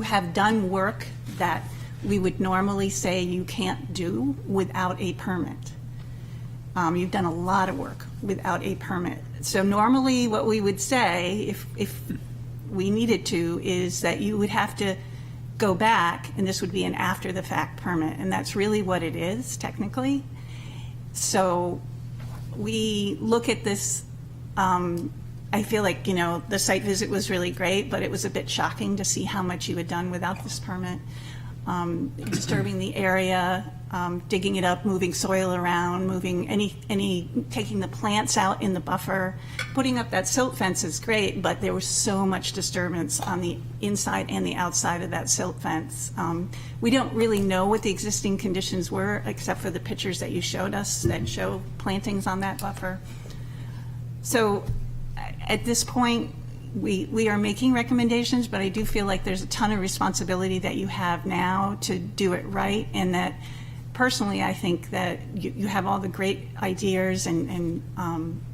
have done work that we would normally say you can't do without a permit. You've done a lot of work without a permit. So normally what we would say, if we needed to, is that you would have to go back, and this would be an after-the-fact permit, and that's really what it is, technically. So we look at this, I feel like, the site visit was really great, but it was a bit shocking to see how much you had done without this permit. Disturbing the area, digging it up, moving soil around, moving taking the plants out in the buffer. Putting up that silt fence is great, but there was so much disturbance on the inside and the outside of that silt fence. We don't really know what the existing conditions were, except for the pictures that you showed us that show plantings on that buffer. So at this point, we are making recommendations, but I do feel like there's a ton of responsibility that you have now to do it right, and that personally, I think that you have all the great ideas, and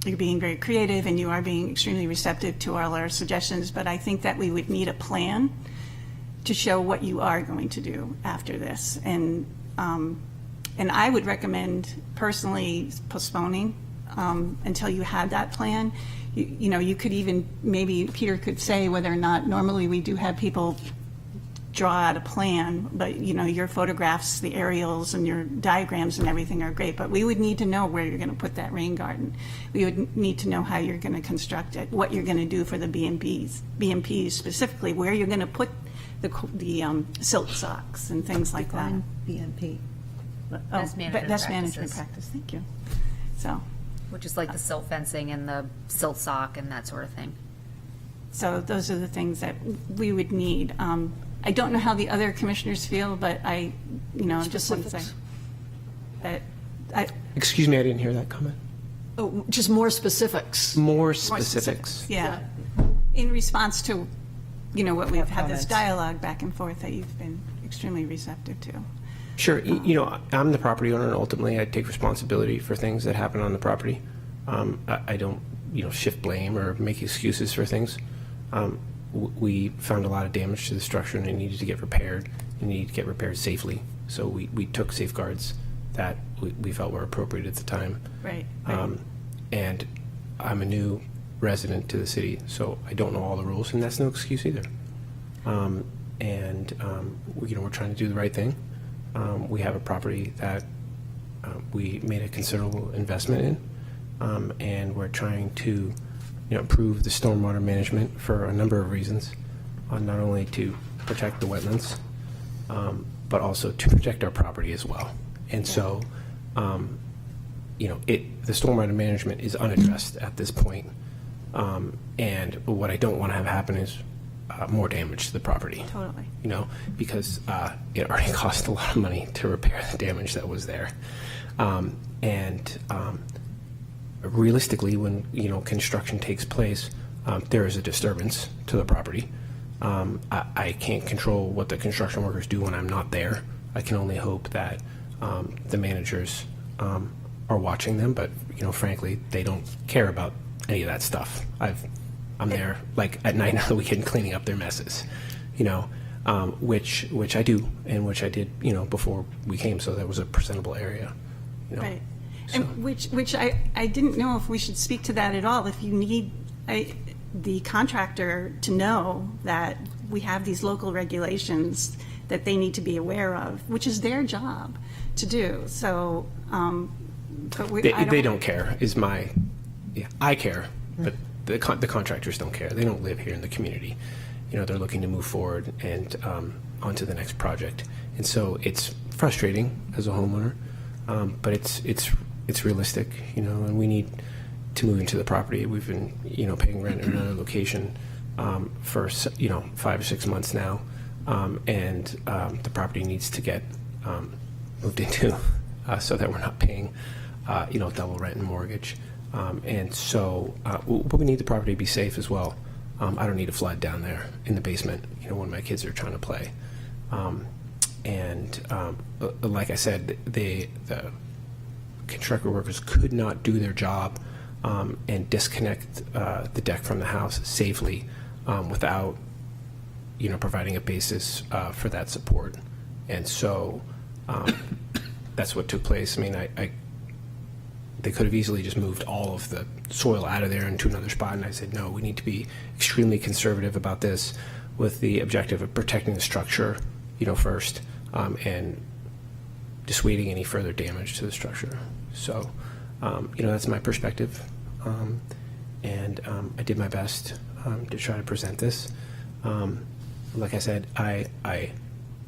you're being very creative, and you are being extremely receptive to all our suggestions, but I think that we would need a plan to show what you are going to do after this. And I would recommend personally postponing until you had that plan. You could even, maybe Peter could say whether or not, normally we do have people draw out a plan, but your photographs, the aerials and your diagrams and everything are great, but we would need to know where you're going to put that rain garden. We would need to know how you're going to construct it, what you're going to do for the BMPs specifically, where you're going to put the silt socks and things like that. BMP. Best management Best practices. management practice, thank you. So. Which is like the silt fencing and the silt sock and that sort of thing. So those are the things that we would need. I don't know how the other commissioners feel, but I just want to say that Excuse me, I didn't hear that comment. Oh, just more specifics. More specifics. Yeah. In response to, what we've had this comments. dialogue back and forth that you've been extremely receptive to. Sure. I'm the property owner, and ultimately I take responsibility for things that happen on the property. I don't, shift blame or make excuses for things. We found a lot of damage to the structure, and it needed to get repaired. It needed to get repaired safely. So we took safeguards that we felt were appropriate at the time. Right. And I'm a new resident to the city, so I don't know all the rules, and that's no excuse either. We're trying to do the right thing. We have a property that we made a considerable investment in, and we're trying to improve the stormwater management for a number of reasons, not only to protect the wetlands, but also to protect our property as well. And so, the stormwater management is unaddressed at this point. And what I don't want to have happen is more damage to the property. Totally. You know, because it already cost a lot of money to repair the damage that was there. Realistically, when, you know, construction takes place, there is a disturbance to the property. I can't control what the construction workers do when I'm not there. I can only hope that the managers are watching them, but, you know, frankly, they don't care about any of that stuff. I'm there like at night on the weekend cleaning up their messes, you know, which I do, and which I did, you know, before we came, so that was a presentable area, you know. Right. And which I didn't know if we should speak to that at all. If you need the contractor to know that we have these local regulations that they need to be aware of, which is their job to do. So, but They don't care. I care, but the contractors don't care. They don't live here in the community. You know, they're looking to move forward and onto the next project. And so it's frustrating as a homeowner, but it's realistic, you know, and we need to move into the property. We've been, you know, paying rent in another location for, you know, 5 or 6 months now, and the property needs to get moved into so that we're not paying, you know, double rent and mortgage. And so, but we need the property to be safe as well. I don't need a flood down there in the basement, you know, when my kids are trying to play. Like I said, the construction workers could not do their job and disconnect the deck from the house safely without, you know, providing a basis for that support. And so that's what took place. I mean, they could have easily just moved all of the soil out of there into another spot, and I said, no, we need to be extremely conservative about this with the objective of protecting the structure, you know, first, and dissuading any further damage to the structure. So, you know, that's my perspective, and I did my best to try to present this. Like I said, I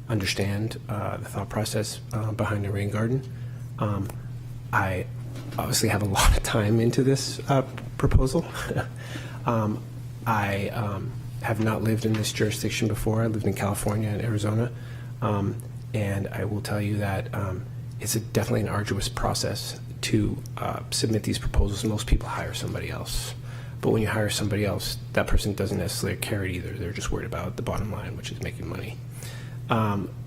understand the thought process behind the rain garden. I obviously have a lot of time into this proposal. I have not lived in this jurisdiction before. I lived in California and Arizona, and I will tell you that it's definitely an arduous process to submit these proposals. Most people hire somebody else, but when you hire somebody else, that person doesn't necessarily care it either. They're just worried about the bottom line, which is making money.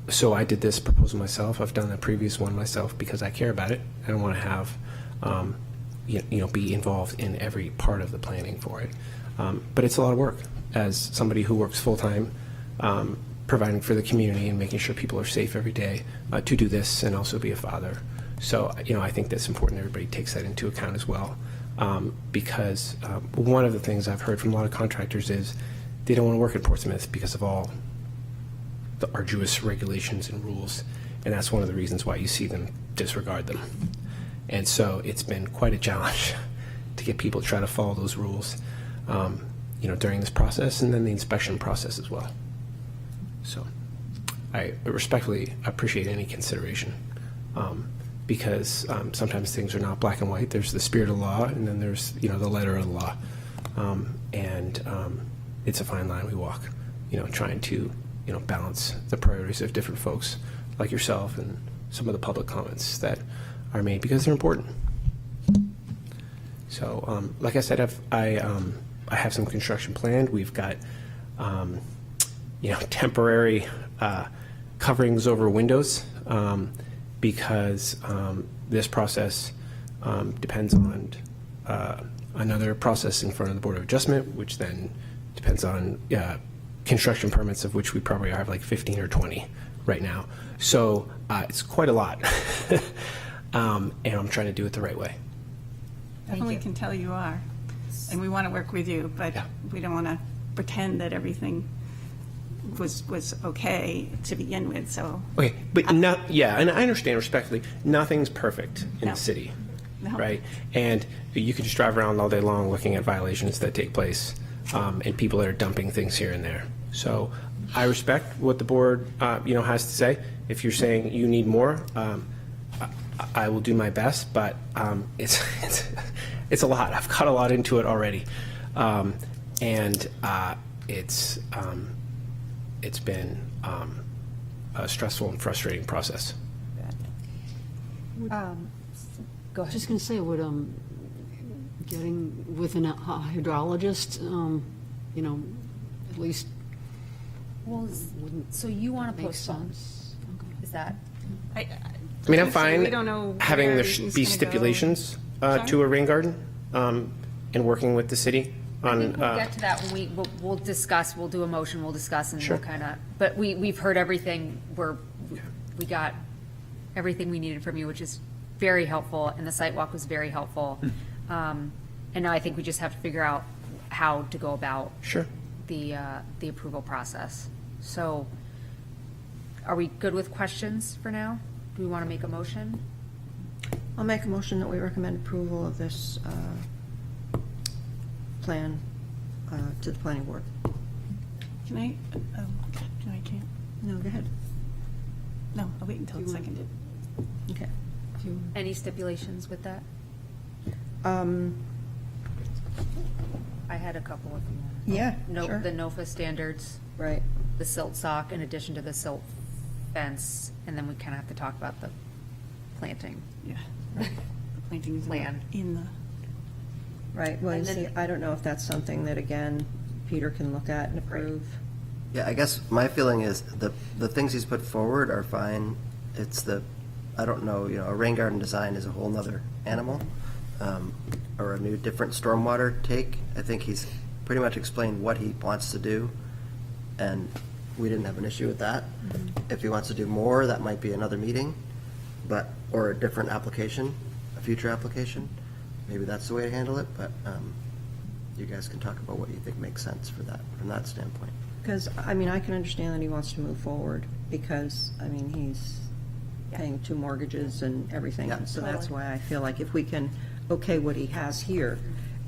So I did this proposal myself. I've done the previous one myself because I care about it. I don't want to have you know, be involved in every part of the planning for it. But it's a lot of work as somebody who works full-time, providing for the community and making sure people are safe every day, to do this and also be a father. So, you know, I think that's important everybody takes that into account as well, because one of the things I've heard from a lot of contractors is they don't want to work in Portsmouth because of all the arduous regulations and rules, and that's one of the reasons why you see them disregard them. And so it's been quite a challenge to get people to try to follow those rules, you know, during this process and then the inspection process as well. So I respectfully appreciate any consideration, because sometimes things are not black and white. There's the spirit of law, and then there's, you know, the letter of the law. It's a fine line we walk, you know, trying to, you know, balance the priorities of different folks like yourself and some of the public comments that are made because they're important. So, like I said, I have some construction planned. We've got, you know, temporary coverings over windows because this process depends on another process in front of the Board of Adjustment, which then depends on construction permits, of which we probably have like 15 or 20 right now. So it's quite a lot. And I'm trying to do it the right way. Definitely can tell you are. And we want to work with you, but we don't want to pretend that everything was okay to begin with, so. Okay, but and I understand respectfully, nothing's perfect in the city, right? And you can just drive around all day long looking at violations that take place, and people that are dumping things here and there. So I respect what the board, you know, has to say. If you're saying you need more, I will do my best, but it's a lot. I've got a lot into it already. And it's been a stressful and frustrating process. Go ahead. Just going to say, would getting with a hydrologist, you know, at least Well, so you want to make postpone? sense. Is that? I mean, I'm So fine we don't know having where there everything's be gonna go. stipulations Sorry? to a rain garden, and working with the city I on. think we'll get to that when we'll discuss, we'll do a motion, we'll discuss, and we'll kind of, but we've heard everything, we got everything we needed from you, which is very helpful, and the site walk was very helpful. And now I think we just have to figure out how to go about Sure. the approval process. So are we good with questions for now? Do we want to make a motion? I'll make a motion that we recommend approval of this plan to the planning board. Can I, no, I can't. No, go ahead. No, I'll wait until it's seconded. Okay. Any stipulations with that? I had a couple of them. Yeah, No, sure. the NOFA standards, Right. the silt sock in addition to the silt fence, and then we kind of have to talk about the planting. Yeah. The planting is Plan. in the. Right, well, you And then- see, I don't know if that's something that, again, Peter can look at and approve. Yeah, I guess my feeling is the things he's put forward are fine. It's I don't know, a rain garden design is a whole nother animal, or a new, different stormwater take. I think he's pretty much explained what he wants to do, and we didn't have an issue with that. If he wants to do more, that might be another meeting, or a different application, a future application. Maybe that's the way to handle it, but you guys can talk about what you think makes sense for that, from that standpoint. Because, I mean, I can understand that he wants to move forward, because, I mean, he's paying 2 mortgages and everything. Yeah. And so that's why I feel like if we can okay what he has here,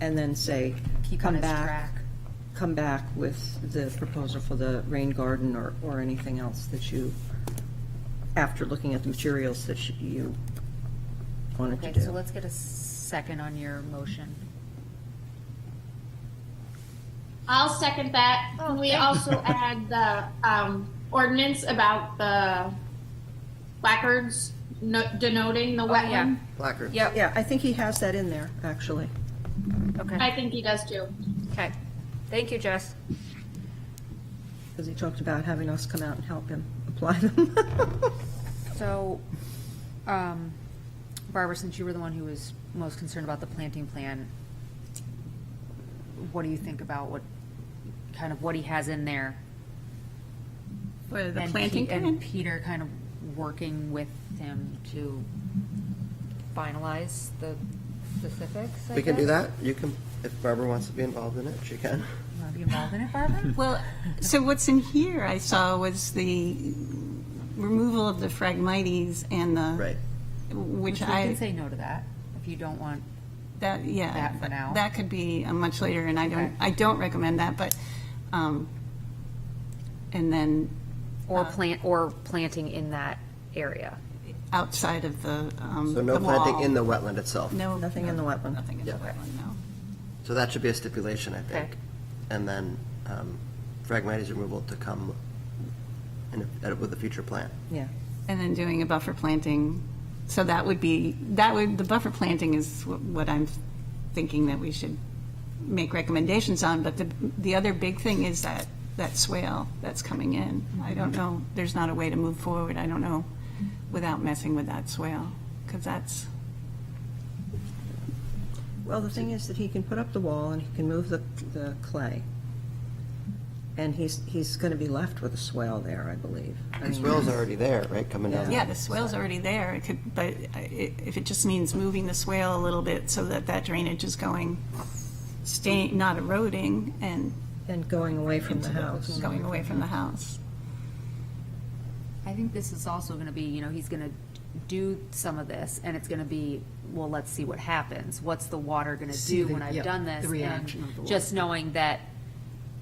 and then say, Keep on come his back, track. come back with the proposal for the rain garden or anything else that you, after looking at the materials that you wanted to Okay, do. so let's get a second on your motion. I'll second that. Can we also add the ordinance about the placards denoting the wetland? Placard. Yep, Yeah, I think he has that in there, actually. okay. I think he does too. Okay. Thank you, Jess. Because he talked about having us come out and help him apply them. So, Barbara, since you were the one who was most concerned about the planting plan, what do you think about what he has in there? For the And planting And plan? Peter kind of working with him to finalize the specifics, I We can do guess? that. You can, if Barbara wants to be involved in it, she can. You want to be involved in it, Barbara? Well, so what's in here I saw was the removal of the Phragmites and the. Right. Which We can I, say no to that if you don't want. yeah. that for now. That could be a much later, and Okay. I don't recommend that, but, and then Or planting in that area. outside of the, So no the planting wall. in the wetland itself. No. Nothing in the wetland. Nothing in the Yeah. wetland, no. So that should be a stipulation, I think. Okay. And then Phragmites removal to come with a future plan. Yeah. And then doing a buffer planting, so the buffer planting is what I'm thinking that we should make recommendations on, but the other big thing is that swale that's coming in. I don't know, there's not a way to move forward, I don't know, without messing with that swale, because that's, Well, the thing is that he can put up the wall and he can move the clay. And he's going to be left with a swale there, I believe. The swale's already there, right, coming down? yeah, the swale's already there, it could, but if it just means moving the swale a little bit so that drainage is staying, not eroding, and going away from the house. going away from the house. I think this is also going to be, he's going to do some of this, and it's going to be, well, let's see what happens. What's the water going to do when I've done this? the reaction of the water. Just knowing that,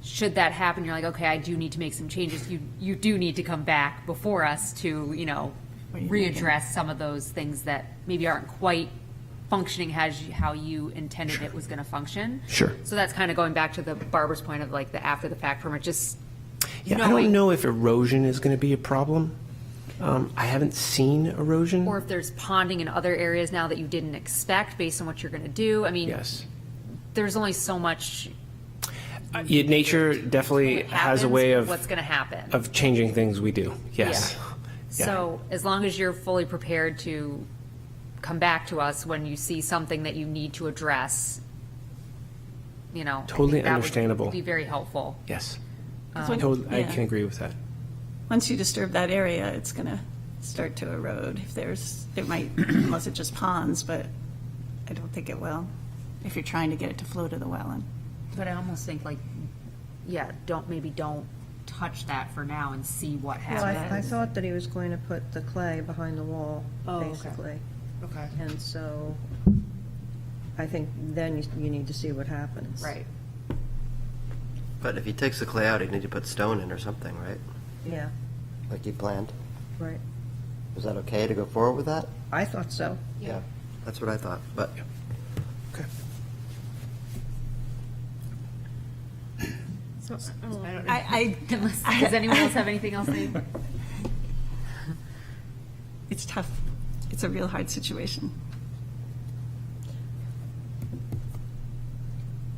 should that happen, you're like, okay, I do need to make some changes. You do need to come back before us to, What are you readdress some of those things that maybe aren't quite functioning how you intended it was going to function. Sure. So that's kind of going back to the Barbara's point of like the after the fact permit, just Yeah, I don't know if erosion is going to be a problem. I haven't seen erosion. or if there's ponding in other areas now that you didn't expect based on what you're going to do. I mean, Yes. there's only so much Yeah, nature definitely that has a happens, way of what's going to happen. of changing things we do. Yes. Yeah. So as long as you're fully prepared to come back to us when you see something that you need to address, I Totally think that would understandable. be very helpful. Yes. when- I yeah. can agree with that. Once you disturb that area, it's going to start to erode. It might, unless it just ponds, but I don't think it will, if you're trying to get it to flow to the wetland. But I almost think don't touch that for now and see what Well, happens. I thought that he was going to put the clay behind the wall, Oh, okay. basically. Okay. And so I think then you need to see what happens. Right. But if he takes the clay out, he'd need to put stone in or something, right? Yeah, Like he planned. right. Was that okay to go forward with that? I thought so. Yeah. That's what I thought, but. Okay. So, Does anyone else have anything else they? It's tough. It's a real hard situation.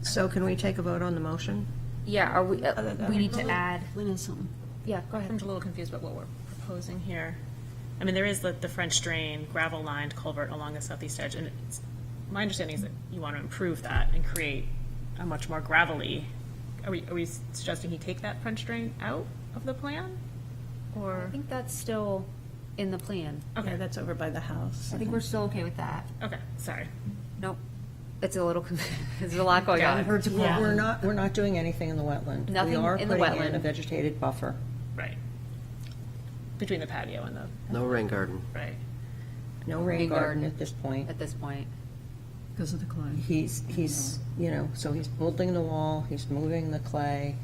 So can we take a vote on the motion? Yeah, are we, we need to Really? add, Lynn has something. yeah, go I'm ahead. a little confused about what we're proposing here. I mean, there is the French drain gravel-lined culvert along the southeast edge, and my understanding is that you want to improve that and create a much more gravelly. Are we suggesting he take that French drain out of the plan? Or, I think that's still in the plan. okay, Yeah, that's over by the house. I think we're still okay with that. okay, sorry. Nope. It's a little, there's a lot going on. We're not doing anything in the wetland. Nothing We are in the putting in wetland. a vegetated buffer. Right. Between the patio and the, No rain garden. right. No rain garden at this point. At this point. Because of the clay. He's, so he's building the wall, he's moving the clay,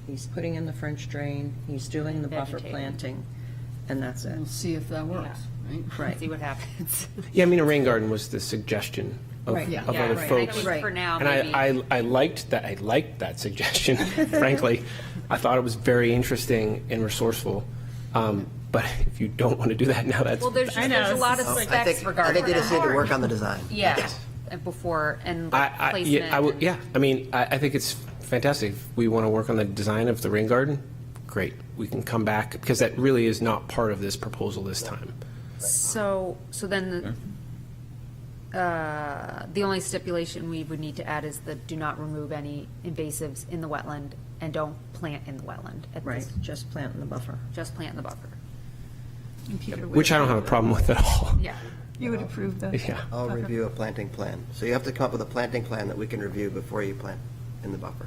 he's putting in the French drain, he's doing the buffer Vegetating. planting, and that's it. We'll see if that works, right? Right. See what happens. Yeah, I mean, a rain garden was the suggestion of, Right. of Yeah, other right. folks. I think Right. for now, And maybe. I liked that suggestion, frankly. I thought it was very interesting and resourceful. But if you don't want to do that now, that's. Well, there's I know, a lot of it's I specs think regarding they just need to that. work on the design. Yeah, and before, and placement. Yeah, I mean, I think it's fantastic. If we want to work on the design of the rain garden, great. We can come back, because that really is not part of this proposal this time. So then the only stipulation we would need to add is the do not remove any invasives in the wetland and don't plant in the wetland. At Right, this- just plant in the buffer. Just plant in the buffer. And Peter would Which I don't have a problem with at all. Yeah. You would approve the. Yeah. I'll review a planting plan. So you have to come up with a planting plan that we can review before you plant in the buffer.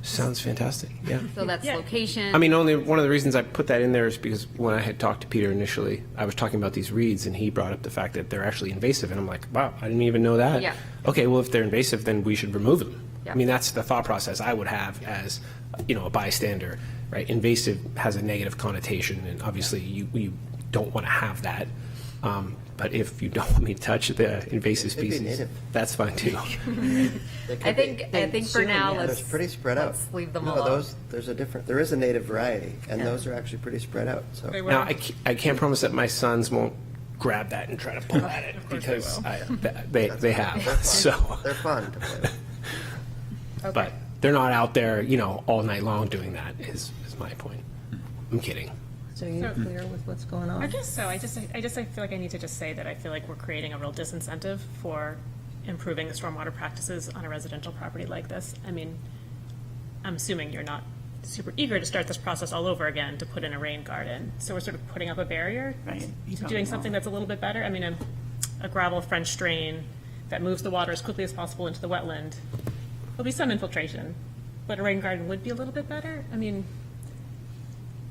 Sounds fantastic, yeah. So that's location. I mean, only one of the reasons I put that in there is because when I had talked to Peter initially, I was talking about these reeds, and he brought up the fact that they're actually invasive, and I'm like, wow, I didn't even know that. Yeah. Okay, well, if they're invasive, then we should remove them. Yeah. I mean, that's the thought process I would have as, a bystander, right? Invasive has a negative connotation, and obviously you don't want to have that. But if you don't want me to touch the invasive They'd be species, native. that's fine too. They could I be. think for now, They're let's. pretty spread out. let's leave them No, alone. there is a native variety, and those are actually pretty spread out, so. Now, I can't promise that my sons won't grab that and try to pull at it, course they because will. they have, so. They're fun to play with. But they're not out there, all night long doing that, is my point. I'm kidding. So you're clear with what's going on? I guess so. I feel like I need to just say that I feel like we're creating a real disincentive for improving the stormwater practices on a residential property like this. I mean, I'm assuming you're not super eager to start this process all over again to put in a rain garden. So we're sort of putting up a barrier Right. to doing something that's a little bit better. I mean, a gravel French drain that moves the water as quickly as possible into the wetland. There'll be some infiltration, but a rain garden would be a little bit better. I mean,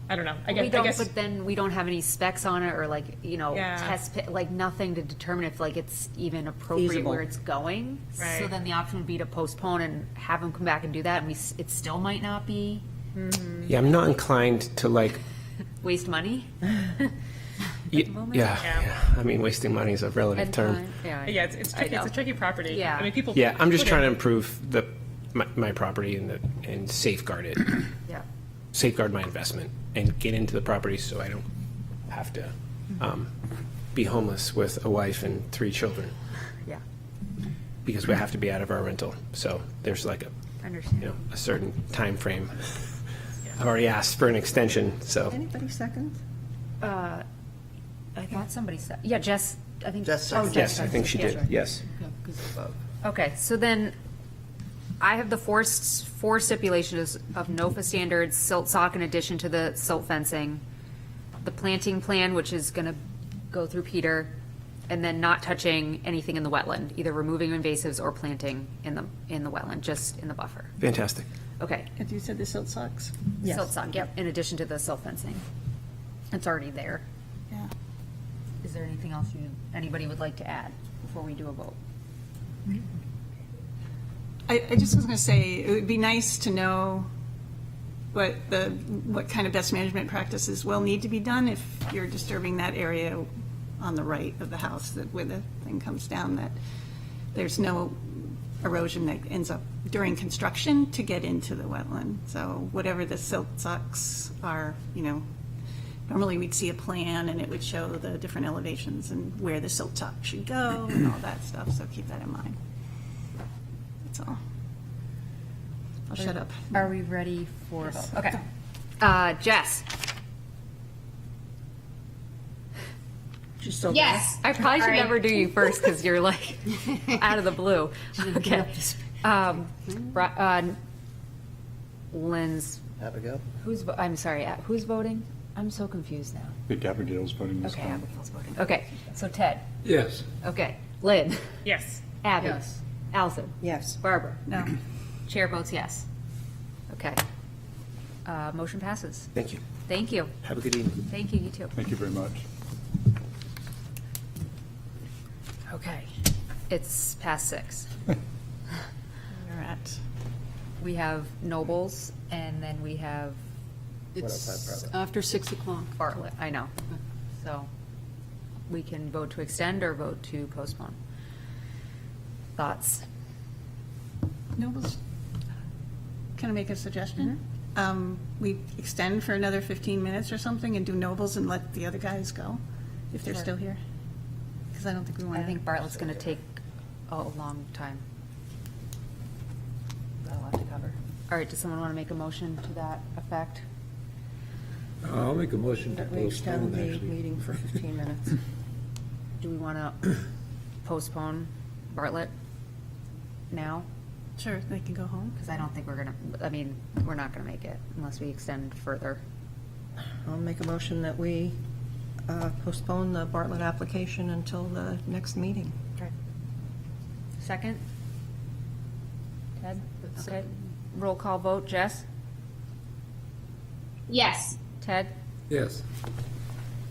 I don't know. I guess. But then we don't have any specs on it, or Yeah. test pit, nothing to determine if it's even appropriate Feasible. where it's going. So Right. then the option would be to postpone and have them come back and do that, and it still might not be Yeah, I'm not inclined to waste money. Ye- the moment? Yeah, I mean, wasting money is a relative And term. time, yeah. Yeah, it's I tricky. It's know. a tricky property. Yeah. I mean, people. Yeah, I'm just put trying to in- improve my property and safeguard it, Yeah. safeguard my investment, and get into the property so I don't have to be homeless with a wife and 3 children Yeah. because we have to be out of our rental. So there's like Understand. a certain time frame. I've already asked for an extension, so. Anybody second? I thought somebody said, yeah, Jess, I think. Jess Oh, seconded. Yes, I think she Yeah. did, yes. Okay, so then I have the four stipulations of NOFA standards, silt sock in addition to the silt fencing, the planting plan, which is going to go through Peter, and then not touching anything in the wetland, either removing invasives or planting in the wetland, just in the buffer. Fantastic. Okay. And you said the silt socks? Yes. Silt sock, yep, in addition to the silt fencing. It's already there. Yeah. Is there anything else anybody would like to add before we do a vote? I just was going to say, it would be nice to know what kind of best management practices will need to be done if you're disturbing that area on the right of the house, that where the thing comes down, that there's no erosion that ends up during construction to get into the wetland. So whatever the silt socks are, normally we'd see a plan and it would show the different elevations and where the silt sock should go and all that stuff, so keep that in mind. That's all. I'll shut up. Are we ready for a vote? Okay. Jess? She's still Yes. I probably should Sorry. never do you first because you're like out of the blue. Okay. Lynn's, Have a go. I'm sorry, who's voting? I'm so confused now. I think Abigail's voting this Okay, time. Abigail's voting. Okay, so Ted? Yes. Okay. Lynn? Yes. Abby? Yes. Allison? Yes. Barbara? No. Chair votes yes. Okay. Motion passes. Thank you. Thank you. Have a good evening. Thank you, you too. Thank you very much. Okay. It's past 6. You're at. We have Nobles, and then we have It's 105 after 6 o'clock. Bartlett, I know. So we can vote to extend or vote to postpone. Thoughts? Nobles, can I make a suggestion? Mm-hmm. We extend for another 15 minutes or something and do Nobles and let the other guys go, if they're Sure. still here? Because I don't think we want I to. think Bartlett's going to take a long time. Got a lot to cover. All right, does someone want to make a motion to that effect? I'll make a motion to That we extend postpone, the actually. meeting for 15 minutes. Do we want to postpone Bartlett now? Sure, they can go home. Because I don't think we're going to, we're not going to make it unless we extend further. I'll make a motion that we postpone the Bartlett application until the next meeting. Second? Ted? Okay. Roll call vote. Jess? Yes. Ted? Yes.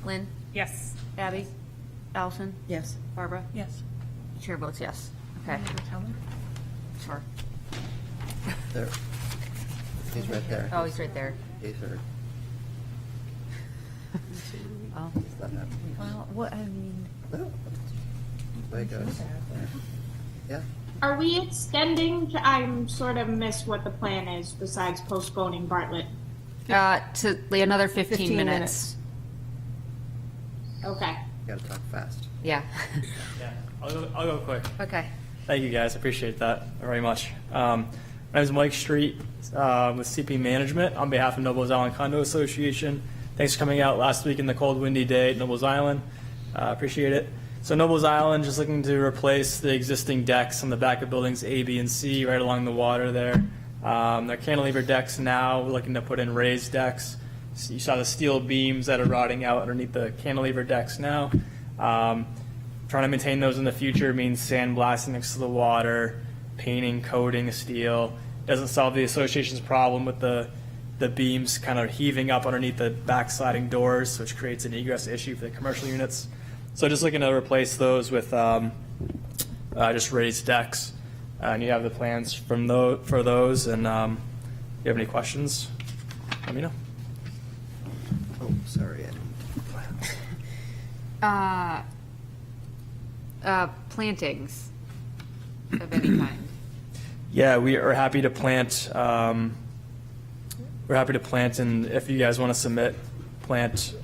Lynn? Yes. Abby? Allison? Yes. Barbara? Yes. Chair votes yes. Okay. Sure. There. He's right there. Oh, he's right there. He's heard. Oh. It's not happening. Well, what, No. Way it goes. Yeah. Are we extending? I'm sort of missed what the plan is besides postponing Bartlett. to another 15 15 minutes. Okay. Gotta talk fast. Yeah. Yeah, I'll go quick. Okay. Thank you, guys. Appreciate that very much. My name is Mike Street with CP Management on behalf of Nobles Island Condo Association. Thanks for coming out last week in the cold, windy day at Nobles Island. Appreciate it. So Nobles Island, just looking to replace the existing decks on the back of buildings A, B, and C right along the water there. They're cantilever decks now. We're looking to put in raised decks. So you saw the steel beams that are rotting out underneath the cantilever decks now. Trying to maintain those in the future means sandblasting next to the water, painting, coating the steel. Doesn't solve the association's problem with the beams kind of heaving up underneath the backsliding doors, which creates an egress issue for the commercial units. So just looking to replace those with just raised decks. And you have the plans from for those. And if you have any questions, let me know. Oh, sorry. I didn't Plantings of any kind. Yeah, we are happy to plant. We're happy to plant, and if you guys want to submit plant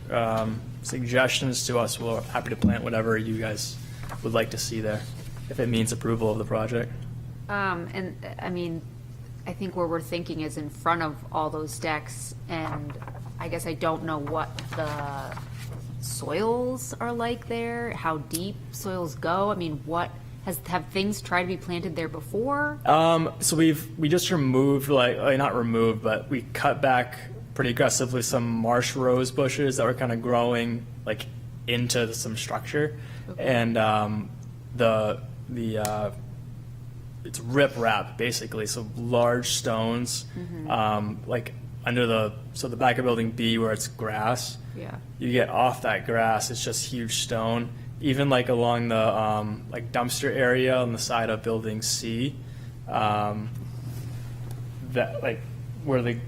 suggestions to us, we're happy to plant whatever you guys would like to see there, if it means approval of the project. And I mean, I think where we're thinking is in front of all those decks, and I guess I don't know what the soils are like there, how deep soils go. I mean, have things tried to be planted there before? So we just removed, not removed, but we cut back pretty aggressively some marsh rose bushes that were kind of growing like into some structure, and it's riprap basically, so large stones, like under the back of building B where it's grass. Yeah. You get off that grass, it's just huge stone. Even like along the like dumpster area on the side of building C, that like where the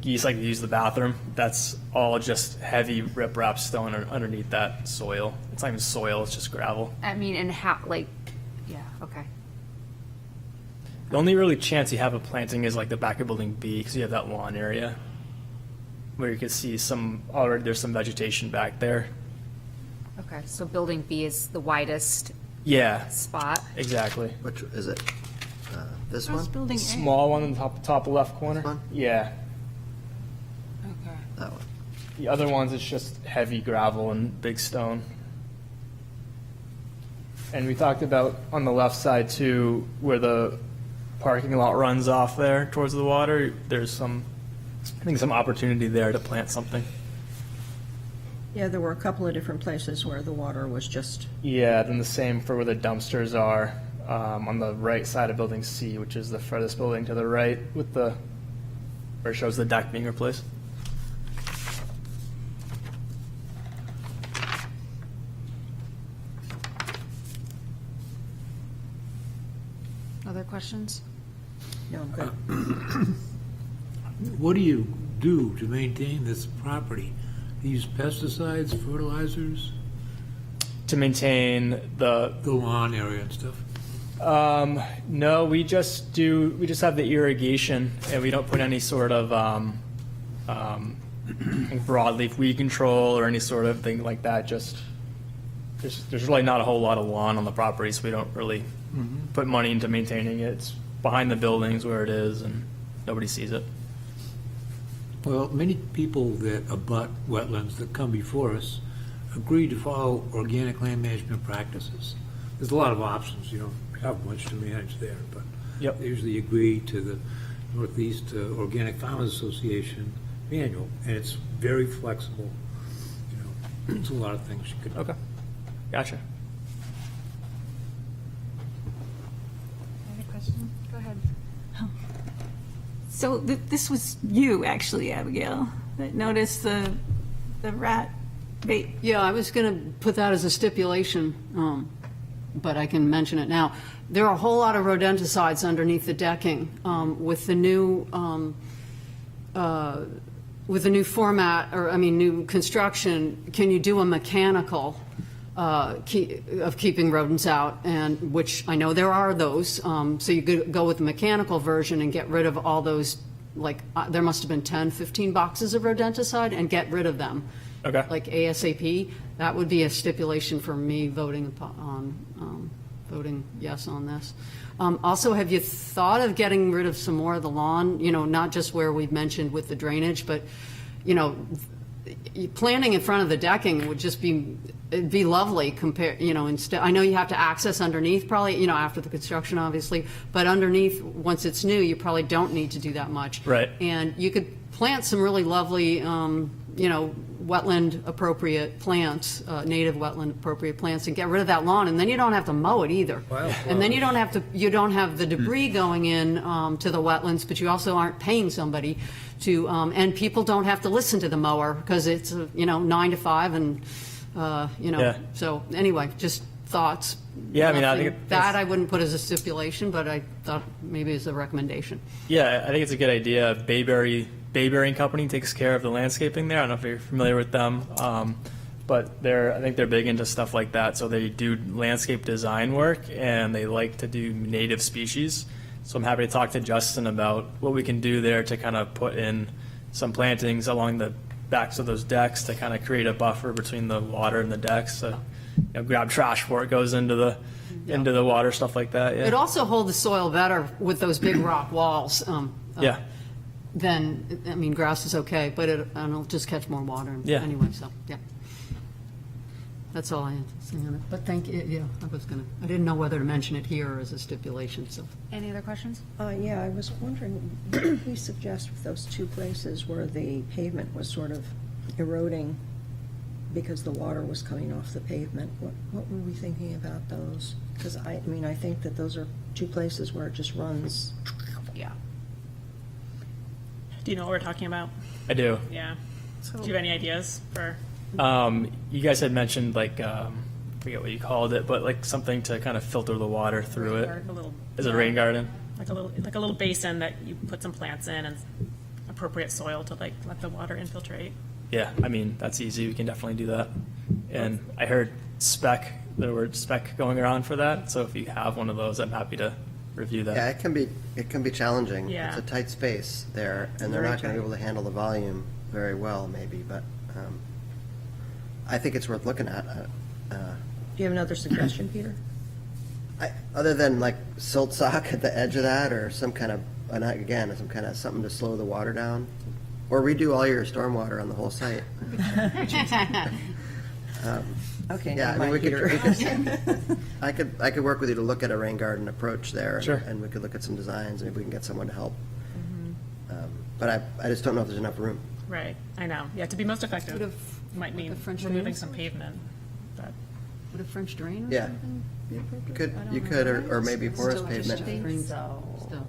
geese like to use the bathroom, that's all just heavy riprap stone underneath that soil. It's not even soil, it's just gravel. I mean, and how, yeah, okay. The only really chance you have of planting is like the back of building B, because you have that lawn area where you can see there's some vegetation back there. Okay, so building B is the widest spot. Exactly. Which is it? This How's one? building A? Small one in the top left corner. This one? Yeah. Okay. That one. The other ones, it's just heavy gravel and big stone. And we talked about on the left side too, where the parking lot runs off there towards the water. There's some opportunity there to plant something. Yeah, there were a couple of different places where the water was just, Yeah, then the same for where the dumpsters are, on the right side of building C, which is the furthest building to the right with where it shows the deck being replaced. Other questions? no, good. What do you do to maintain this property? Do you use pesticides, fertilizers, To maintain the the lawn area and stuff? No, we just have the irrigation, and we don't put any sort of broadleaf weed control or any sort of thing like that. Just there's really not a whole lot of lawn on the property, so we don't really put money into maintaining it. It's behind the buildings where it is, and nobody sees it. Well, many people that abut wetlands that come before us agree to follow organic land management practices. There's a lot of options, you don't have much to manage there, but Yep. they usually agree to the Northeast Organic Farmers Association manual, and it's very flexible. You know, there's a lot of things you could do. Okay, gotcha. Any question? Go ahead. So this was you, actually, Abigail, that noticed the rat bait. Yeah, I was going to put that as a stipulation, but I can mention it now. There are a whole lot of rodenticides underneath the decking. With the new format, new construction, can you do a mechanical of keeping rodents out? And which I know there are those. So you could go with the mechanical version and get rid of all those. There must have been 10, 15 boxes of rodenticide, and get rid of them. Okay. Like ASAP. That would be a stipulation for me voting yes on this. Also, have you thought of getting rid of some more of the lawn? Not just where we've mentioned with the drainage, but planting in front of the decking would just it'd be lovely instead. I know you have to access underneath probably, after the construction obviously, but underneath, once it's new, you probably don't need to do that much. Right. And you could plant some really lovely, wetland appropriate plants, native wetland appropriate plants, and get rid of that lawn, and then you don't have to mow it either. And then you don't have the debris going in to the wetlands, but you also aren't paying somebody to, and people don't have to listen to the mower because it's 9 to 5, and Yeah. So anyway, just thoughts. Yeah, I mean, I Nothing- think that I wouldn't put as a stipulation, but I thought maybe as a recommendation. Yeah, I think it's a good idea. Bayberry Company takes care of the landscaping there. I don't know if you're familiar with them. but I think they're big into stuff like that. So they do landscape design work, and they like to do native species. So I'm happy to talk to Justin about what we can do there to kind of put in some plantings along the backs of those decks to kind of create a buffer between the water and the decks. So, grab trash before it goes into the water, stuff like that. It Yeah. also hold the soil better with those big rock walls. Yeah. Then, I mean, grass is okay, but it'll just catch more water Yeah. anyway, so, yeah. That's all I had to say on it. But thank you, yeah, I didn't know whether to mention it here or as a stipulation, so. Any other questions? Yeah, I was wondering, what did we suggest with those two places where the pavement was sort of eroding because the water was coming off the pavement? What were we thinking about those? Because I mean, I think that those are two places where it just runs. Yeah. Do you know what we're talking about? I do. Yeah. Do you have any ideas for? You guys had mentioned like, I forget what you called it, but like something to kind of filter the water through it. A little. Is it a rain garden? Like a little basin that you put some plants in and appropriate soil to like let the water infiltrate. Yeah, I mean, that's easy. We can definitely do that. And I heard the word spec going around for that. So if you have one of those, I'm happy to review that. Yeah, it can be challenging. Yeah. It's a tight space there, and they're not going to be able to handle the volume very well, maybe, but I think it's worth looking at. Do you have another suggestion, Peter? Other than like silt sock at the edge of that, or some kind of, again, some kind of something to slow the water down, or redo all your stormwater on the whole site. Okay, Yeah, never I mean, mind, Peter. I could work with you to look at a rain garden approach there. Sure. And we could look at some designs, and if we can get someone to help. But I just don't know if there's enough room. Right. I know. Yeah. To be most effective, Would might mean the French removing drain some pavement. But Would a French drain or Yeah. something be appropriate? Could, I don't you know. could, or maybe Still porous just pavement. drain still.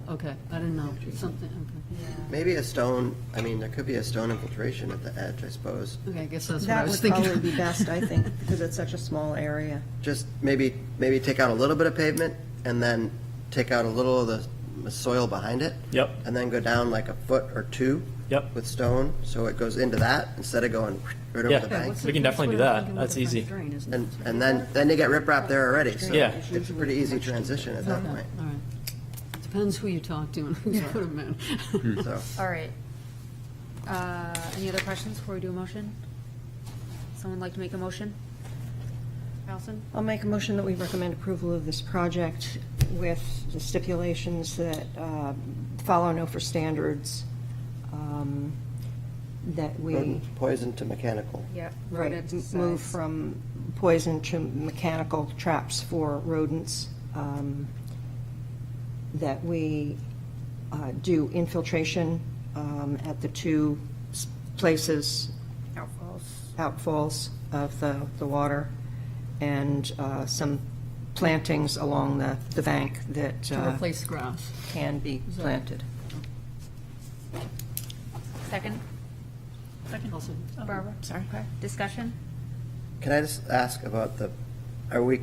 Okay, I didn't know, something, okay. Maybe a stone, I mean, there could be a stone infiltration at the edge, I suppose. Okay, I guess that's what I That was would thinking. probably be best, I think, because it's such a small area. Just maybe take out a little bit of pavement, and then take out a little of the soil behind it. Yep. And then go down like a foot or two. Yep. With stone, so it goes into that instead of going right over Yeah. the Yeah, bank. we can definitely do that. That's easy. And then you get riprap there already, so Yeah. it's a pretty easy transition at that point. All right. Depends who you talk to and who you put them in. So, All right. Any other questions before we do a motion? Someone like to make a motion? Allison? I'll make a motion that we recommend approval of this project with the stipulations that follow NOFR standards, that we rodent poison to mechanical. Yeah. right, move from poison to mechanical traps for rodents, that we do infiltration at the two places, outfalls of the water, and some plantings along the bank that To replace grass. can be planted. Second? Also, Barbara? sorry. Okay. Discussion? Can I just ask about are we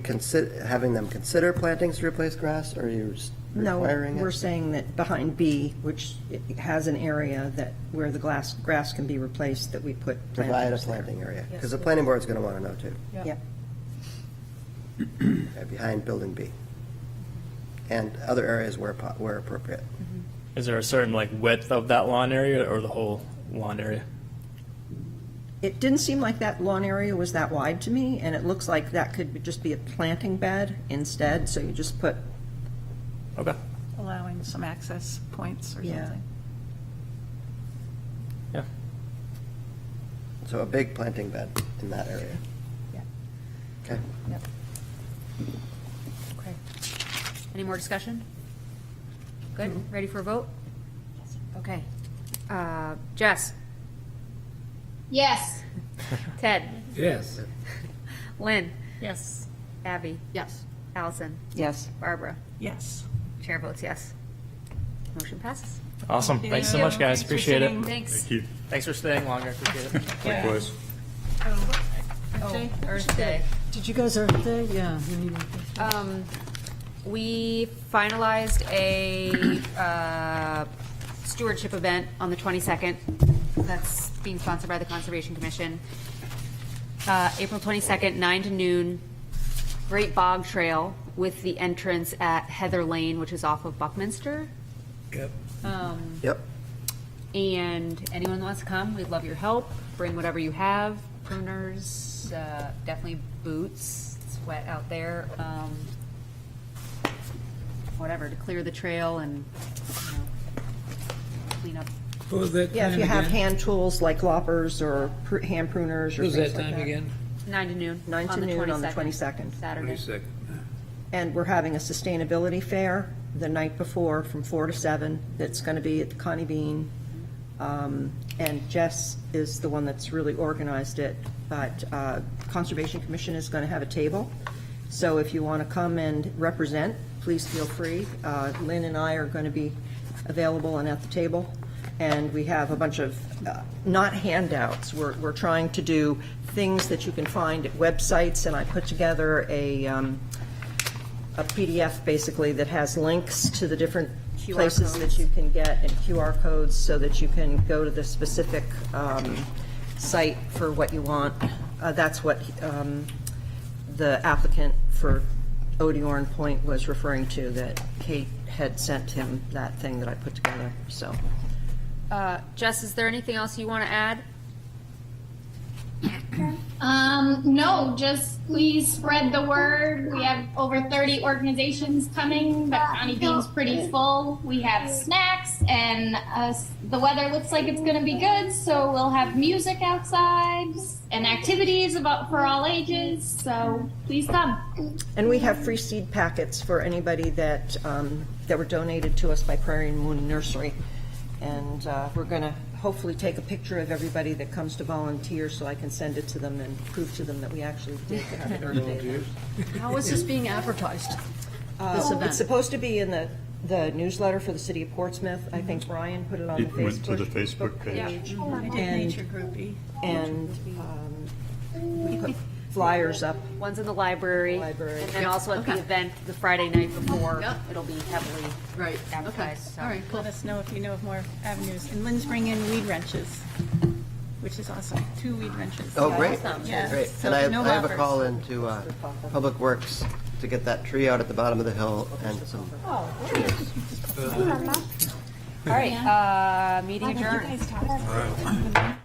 having them consider plantings to replace grass, or are you just No, requiring it? we're saying that behind B, which it has an area where the grass can be replaced, that we put Provide a plantings there. planting area, because the planning board's going to want to know too. Yep. Behind building B. And other areas where appropriate. Is there a certain like width of that lawn area or the whole lawn area? It didn't seem like that lawn area was that wide to me, and it looks like that could just be a planting bed instead, so you just put, Okay. Allowing some access points or Yeah. something. Yeah. So a big planting bed in that area. Yeah. Okay. Yep. Okay. Any more discussion? Good? Ready for a vote? Okay. Jess? Yes. Ted? Yes. Lynn? Yes. Abby? Yes. Allison? yes. Barbara? Yes. Chair votes yes. Motion passes. Awesome. Thanks so much, guys. Thanks for Appreciate it. sitting. Thanks. Thank you. Thanks for staying longer. Appreciate it. Likewise. Earth Day. Did you guys Earth Day? Yeah. we need to- We finalized a stewardship event on the 22nd. That's being sponsored by the Conservation Commission. April 22nd, 9 to noon, Great Bog Trail with the entrance at Heather Lane, which is off of Buckminster. Yep. Yep. And anyone that wants to come, we'd love your help. Bring whatever you have, pruners, definitely boots. It's wet out there. Whatever, to clear the trail and, clean up. What was that Yeah, if time you have again? hand tools like loppers or hand pruners or What was things that like time that. again? 9 to noon. 9 to on the noon on the 22nd, 22nd. Saturday. 22nd. And we're having a sustainability fair the night before from 4 to 7. That's going to be at the Connie Bean. And Jess is the one that's really organized it. But Conservation Commission is going to have a table. So if you want to come and represent, please feel free. Lynn and I are going to be available and at the table. And we have a bunch of, not handouts, we're trying to do things that you can find at websites, and I put together a PDF basically that has links to the different QR places codes. that you can get and QR codes so that you can go to the specific site for what you want. That's what the applicant for Odiorn Point was referring to, that Kate had sent him that thing that I put together, so. Jess, is there anything else you want to add? No, just please spread the word. We have over 30 organizations coming, but Connie Bean's pretty full. We have snacks, and the weather looks like it's going to be good, so we'll have music outside and activities for all ages, so please come. And we have free seed packets for anybody that were donated to us by Prairie and Moon Nursery. And we're going to hopefully take a picture of everybody that comes to volunteer so I can send it to them and prove to them that we actually did have an Earth Day. How is this being advertised? This event? It's supposed to be in the newsletter for the city of Portsmouth. I think Brian put it on the It went to the Facebook page. And we put flyers up. One's in the library. And then also at the event, the Friday night before, it'll be heavily advertised. so. All right, let us know if you know of more avenues. And Lynn's bringing in weed wrenches, which is awesome. 2 weed wrenches. Oh, great. Yeah. Great. So And no I have a loppers. call into Public Works to get that tree out at the bottom of the hill and some All right, meeting adjourned.